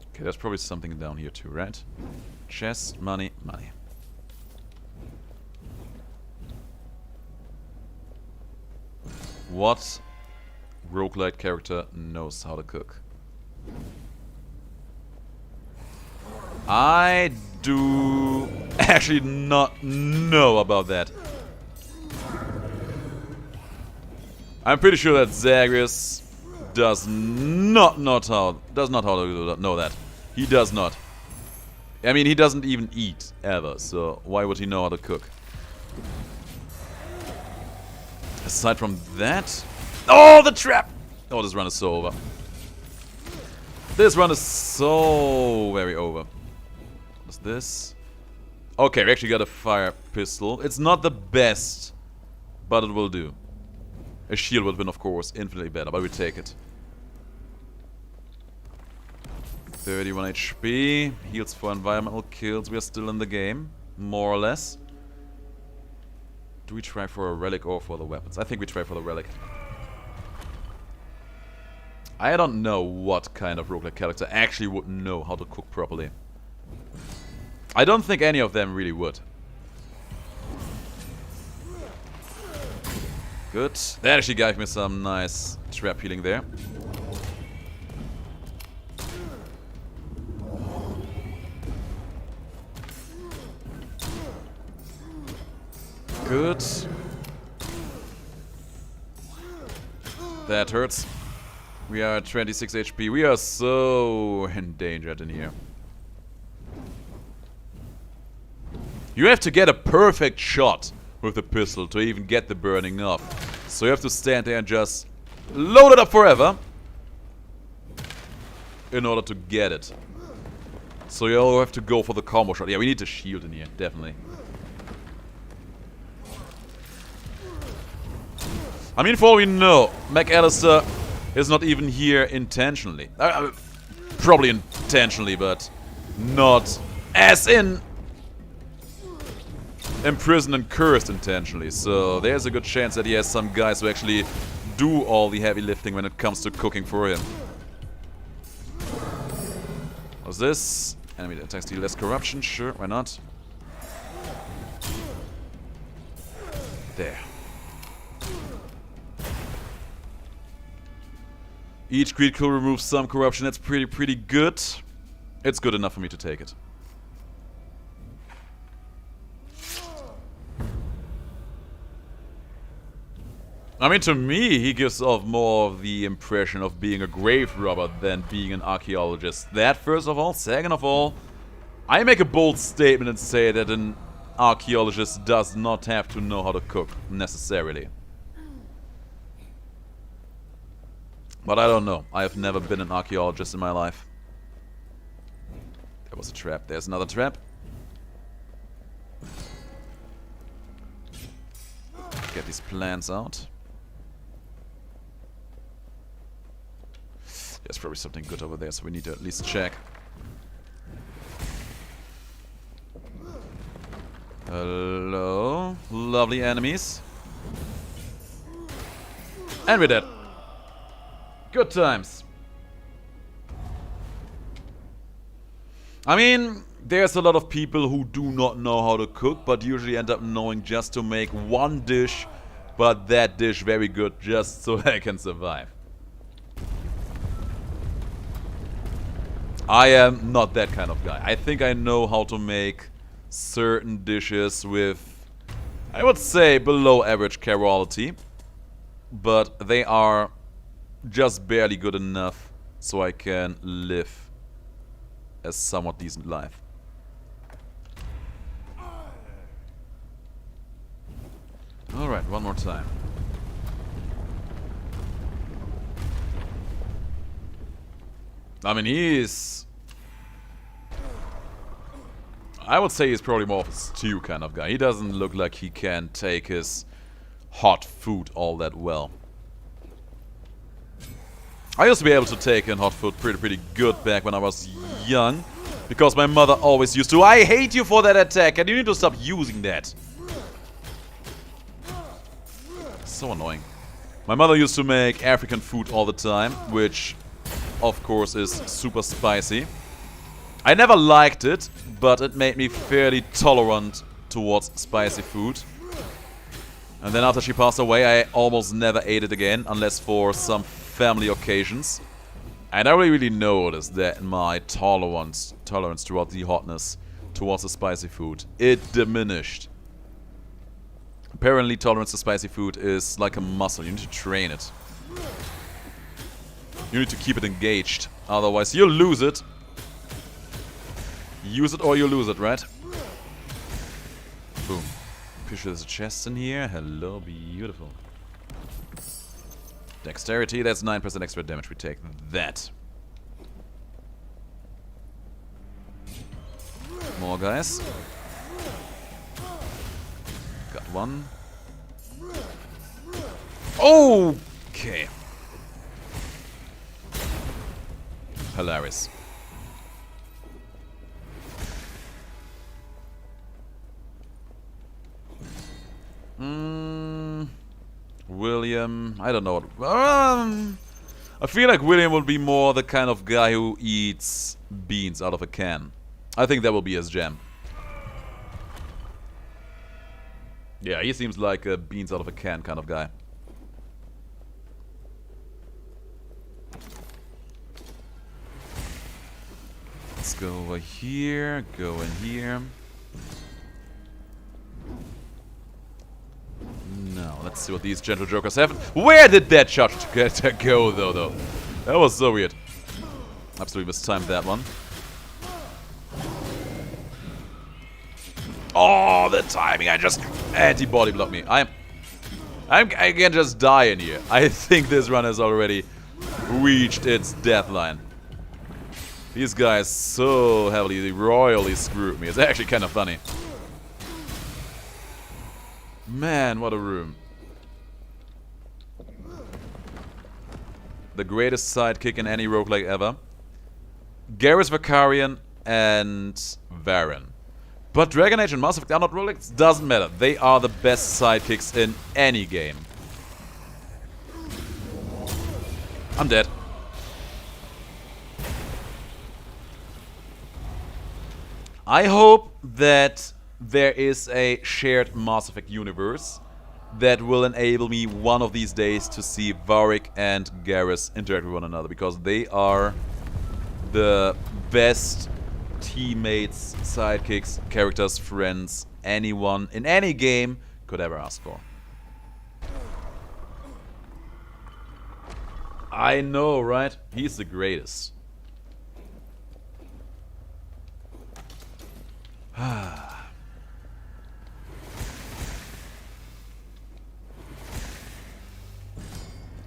Okay, there's probably something down here too, right? Chest, money, money. What roguelite character knows how to cook? I do actually not know about that. I'm pretty sure that Zagreus does not know how to know that. He does not. I mean, he doesn't even eat ever, so why would he know how to cook? Aside from that... Oh, the trap! Oh, this run is so over. This run is so very over. What's this? Okay, we actually got a fire pistol. It's not the best, but it will do. A shield would have been, of course, infinitely better, but we take it. 31 HP. Heals for environmental kills. We are still in the game, more or less. Do we try for a relic or for the weapons? I think we try for the relic. I don't know what kind of roguelike character actually would know how to cook properly. I don't think any of them really would. Good. That actually gave me some nice trap healing there. Good. That hurts. We are at 26 HP. We are so endangered in here. You have to get a perfect shot with the pistol to even get the burning up. So you have to stand there and just load it up forever in order to get it. So you all have to go for the combo shot. Yeah, we need the shield in here, definitely. I mean, for all we know, McAllister is not even here intentionally. Probably intentionally, but not as in imprisoned and cursed intentionally. So there's a good chance that he has some guys who actually do all the heavy lifting when it comes to cooking for him. What's this? Enemy attacks deal less corruption. Sure, why not? There. Each critical removes some corruption. That's pretty good. It's good enough for me to take it. I mean, to me, he gives off more of the impression of being a grave robber than being an archaeologist. That, first of all. Second of all, I make a bold statement and say that an archaeologist does not have to know how to cook, necessarily. But I don't know. I have never been an archaeologist in my life. There was a trap. There's another trap. Get these plants out. There's probably something good over there, so we need to at least check. Hello, lovely enemies. And we're dead. Good times. I mean, there's a lot of people who do not know how to cook, but usually end up knowing just to make one dish, but that dish very good just so they can survive. I am not that kind of guy. I think I know how to make certain dishes with, I would say, below average quality, but they are just barely good enough so I can live a somewhat decent life. Alright, one more time. I mean, he's... I would say he's probably more of a stew kind of guy. He doesn't look like he can take his hot food all that well. I used to be able to take in hot food pretty good back when I was young. Because my mother always used to. I hate you for that attack and you need to stop using that. So annoying. My mother used to make African food all the time, which of course is super spicy. I never liked it, but it made me fairly tolerant towards spicy food. And then after she passed away, I almost never ate it again, unless for some family occasions. And I really noticed that my tolerance towards the hotness, towards the spicy food, it diminished. Apparently tolerance to spicy food is like a muscle, you need to train it. You need to keep it engaged, otherwise you'll lose it. Use it or you lose it, right? Boom. Pretty sure there's a chest in here. Hello, beautiful. Dexterity, that's 9% extra damage. We take that. More guys. Got one. Okay. Hilarious. William, I don't know. I feel like William will be more the kind of guy who eats beans out of a can. I think that will be his jam. Yeah, he seems like a beans out of a can kind of guy. Let's go over here, go in here. No, let's see what these gentle jokers have. Where did that shot go, though? That was so weird. Absolutely mistimed that one. Oh, the timing! I just anti-body blocked me. I can just die in here. I think this run has already reached its deathline. These guys so heavily, royally screwed me. It's actually kind of funny. Man, what a room. The greatest sidekick in any roguelike ever. Garrus, Vicarian, and Varen. But Dragon Age and Mass Effect are not roguelikes. Doesn't matter. They are the best sidekicks in any game. I'm dead. I hope that there is a shared Mass Effect universe that will enable me one of these days to see Varric and Garrus interact with one another, because they are the best teammates, sidekicks, characters, friends, anyone in any game could ever ask for. I know, right? He's the greatest.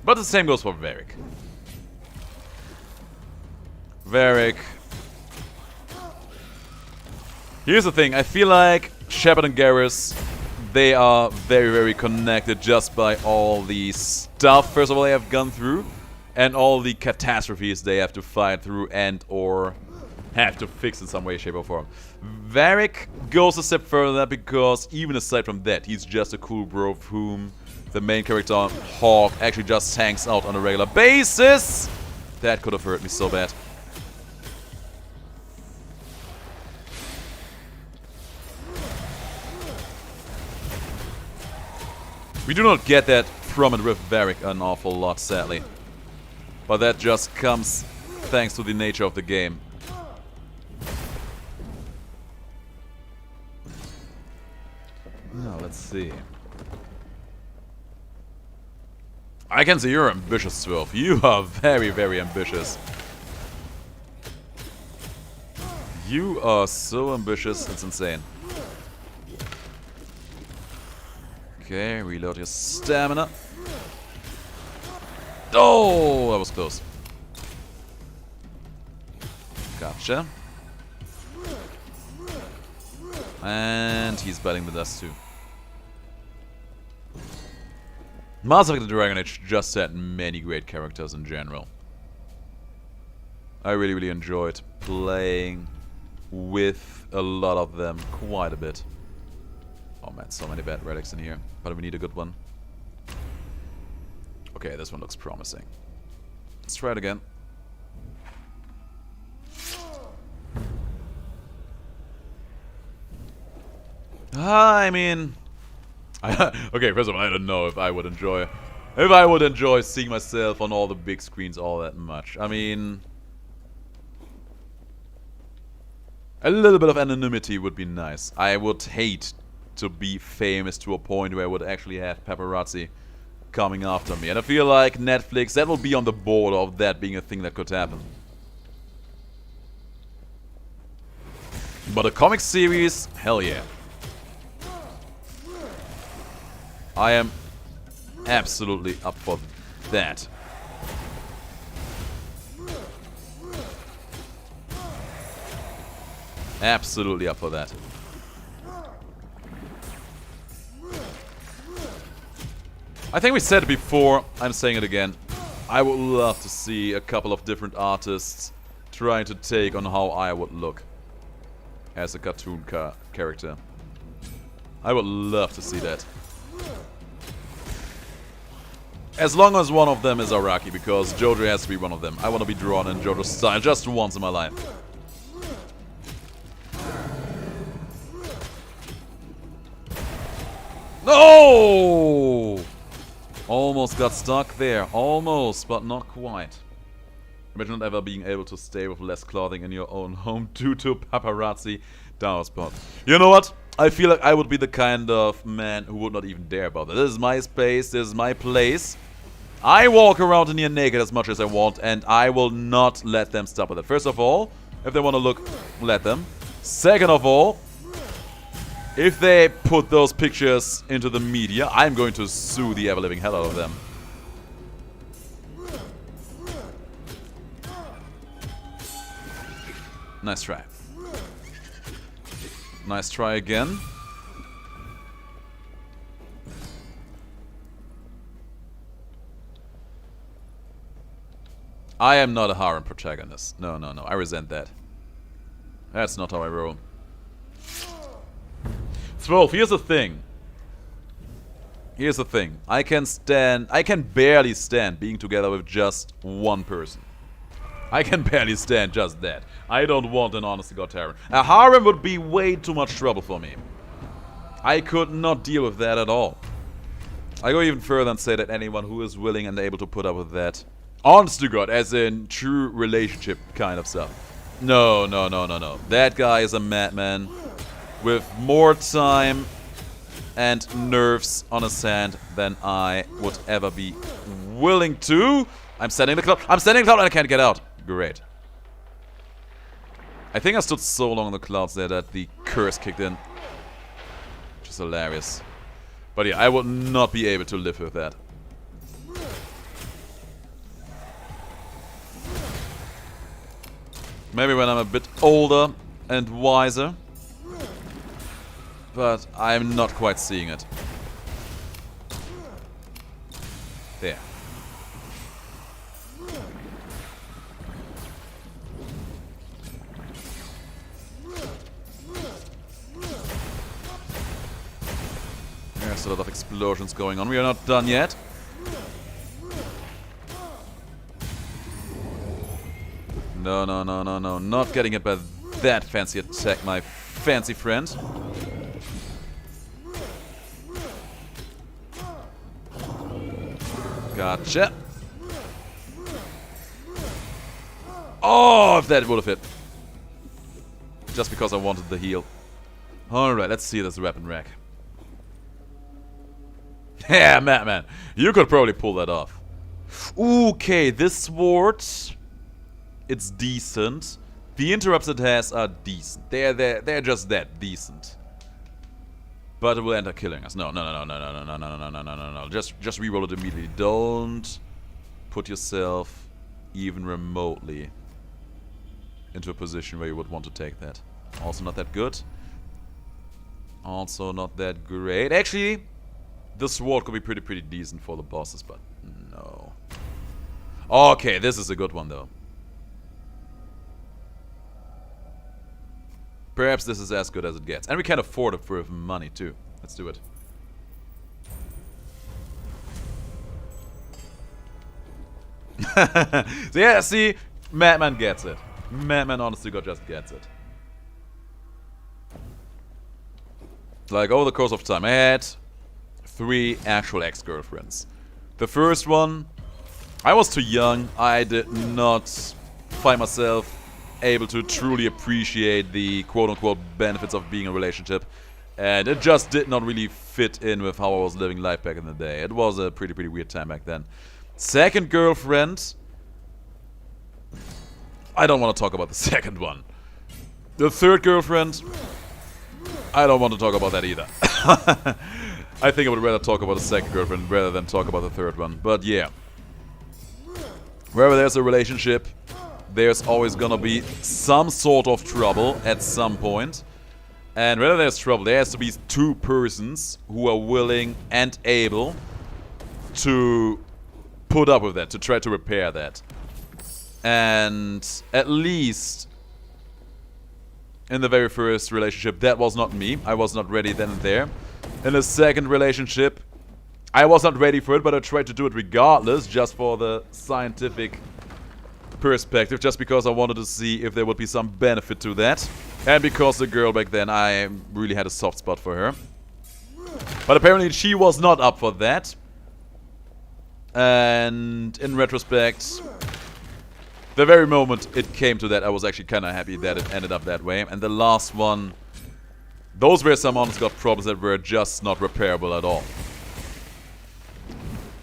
But the same goes for Varric. Varric. Here's the thing, I feel like Shepard and Garrus, they are very connected just by all the stuff, first of all, they have gone through, and all the catastrophes they have to fight through and or have to fix in some way, shape or form. Varric goes a step further because even aside from that, he's just a cool bro of whom the main character, Hawk, actually just hangs out on a regular basis. That could have hurt me so bad. We do not get that from and with Varric an awful lot, sadly. But that just comes thanks to the nature of the game. Now, let's see. I can see you're ambitious, 12. You are very ambitious. You are so ambitious, it's insane. Okay, reload your stamina. Oh, that was close. Gotcha. And he's biting the dust too. Mass Effect: The Dragon Age just had many great characters in general. I really, really enjoyed playing with a lot of them quite a bit. Oh man, so many bad relics in here, but we need a good one. Okay, this one looks promising. Let's try it again. I mean... okay, first of all, I don't know if I would enjoy seeing myself on all the big screens all that much. I mean... a little bit of anonymity would be nice. I would hate to be famous to a point where I would actually have paparazzi coming after me. And I feel like Netflix, that will be on the border of that being a thing that could happen. But a comic series, hell yeah. I am absolutely up for that. Absolutely up for that. I think we said it before, I'm saying it again. I would love to see a couple of different artists trying to take on how I would look as a cartoon character. I would love to see that. As long as one of them is Araki, because JoJo has to be one of them. I want to be drawn in JoJo's style just once in my life. No! Almost got stuck there. Almost, but not quite. Imagine not ever being able to stay with less clothing in your own home due to paparazzi down spot. You know what? I feel like I would be the kind of man who would not even dare about that. This is my space, this is my place. I walk around in here naked as much as I want, and I will not let them stop with it. First of all, if they want to look, let them. Second of all, if they put those pictures into the media, I'm going to sue the ever-living hell out of them. Nice try. Nice try again. I am not a harem protagonist. No, no, no. I resent that. That's not how I roll. 12. Here's the thing. Here's the thing. I can barely stand being together with just one person. I can barely stand just that. I don't want an honest-to-God harem. A harem would be way too much trouble for me. I could not deal with that at all. I go even further and say that anyone who is willing and able to put up with that, honest-to-God, as in true relationship kind of stuff. No, no, no, no, no. That guy is a madman with more time and nerves on his hand than I would ever be willing to. I'm standing in the cloud. I'm standing in the cloud and I can't get out. Great. I think I stood so long in the clouds there that the curse kicked in. Which is hilarious. But yeah, I would not be able to live with that. Maybe when I'm a bit older and wiser. But I'm not quite seeing it. There. There's a lot of explosions going on. We are not done yet. No, no, no, no, no. Not getting hit by that fancy attack, my fancy friend. Gotcha. Oh, if that would have hit. Just because I wanted the heal. Alright, let's see this weapon rack. Yeah, man. You could probably pull that off. Okay, this sword, it's decent. The interrupts it has are decent. They're just that decent. But it will end up killing us. No. Just reroll it immediately. Don't put yourself even remotely into a position where you would want to take that. Also not that good. Also not that great. Actually, The sword could be pretty decent for the bosses, but no. Okay, this is a good one though. Perhaps this is as good as it gets. And we can afford it for money too. Let's do it. So yeah, see, Madman gets it. Madman honestly God just gets it. Like over the course of time, I had 3 actual ex-girlfriends. The first one, I was too young. I did not find myself able to truly appreciate the quote-unquote benefits of being in a relationship. And it just did not really fit in with how I was living life back in the day. It was a pretty weird time back then. Second girlfriend, I don't want to talk about the second one. The third girlfriend, I don't want to talk about that either. I think I would rather talk about the second girlfriend rather than talk about the third one. But yeah. Wherever there's a relationship, there's always gonna be some sort of trouble at some point. And whenever there's trouble, there has to be 2 persons who are willing and able to put up with that, to try to repair that. And at least in the very first relationship, that was not me. I was not ready then and there. In the second relationship, I was not ready for it, but I tried to do it regardless, just for the scientific perspective, just because I wanted to see if there would be some benefit to that. And because the girl back then, I really had a soft spot for her. But apparently she was not up for that. And in retrospect, the very moment it came to that, I was actually kind of happy that it ended up that way. And the last one, those were some honest god problems that were just not repairable at all.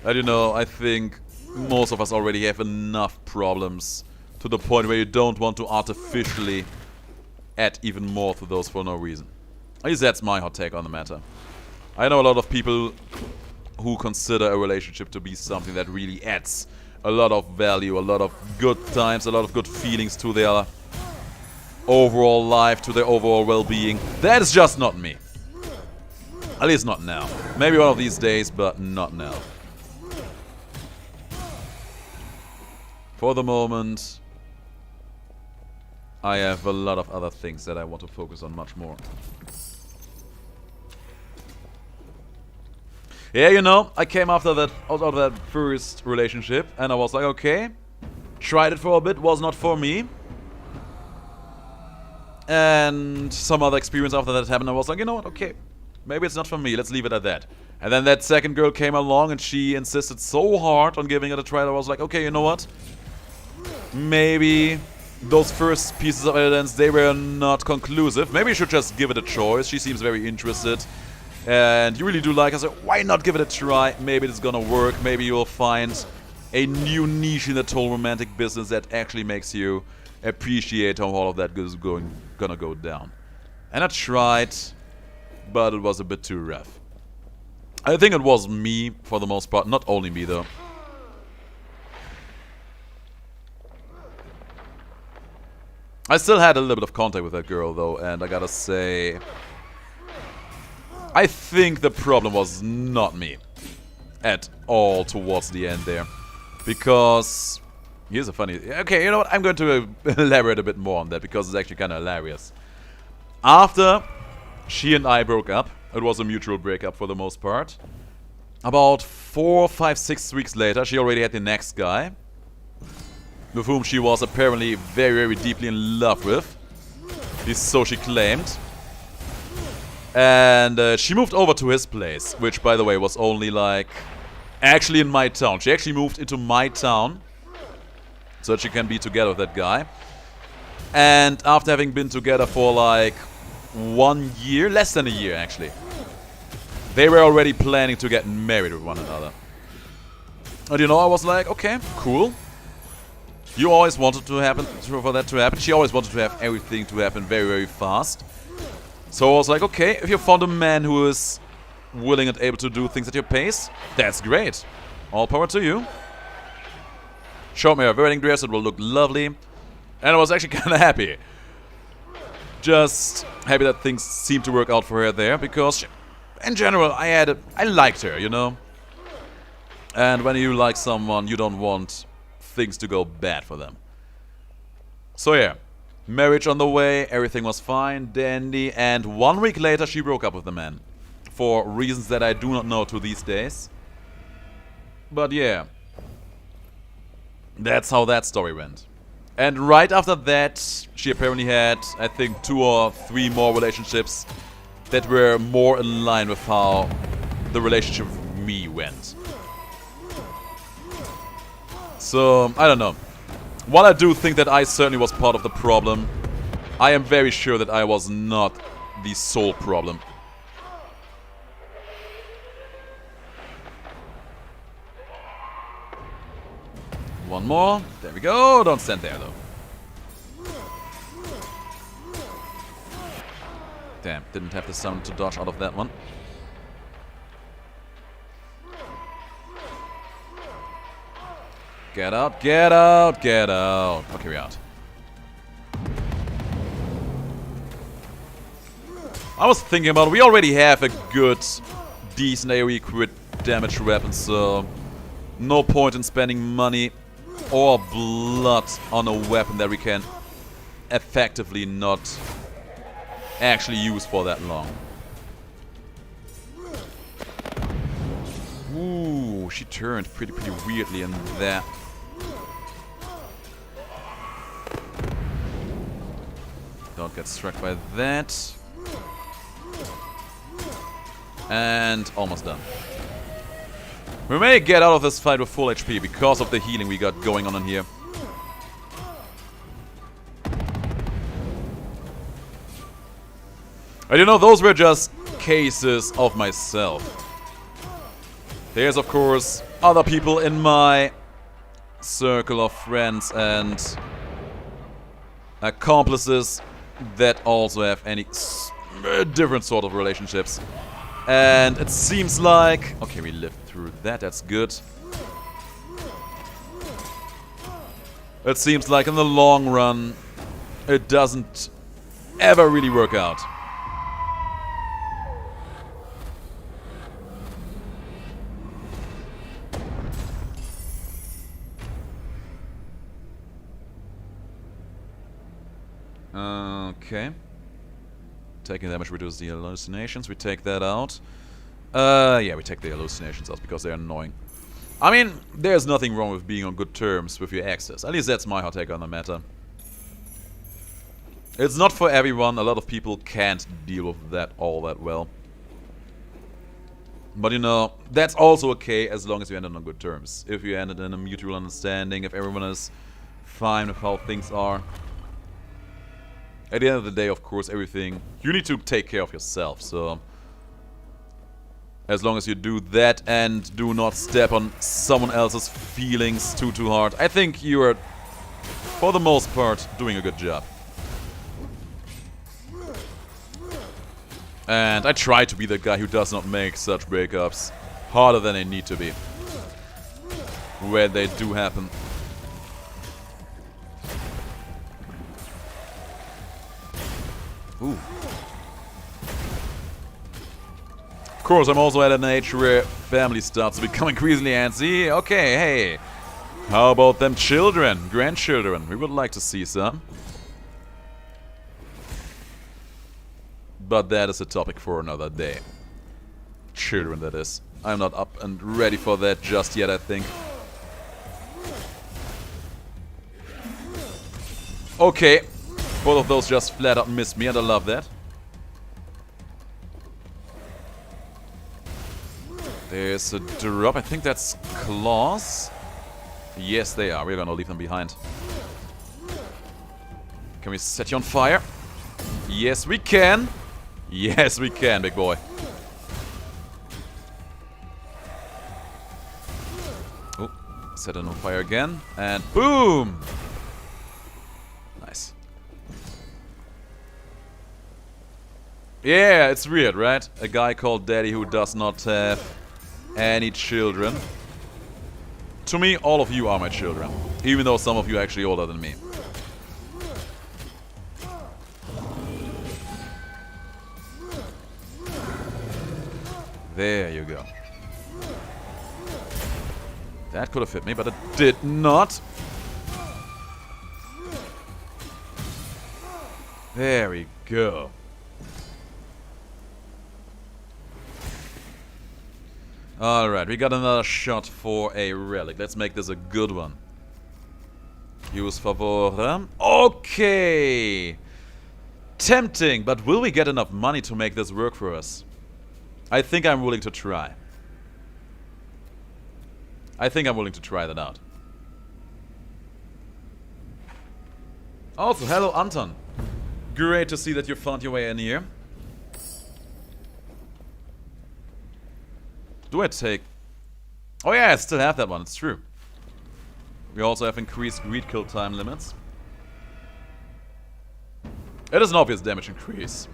And you know, I think most of us already have enough problems to the point where you don't want to artificially add even more to those for no reason. At least that's my hot take on the matter. I know a lot of people who consider a relationship to be something that really adds a lot of value, a lot of good times, a lot of good feelings to their overall life, to their overall well-being. That is just not me. At least not now. Maybe one of these days, but not now. For the moment, I have a lot of other things that I want to focus on much more. Yeah, you know, I came out of that first relationship, and I was like, okay, tried it for a bit, was not for me. And some other experience after that happened, I was like, you know what, okay, maybe it's not for me, let's leave it at that. And then that second girl came along, and she insisted so hard on giving it a try that I was like, okay, you know what? Maybe those first pieces of evidence, they were not conclusive. Maybe you should just give it a choice. She seems very interested. And you really do like her, so why not give it a try? Maybe it's gonna work. Maybe you'll find a new niche in the whole romantic business that actually makes you appreciate how all of that is gonna go down. And I tried, but it was a bit too rough. I think it was me for the most part. Not only me though. I still had a little bit of contact with that girl though, and I gotta say, I think the problem was not me at all towards the end there. Because, here's a funny, okay, you know what, I'm going to elaborate a bit more on that because it's actually kind of hilarious. After she and I broke up, it was a mutual breakup for the most part. About 4, 5, 6 weeks later, she already had the next guy, with whom she was apparently very deeply in love with. So she claimed. And she moved over to his place, which, by the way, was only like actually in my town. She actually moved into my town so that she can be together with that guy. And after having been together for like 1 year, less than a year actually, they were already planning to get married with one another. And you know, I was like, okay, cool. You always wanted to happen, for that to happen. She always wanted to have everything to happen very fast. So I was like, okay, if you found a man who is willing and able to do things at your pace, that's great. All power to you. Showed me her wedding dress, it will look lovely. And I was actually kind of happy. Just happy that things seemed to work out for her there, because in general, I liked her, you know? And when you like someone, you don't want things to go bad for them. So yeah, marriage on the way, everything was fine, dandy, and 1 week later she broke up with the man. For reasons that I do not know to these days. But yeah, that's how that story went. And right after that, she apparently had, I think, 2 or 3 more relationships that were more in line with how the relationship with me went. So, I don't know. While I do think that I certainly was part of the problem, I am very sure that I was not the sole problem. One more. There we go. Don't stand there, though. Damn, didn't have the sound to dodge out of that one. Get out, get out, get out. Okay, we're out. I was thinking about it. We already have a good, decent AoE crit damage weapon, so no point in spending money or blood on a weapon that we can effectively not actually use for that long. Ooh, she turned pretty weirdly in that. Don't get struck by that. And almost done. We may get out of this fight with full HP because of the healing we got going on in here. And you know, those were just cases of myself. There's, of course, other people in my circle of friends and accomplices that also have any different sort of relationships. And it seems like... Okay, we lived through that, that's good. It seems like in the long run, it doesn't ever really work out. Okay. Taking damage reduces the hallucinations. We take that out. Yeah, we take the hallucinations out because they're annoying. I mean, there's nothing wrong with being on good terms with your exes. At least that's my hot take on the matter. It's not for everyone. A lot of people can't deal with that all that well. But you know, that's also okay as long as you ended on good terms. If you ended in a mutual understanding, if everyone is fine with how things are. At the end of the day, of course, everything... You need to take care of yourself, so... As long as you do that and do not step on someone else's feelings too hard, I think you are, for the most part, doing a good job. And I try to be the guy who does not make such breakups harder than they need to be. Where they do happen. Ooh. Of course, I'm also at an age where family starts to become increasingly antsy. Okay, hey. How about them children, grandchildren? We would like to see some. But that is a topic for another day. Children, that is. I'm not up and ready for that just yet, I think. Okay. Both of those just flat out missed me, and I love that. There's a drop. I think that's claws. Yes, they are. We're gonna leave them behind. Can we set you on fire? Yes, we can. Yes, we can, big boy. Oh, set it on fire again. And boom! Nice. Yeah, it's weird, right? A guy called Daddy who does not have any children. To me, all of you are my children. Even though some of you are actually older than me. There you go. That could have hit me, but it did not. There we go. Alright, we got another shot for a relic. Let's make this a good one. Use favor. Okay! Tempting, but will we get enough money to make this work for us? I think I'm willing to try. I think I'm willing to try that out. Also, hello Anton. Great to see that you found your way in here. Do I take... Oh yeah, I still have that one, it's true. We also have increased greed kill time limits. It is an obvious damage increase.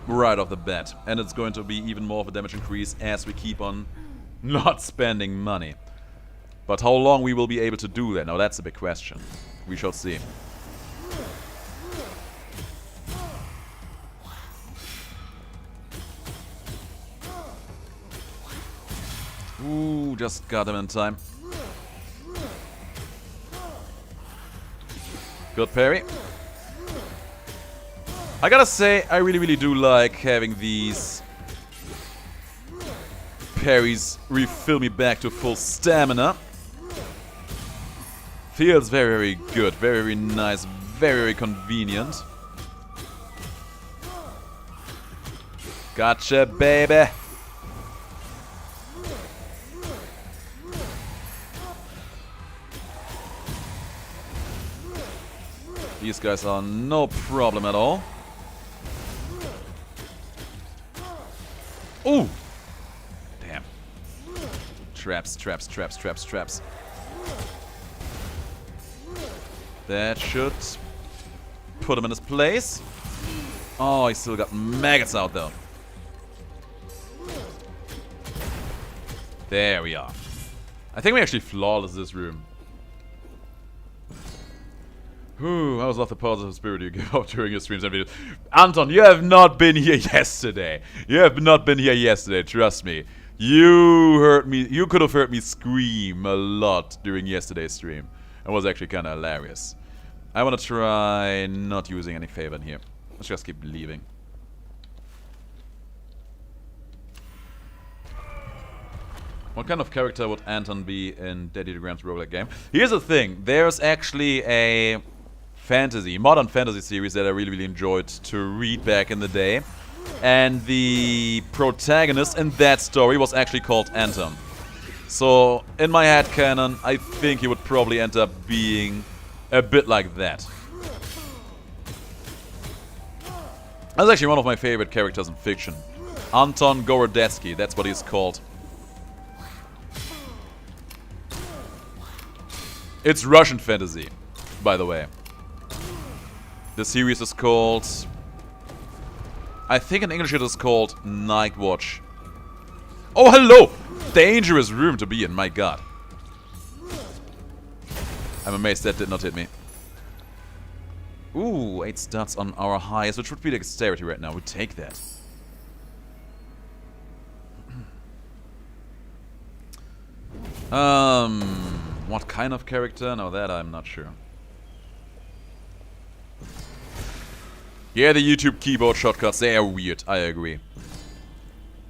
Right off the bat. And it's going to be even more of a damage increase as we keep on not spending money. But how long we will be able to do that? Now that's a big question. We shall see. Ooh, just got him in time. Good parry. I gotta say, I really do like having these parries refill me back to full stamina. Feels very good, very nice, very convenient. Gotcha, baby. These guys are no problem at all. Ooh! Damn. Traps. That should put him in his place. Oh, he still got maggots out though. There we are. I think we actually flawless this room. Whew, I was love the positive spirit you give out during your streams and videos. Anton, you have not been here yesterday. You have not been here yesterday, trust me. You heard me, you could have heard me scream a lot during yesterday's stream. It was actually kind of hilarious. I want to try not using any favor in here. Let's just keep leaving. What kind of character would Anton be in DeGrand's roguelike game? Here's the thing, there's actually a modern fantasy series that I really enjoyed to read back in the day. And the protagonist in that story was actually called Anton. So, in my headcanon, I think he would probably end up being a bit like that. That's actually one of my favorite characters in fiction. Anton Gorodetsky, that's what he's called. It's Russian fantasy, by the way. The series is called... I think in English it is called Night Watch. Oh, hello! Dangerous room to be in, my god. I'm amazed that did not hit me. Ooh, 8 stats on our highest, which would be dexterity right now. We'll take that. What kind of character? Now that I'm not sure. Yeah, the YouTube keyboard shortcuts, they are weird, I agree.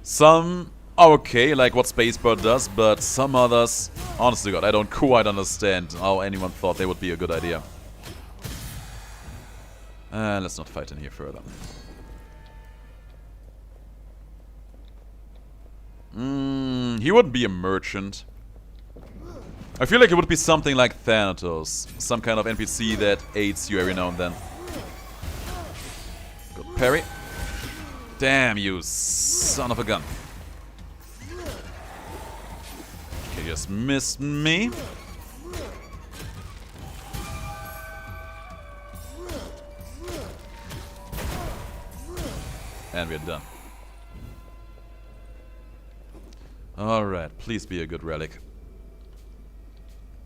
Some are okay, like what Spacebar does, but some others, honestly god, I don't quite understand how anyone thought they would be a good idea. Let's not fight in here further. He wouldn't be a merchant. I feel like it would be something like Thanatos. Some kind of NPC that aids you every now and then. Good parry. Damn you, son of a gun. Okay, just missed me. And we're done. Alright, please be a good relic.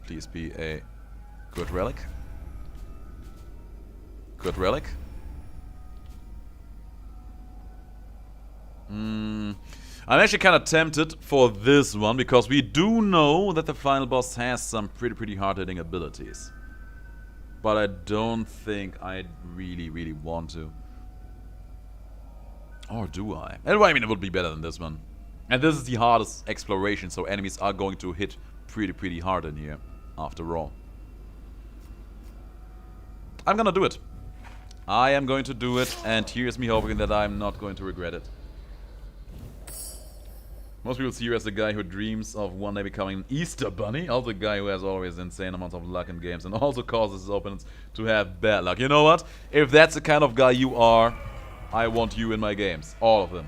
Please be a good relic. Good relic. I'm actually kind of tempted for this one, because we do know that the final boss has some pretty hard-hitting abilities. But I don't think I really want to. Or do I? Anyway, I mean, it would be better than this one. And this is the hardest exploration, so enemies are going to hit pretty hard in here, after all. I'm gonna do it. I am going to do it, and here's me hoping that I'm not going to regret it. Most people see you as the guy who dreams of one day becoming an Easter bunny. Also a guy who has always insane amounts of luck in games and also causes his opponents to have bad luck. You know what? If that's the kind of guy you are, I want you in my games. All of them.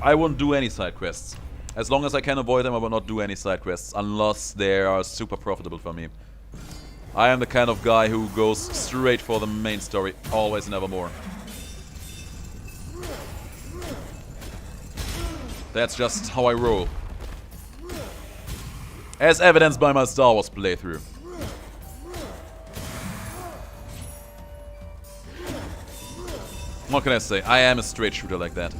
I won't do any side quests. As long as I can avoid them, I will not do any side quests. Unless they are super profitable for me. I am the kind of guy who goes straight for the main story, always and evermore. That's just how I roll. As evidenced by my Star Wars playthrough. What can I say? I am a straight shooter like that.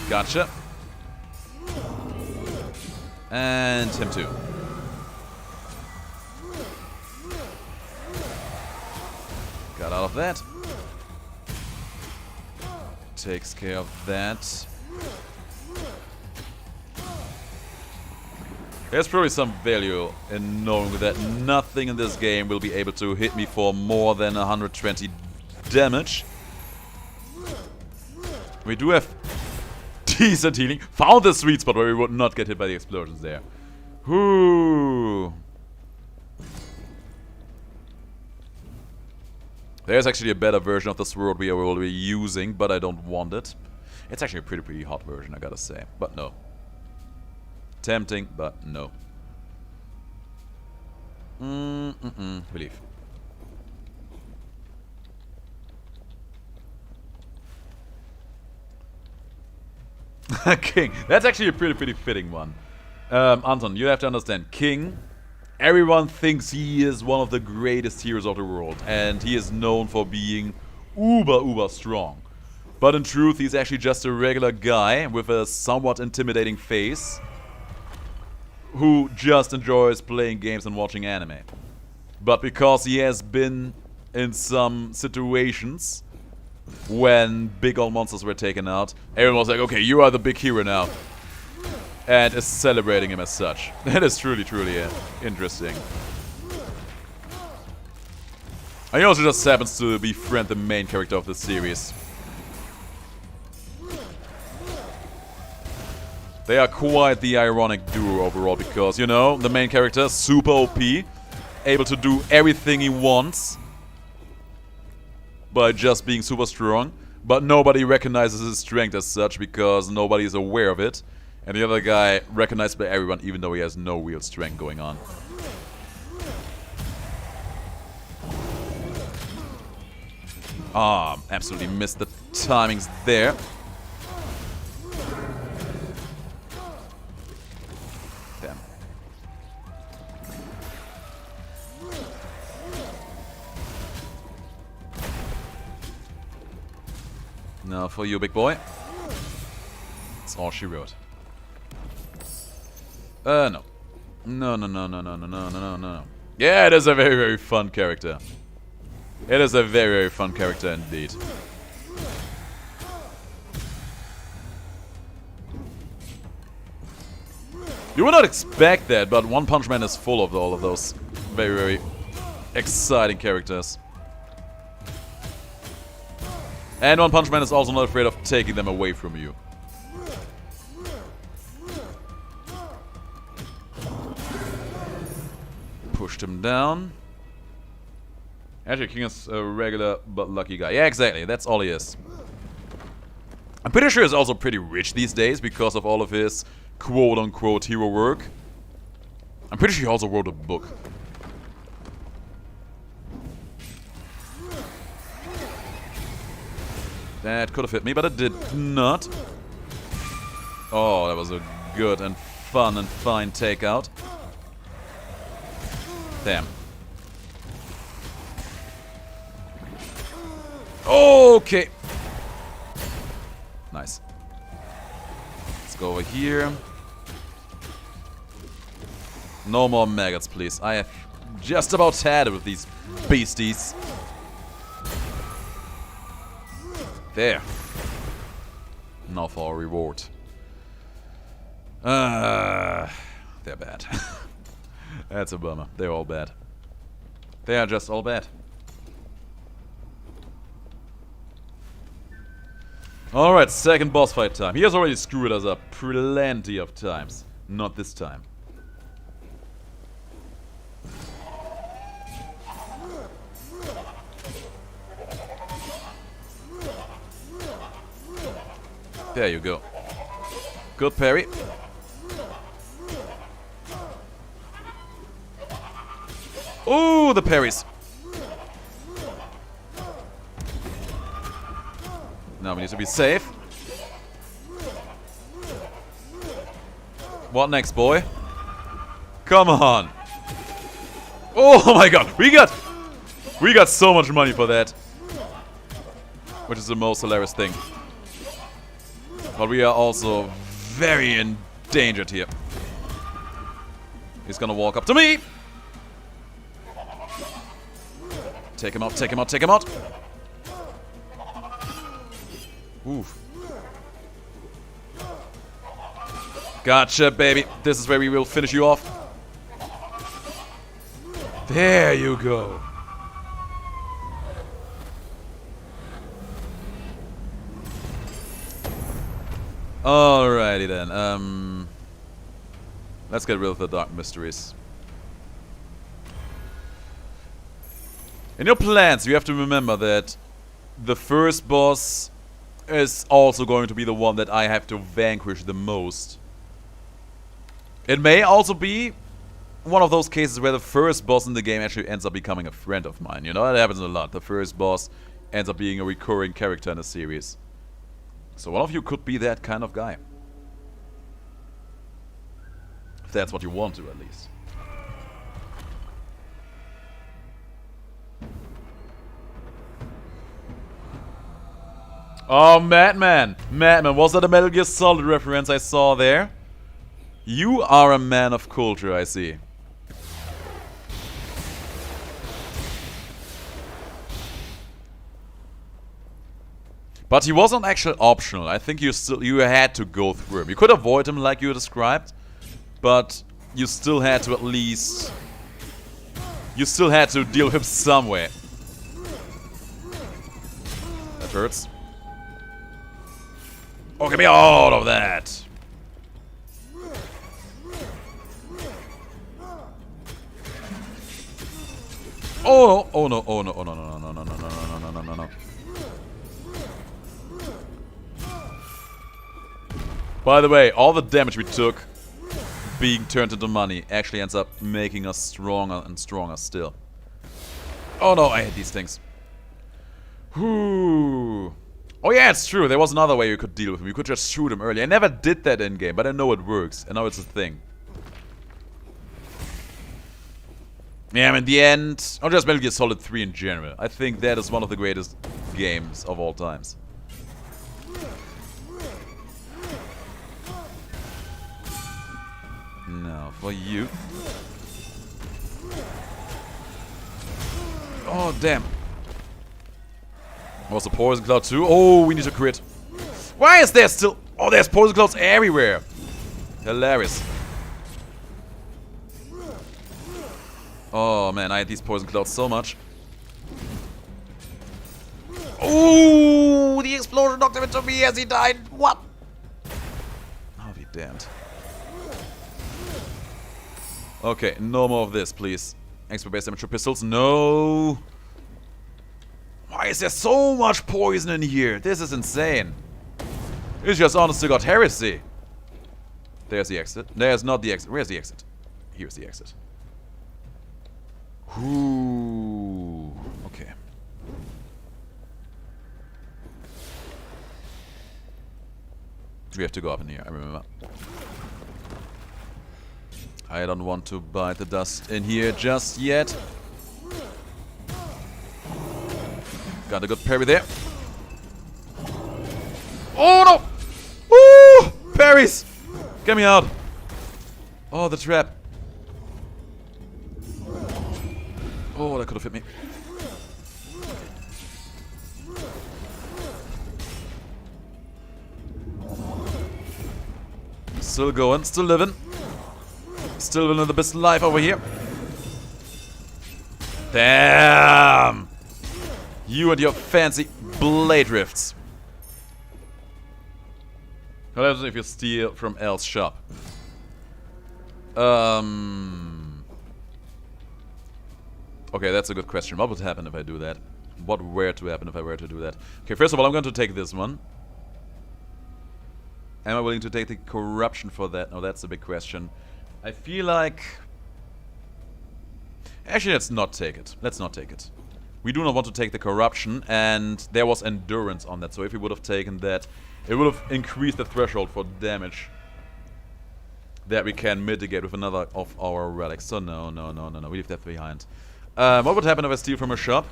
Gotcha. And him too. Got out of that. Takes care of that. There's probably some value in knowing that nothing in this game will be able to hit me for more than 120 damage. We do have decent healing. Found the sweet spot where we would not get hit by the explosions there. Whoo. There's actually a better version of the sword we will be using, but I don't want it. It's actually a pretty hot version, I gotta say. But no. Tempting, but no. Believe. King. That's actually a pretty fitting one. Anton, you have to understand. King, everyone thinks he is one of the greatest heroes of the world. And he is known for being uber strong. But in truth, he's actually just a regular guy with a somewhat intimidating face, who just enjoys playing games and watching anime. But because he has been in some situations when big old monsters were taken out, everyone was like, okay, you are the big hero now. And is celebrating him as such. That is truly interesting. And he also just happens to befriend the main character of the series. They are quite the ironic duo overall because, you know, the main character, super OP, able to do everything he wants by just being super strong, but nobody recognizes his strength as such because nobody is aware of it. And the other guy recognized by everyone even though he has no real strength going on. Ah, absolutely missed the timings there. Damn. Now for you, big boy. That's all she wrote. No. No. Yeah, it is a very fun character. It is a very fun character indeed. You would not expect that, but One Punch Man is full of all of those very exciting characters. And One Punch Man is also not afraid of taking them away from you. Pushed him down. Actually, King is a regular but lucky guy. Yeah, exactly. That's all he is. I'm pretty sure he's also pretty rich these days because of all of his quote-unquote hero work. I'm pretty sure he also wrote a book. That could have hit me, but it did not. Oh, that was a good and fun and fine takeout. Damn. Okay. Nice. Let's go over here. No more maggots, please. I have just about had it with these beasties. There. Now for a reward. They're bad. That's a bummer. They're all bad. They are just all bad. Alright, second boss fight time. He has already screwed us up plenty of times. Not this time. There you go. Good parry. Ooh, the parries. Now we need to be safe. What next, boy? Come on. Oh my god. We got so much money for that. Which is the most hilarious thing. But we are also very endangered here. He's gonna walk up to me. Take him out, take him out, take him out. Oof. Gotcha, baby. This is where we will finish you off. There you go. Alrighty then. Let's get rid of the dark mysteries. In your plans, you have to remember that the first boss is also going to be the one that I have to vanquish the most. It may also be one of those cases where the first boss in the game actually ends up becoming a friend of mine. You know, that happens a lot. The first boss ends up being a recurring character in a series. So one of you could be that kind of guy. If that's what you want to, at least. Oh, Madman! Madman, was that a Metal Gear Solid reference I saw there? You are a man of culture, I see. But he wasn't actually optional. I think you had to go through him. You could avoid him like you described, but you still had to at least... You still had to deal with him some way. That hurts. Oh, get me out of that! Oh, oh no, oh no, oh no, no, no, no, no, no, no, no, no, no, no. By the way, all the damage we took being turned into money actually ends up making us stronger and stronger still. Oh no, I hate these things. Whew. Oh yeah, it's true. There was another way you could deal with him. You could just shoot him early. I never did that in-game, but I know it works. And now it's a thing. Yeah, in the end, or just Metal Gear Solid 3 in general. I think that is one of the greatest games of all times. Now, for you. Oh, damn. Was the poison cloud too? Oh, we need to crit. Why is there still... Oh, there's poison clouds everywhere. Hilarious. Oh, man, I hate these poison clouds so much. Oh, the explosion knocked him into me as he died. What? I'll be damned. Okay, no more of this, please. Expert base damage for pistols. No. Why is there so much poison in here? This is insane. It's just honest to God heresy. There's the exit. There's not the exit. Where's the exit? Here's the exit. Ooh. Okay. We have to go up in here, I remember. I don't want to bite the dust in here just yet. Got a good parry there. Oh no! Woo! Parries! Get me out! Oh, the trap. Oh, that could have hit me. Still going, still living. Still living the best life over here. Damn! You and your fancy blade rifts. What happens if you steal from El's shop? Okay, that's a good question. What would happen if I do that? What were to happen if I were to do that? Okay, first of all, I'm going to take this one. Am I willing to take the corruption for that? No, that's a big question. I feel like... Actually, let's not take it. Let's not take it. We do not want to take the corruption, and there was endurance on that. So if we would have taken that, it would have increased the threshold for damage that we can mitigate with another of our relics. So no. We leave that behind. What would happen if I steal from a shop?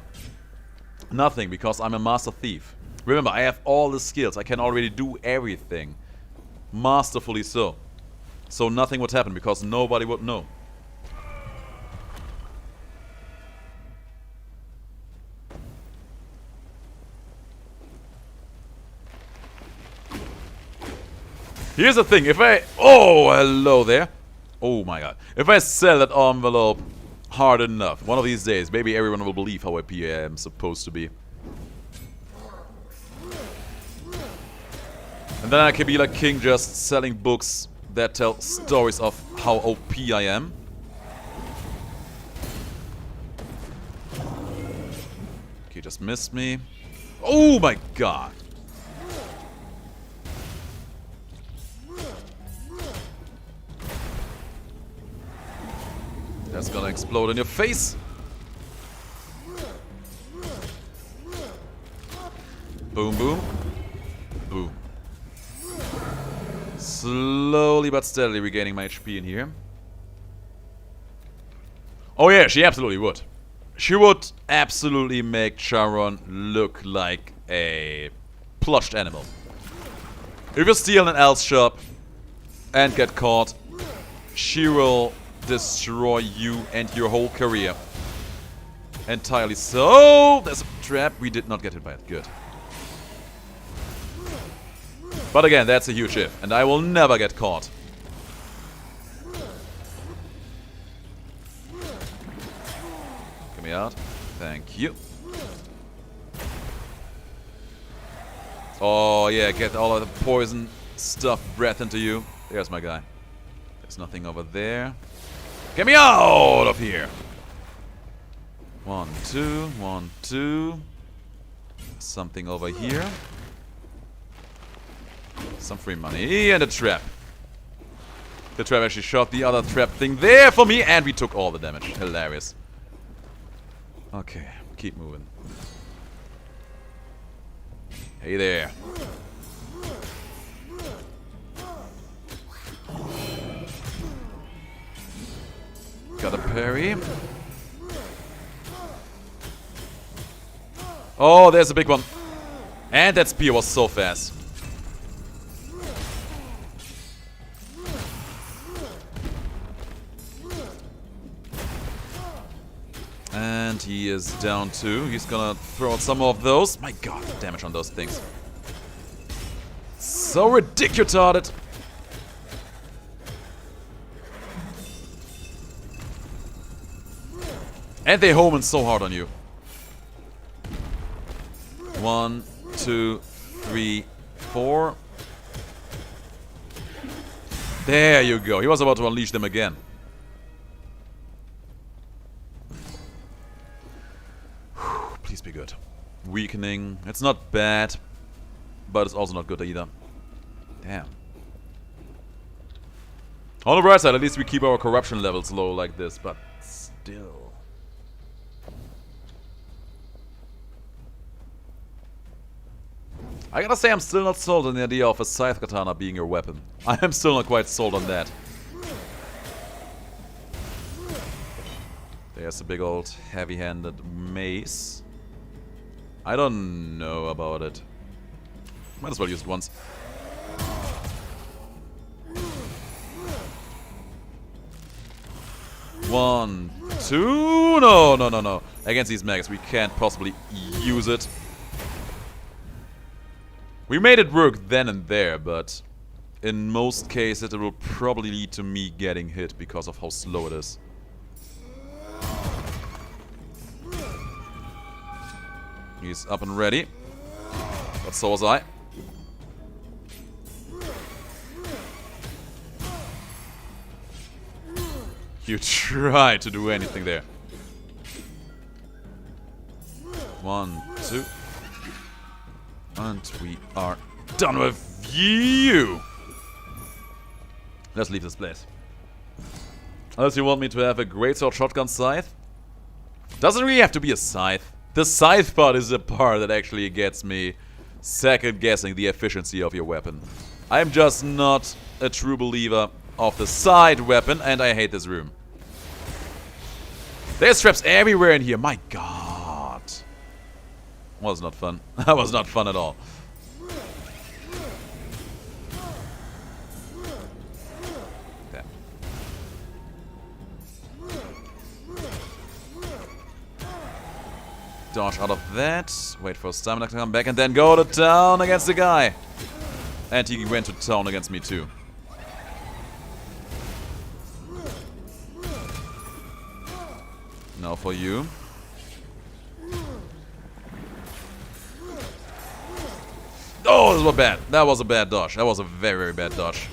Nothing, because I'm a master thief. Remember, I have all the skills. I can already do everything. Masterfully so. So nothing would happen, because nobody would know. Here's the thing, if I... Oh, hello there. Oh my god. If I sell that envelope hard enough, one of these days, maybe everyone will believe how OP I am supposed to be. And then I can be like King, just selling books that tell stories of how OP I am. Okay, just missed me. Oh my god. That's gonna explode in your face. Boom, boom. Boom. Slowly but steadily regaining my HP in here. Oh yeah, she absolutely would. She would absolutely make Charon look like a plushed animal. If you steal an El's shop and get caught, she will destroy you and your whole career. Entirely so. There's a trap. We did not get hit by it. Good. But again, that's a huge if, and I will never get caught. Get me out. Thank you. Oh yeah, get all of the poison stuff breath into you. There's my guy. There's nothing over there. Get me out of here! 1, 2, 1, 2. Something over here. Some free money and a trap. The trap actually shot the other trap thing there for me, and we took all the damage. Hilarious. Okay, keep moving. Hey there. Got a parry. Oh, there's a big one. And that spear was so fast. And he is down too. He's gonna throw out some of those. My god, the damage on those things. So ridiculous. And they home in so hard on you. 1, 2, 3, 4. There you go. He was about to unleash them again. Please be good. Weakening. It's not bad, but it's also not good either. Damn. On the bright side, at least we keep our corruption levels low like this, but still. I gotta say, I'm still not sold on the idea of a scythe katana being your weapon. I am still not quite sold on that. There's a big old heavy-handed mace. I don't know about it. Might as well use it once. One, two, no. Against these maggots, we can't possibly use it. We made it work then and there, but in most cases it will probably lead to me getting hit because of how slow it is. He's up and ready. But so was I. You tried to do anything there. 1, 2. And we are done with you. Let's leave this place. Unless you want me to have a greatsword shotgun scythe. Doesn't really have to be a scythe. The scythe part is the part that actually gets me second guessing the efficiency of your weapon. I'm just not a true believer of the side weapon, and I hate this room. There's traps everywhere in here, my god. Was not fun. That was not fun at all. Damn. Dodge out of that. Wait for stamina to come back and then go to town against the guy. And he went to town against me too. Now for you. Oh, this was bad. That was a bad dodge. That was a very, very bad dodge.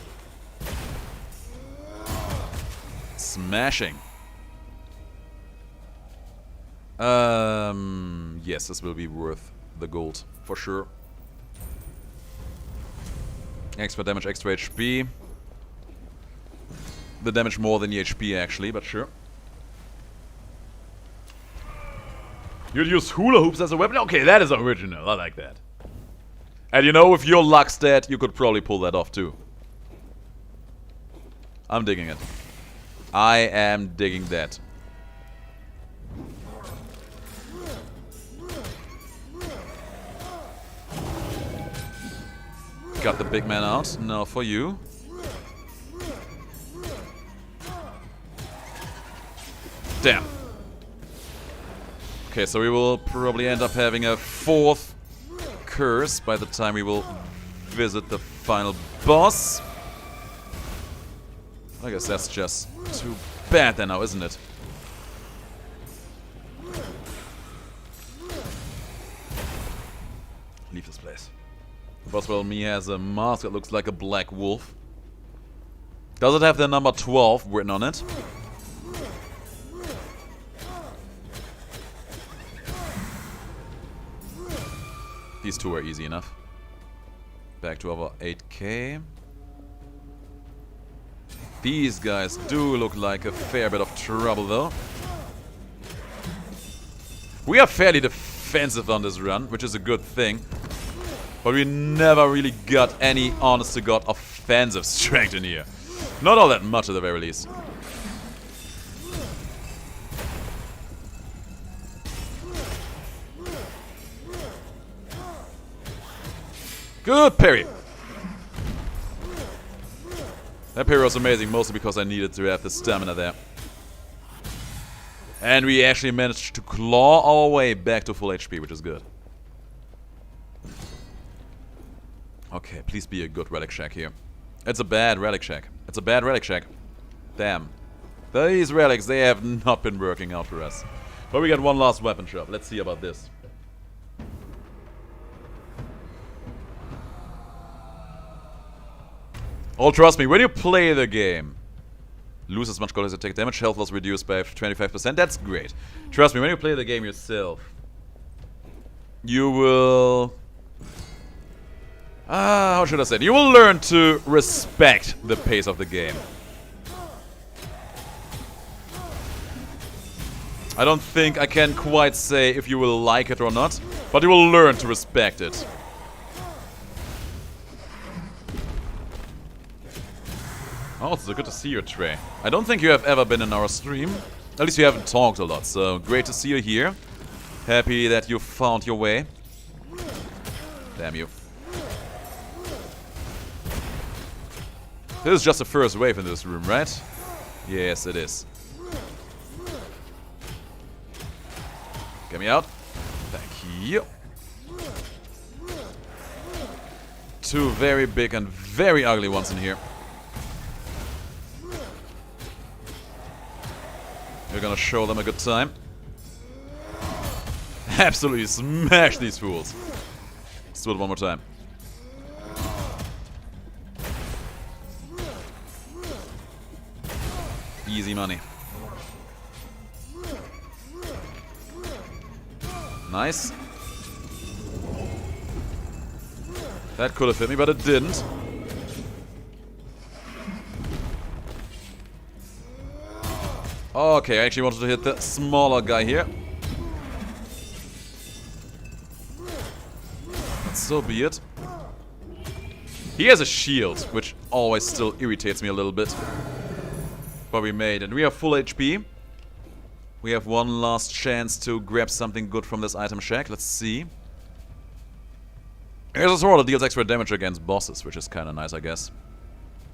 Smashing. Yes, this will be worth the gold for sure. Extra damage, extra HP. The damage more than the HP actually, but sure. You'd use hula hoops as a weapon? Okay, that is original. I like that. And you know, with your luck stat, you could probably pull that off too. I'm digging it. I am digging that. Got the big man out. Now for you. Damn. Okay, so we will probably end up having a fourth curse by the time we will visit the final boss. I guess that's just too bad then now, isn't it? Leave this place. Boswell me has a mask that looks like a black wolf. Does it have the number 12 written on it? These two are easy enough. Back to our 8k. These guys do look like a fair bit of trouble though. We are fairly defensive on this run, which is a good thing. But we never really got any, honest to god, offensive strength in here. Not all that much at the very least. Good parry. That parry was amazing, mostly because I needed to have the stamina there. And we actually managed to claw our way back to full HP, which is good. Okay, please be a good relic shack here. It's a bad relic shack. It's a bad relic shack. Damn. These relics, they have not been working out for us. But we got one last weapon shop. Let's see about this. Oh, trust me, when you play the game, lose as much gold as you take damage, health loss reduced by 25%, that's great. Trust me, when you play the game yourself, you will... how should I say it? You will learn to respect the pace of the game. I don't think I can quite say if you will like it or not, but you will learn to respect it. Oh, it's so good to see you, Trey. I don't think you have ever been in our stream. At least we haven't talked a lot, so great to see you here. Happy that you found your way. Damn you. This is just the first wave in this room, right? Yes, it is. Get me out. Thank you. Two very big and very ugly ones in here. We're gonna show them a good time. Absolutely smash these fools. Let's do it one more time. Easy money. Nice. That could have hit me, but it didn't. Okay, I actually wanted to hit the smaller guy here. But so be it. He has a shield, which always still irritates me a little bit. But we made it. We have full HP. We have one last chance to grab something good from this item shack. Let's see. Here's a sword that deals extra damage against bosses, which is kind of nice, I guess.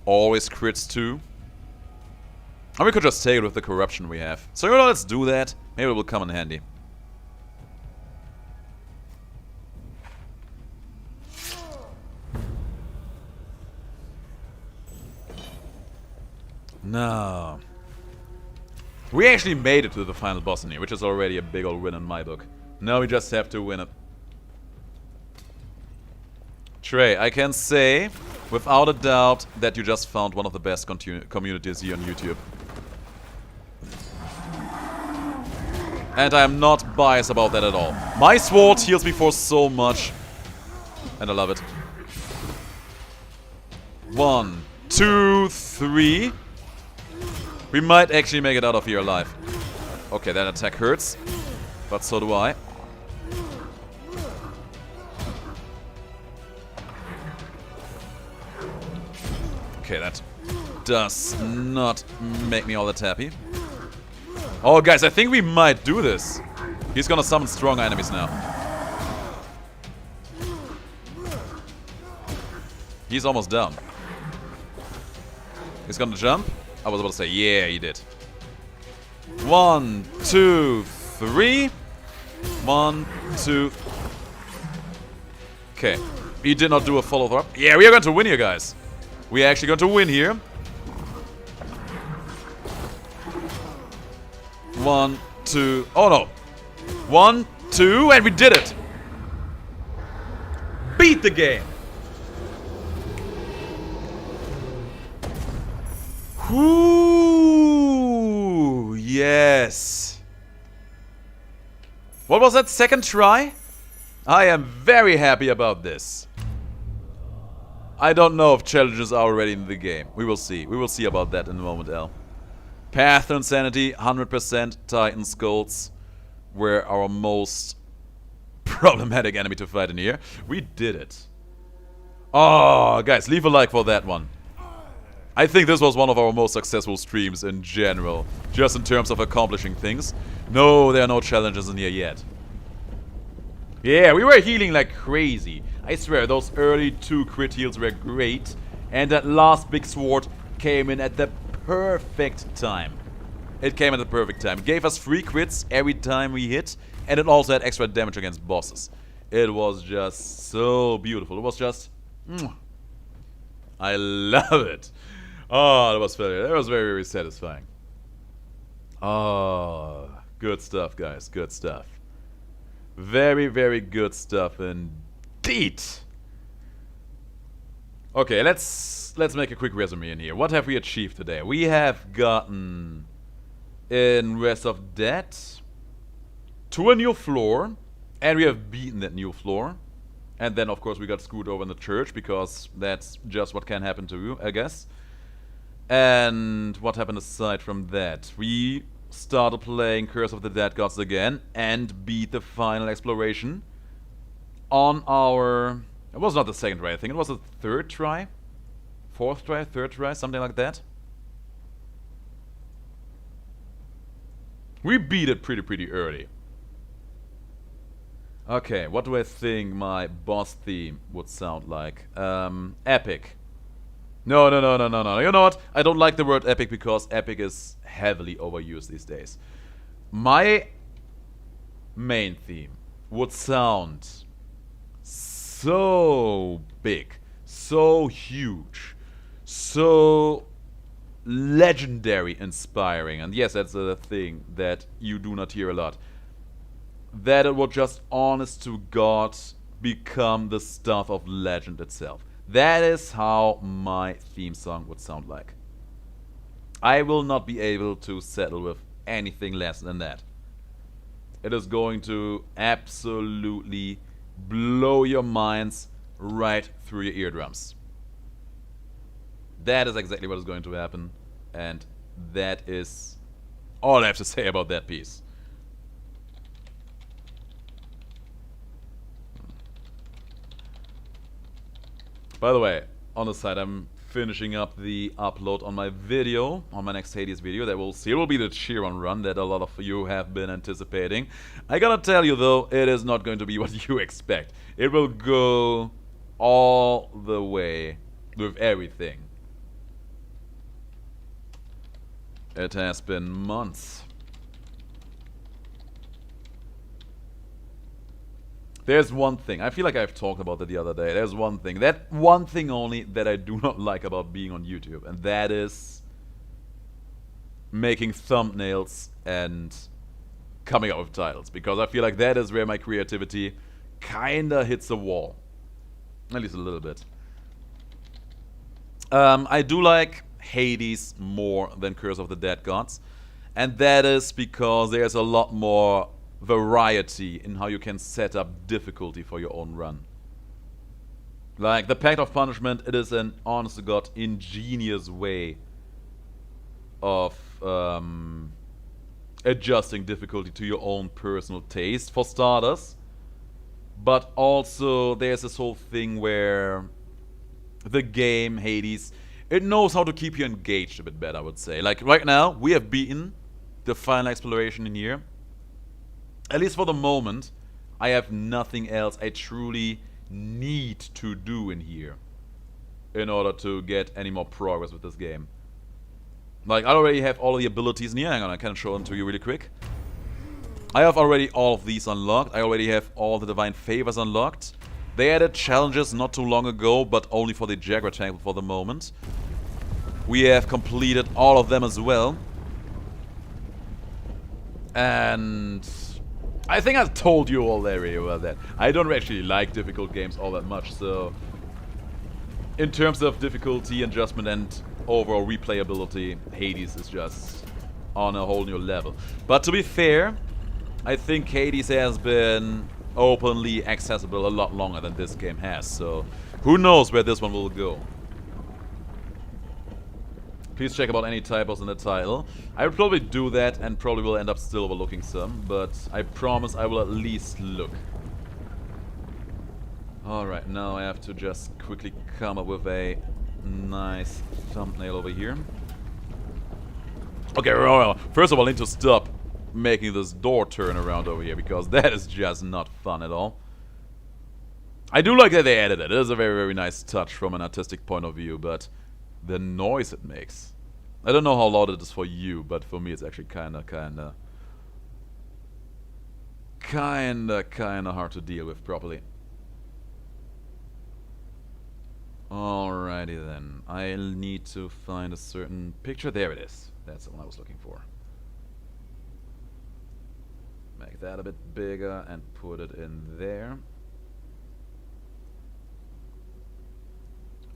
Always crits too. And we could just take it with the corruption we have. So, you know, let's do that. Maybe it will come in handy. No. We actually made it to the final boss in here, which is already a big old win in my book. Now we just have to win it. Trey, I can say, without a doubt, that you just found one of the best communities here on YouTube. And I am not biased about that at all. My sword heals me for so much. And I love it. 1, 2, 3. We might actually make it out of here alive. Okay, that attack hurts. But so do I. Okay, that does not make me all that happy. Oh, guys, I think we might do this. He's gonna summon strong enemies now. He's almost down. He's gonna jump. I was about to say, yeah, he did. 1, 2, 3. 1, 2. Okay. He did not do a follow-up. Yeah, we are going to win here, guys. We are actually going to win here. 1, 2. Oh, no. 1, 2, and we did it. Beat the game. Ooh, yes. What was that, second try? I am very happy about this. I don't know if challenges are already in the game. We will see. We will see about that in a moment, L. Path to Insanity, 100%. Titan Skulls were our most problematic enemy to fight in here. We did it. Oh, guys, leave a like for that one. I think this was one of our most successful streams in general, just in terms of accomplishing things. No, there are no challenges in here yet. Yeah, we were healing like crazy. I swear, those early 2 crit heals were great, and that last big sword came in at the perfect time. It came at the perfect time. It gave us 3 crits every time we hit, and it also had extra damage against bosses. It was just so beautiful. It was just... I love it. Oh, that was very, very satisfying. Oh, good stuff, guys. Good stuff. Very, very good stuff indeed. Okay, let's make a quick resume in here. What have we achieved today? We have gotten in Rest of Dead to a new floor, and we have beaten that new floor. And then, of course, we got screwed over in the church because that's just what can happen to you, I guess. And what happened aside from that? We started playing Curse of the Dead Gods again and beat the final exploration on our... It was not the second try, I think. It was the third try? Fourth try? Third try? Something like that. We beat it pretty early. Okay, what do I think my boss theme would sound like? Epic. No. You know what? I don't like the word epic because epic is heavily overused these days. My main theme would sound so big, so huge, so legendary inspiring. And yes, that's a thing that you do not hear a lot. That it would just, honest to God, become the stuff of legend itself. That is how my theme song would sound like. I will not be able to settle with anything less than that. It is going to absolutely blow your minds right through your eardrums. That is exactly what is going to happen, and that is all I have to say about that piece. By the way, on the side, I'm finishing up the upload on my video, on my next Hades video that we'll see. It will be the Chiron run that a lot of you have been anticipating. I gotta tell you though, it is not going to be what you expect. It will go all the way with everything. It has been months. There's one thing, I feel like I've talked about that the other day. There's one thing, that one thing only that I do not like about being on YouTube, and that is making thumbnails and coming up with titles, because I feel like that is where my creativity kinda hits a wall. At least a little bit. I do like Hades more than Curse of the Dead Gods, and that is because there's a lot more variety in how you can set up difficulty for your own run. Like the Pact of Punishment, it is an honest to God ingenious way of adjusting difficulty to your own personal taste, for starters. But also there's this whole thing where the game, Hades, it knows how to keep you engaged a bit better, I would say. Like right now, we have beaten the final exploration in here. At least for the moment, I have nothing else I truly need to do in here in order to get any more progress with this game. Like, I already have all of the abilities in here. Hang on, I can show them to you really quick. I have already all of these unlocked. I already have all the Divine Favors unlocked. They added challenges not too long ago, but only for the Jaguar Temple for the moment. We have completed all of them as well. And I think I've told you already about that. I don't actually like difficult games all that much, so in terms of difficulty, adjustment, and overall replayability, Hades is just on a whole new level. But to be fair, I think Hades has been openly accessible a lot longer than this game has, so who knows where this one will go. Please check about any typos in the title. I will probably do that and probably will end up still overlooking some, but I promise I will at least look. Alright, now I have to just quickly come up with a nice thumbnail over here. Okay, well, first of all I need to stop making this door turn around over here, because that is just not fun at all. I do like that they added it. It is a very nice touch from an artistic point of view, but the noise it makes. I don't know how loud it is for you, but for me it's actually kinda hard to deal with properly. Alrighty then. I'll need to find a certain picture. There it is. That's the one I was looking for. Make that a bit bigger and put it in there.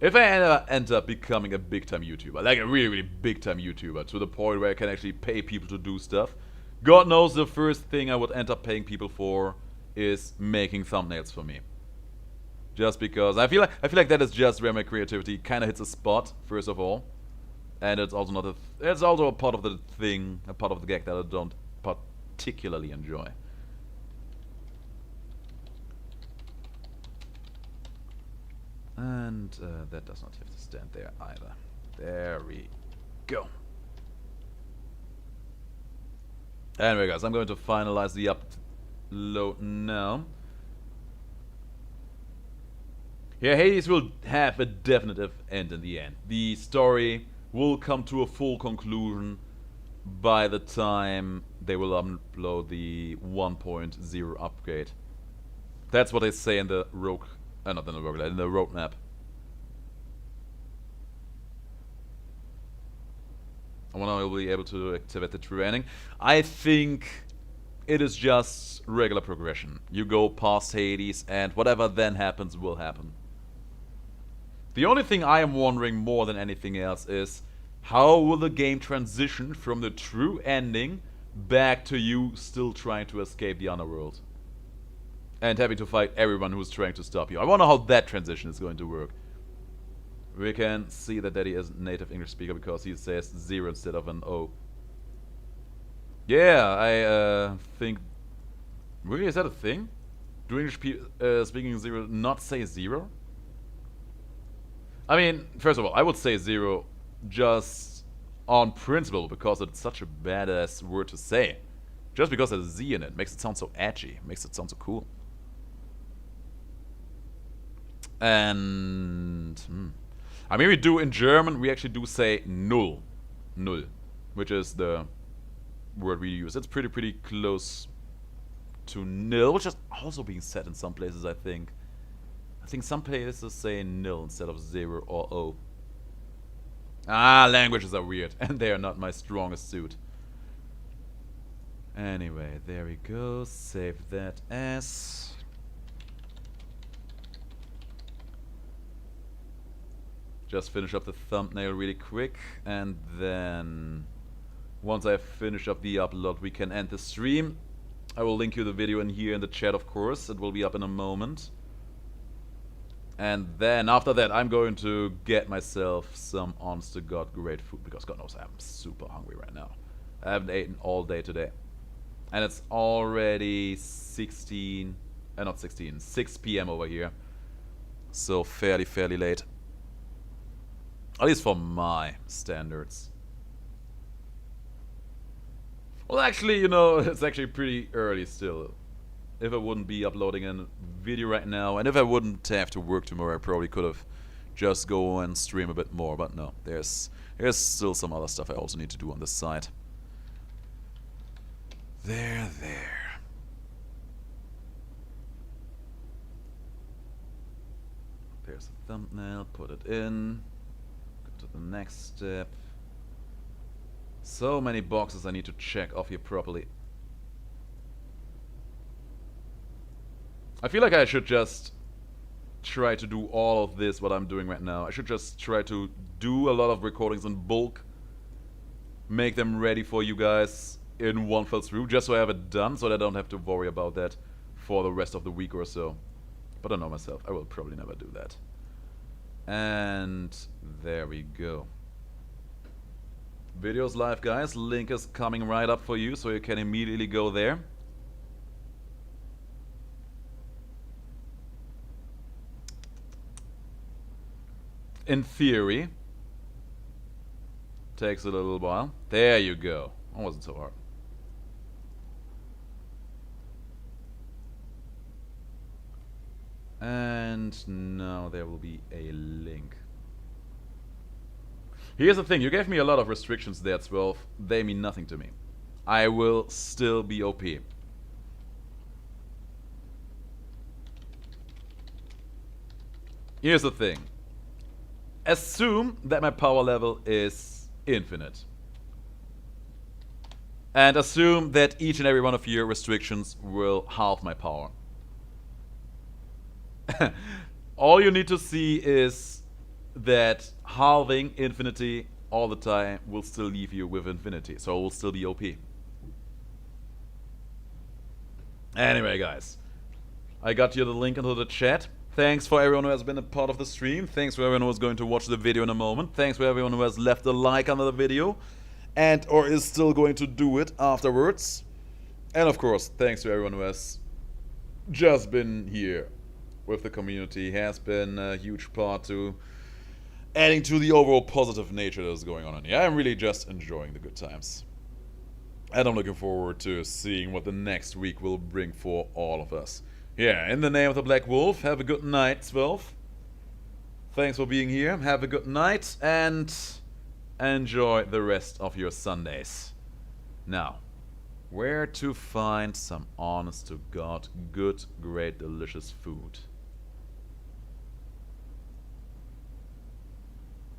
If I end up becoming a big-time YouTuber, like a really big-time YouTuber, to the point where I can actually pay people to do stuff, God knows the first thing I would end up paying people for is making thumbnails for me. Just because I feel like that is just where my creativity kind of hits a spot, first of all, and it's also not it's also a part of the thing, a part of the gag that I don't particularly enjoy. And that does not have to stand there either. There we go. Anyway, guys, I'm going to finalize the upload now. Yeah, Hades will have a definitive end in the end. The story will come to a full conclusion by the time they will upload the 1.0 upgrade. That's what they say in the rogue, not in the rogue, in the roadmap. When I will be able to activate the training. I think it is just regular progression. You go past Hades and whatever then happens will happen. The only thing I am wondering more than anything else is how will the game transition from the true ending back to you still trying to escape the underworld and having to fight everyone who's trying to stop you. I wonder how that transition is going to work. We can see that Daddy is a native English speaker because he says 0 instead of an O. Yeah, I think... Really, is that a thing? Do English speaking 0 not say 0? I mean, first of all, I would say 0 just on principle because it's such a badass word to say. Just because there's a Z in it makes it sound so edgy, makes it sound so cool. And... I mean, we do in German, we actually do say null. Null. Which is the word we use. It's pretty close to nil, which is also being said in some places, I think. I think some places say nil instead of 0 or O. Ah, languages are weird, and they are not my strongest suit. Anyway, there we go. Save that as... Just finish up the thumbnail really quick, and then once I finish up the upload, we can end the stream. I will link you the video in here in the chat, of course. It will be up in a moment. And then after that, I'm going to get myself some honest to God great food, because God knows I'm super hungry right now. I haven't eaten all day today. And it's already 6 p.m. over here. So fairly late. At least for my standards. Well, actually, you know, it's actually pretty early still. If I wouldn't be uploading a video right now, and if I wouldn't have to work tomorrow, I probably could have just go and stream a bit more. But no, there's still some other stuff I also need to do on this side. There. There's a thumbnail, put it in. To the next step. So many boxes I need to check off here properly. I feel like I should just try to do all of this, what I'm doing right now. I should just try to do a lot of recordings in bulk. Make them ready for you guys in one fell swoop, just so I have it done, so that I don't have to worry about that for the rest of the week or so. But I know myself, I will probably never do that. And there we go. Videos live, guys. Link is coming right up for you, so you can immediately go there. In theory. Takes a little while. There you go. It wasn't so hard. And now there will be a link. Here's the thing, you gave me a lot of restrictions there, 12. They mean nothing to me. I will still be OP. Here's the thing. Assume that my power level is infinite. And assume that each and every one of your restrictions will halve my power. All you need to see is that halving infinity all the time will still leave you with infinity. So it will still be OP. Anyway, guys. I got you the link into the chat. Thanks for everyone who has been a part of the stream. Thanks for everyone who is going to watch the video in a moment. Thanks for everyone who has left a like under the video. And or is still going to do it afterwards. And of course, thanks to everyone who has just been here with the community. Has been a huge part to adding to the overall positive nature that is going on in here. I'm really just enjoying the good times. And I'm looking forward to seeing what the next week will bring for all of us. Yeah, in the name of the Black Wolf, have a good night, Zwölf. Thanks for being here. Have a good night and enjoy the rest of your Sundays. Now, where to find some honest to God, good, great, delicious food?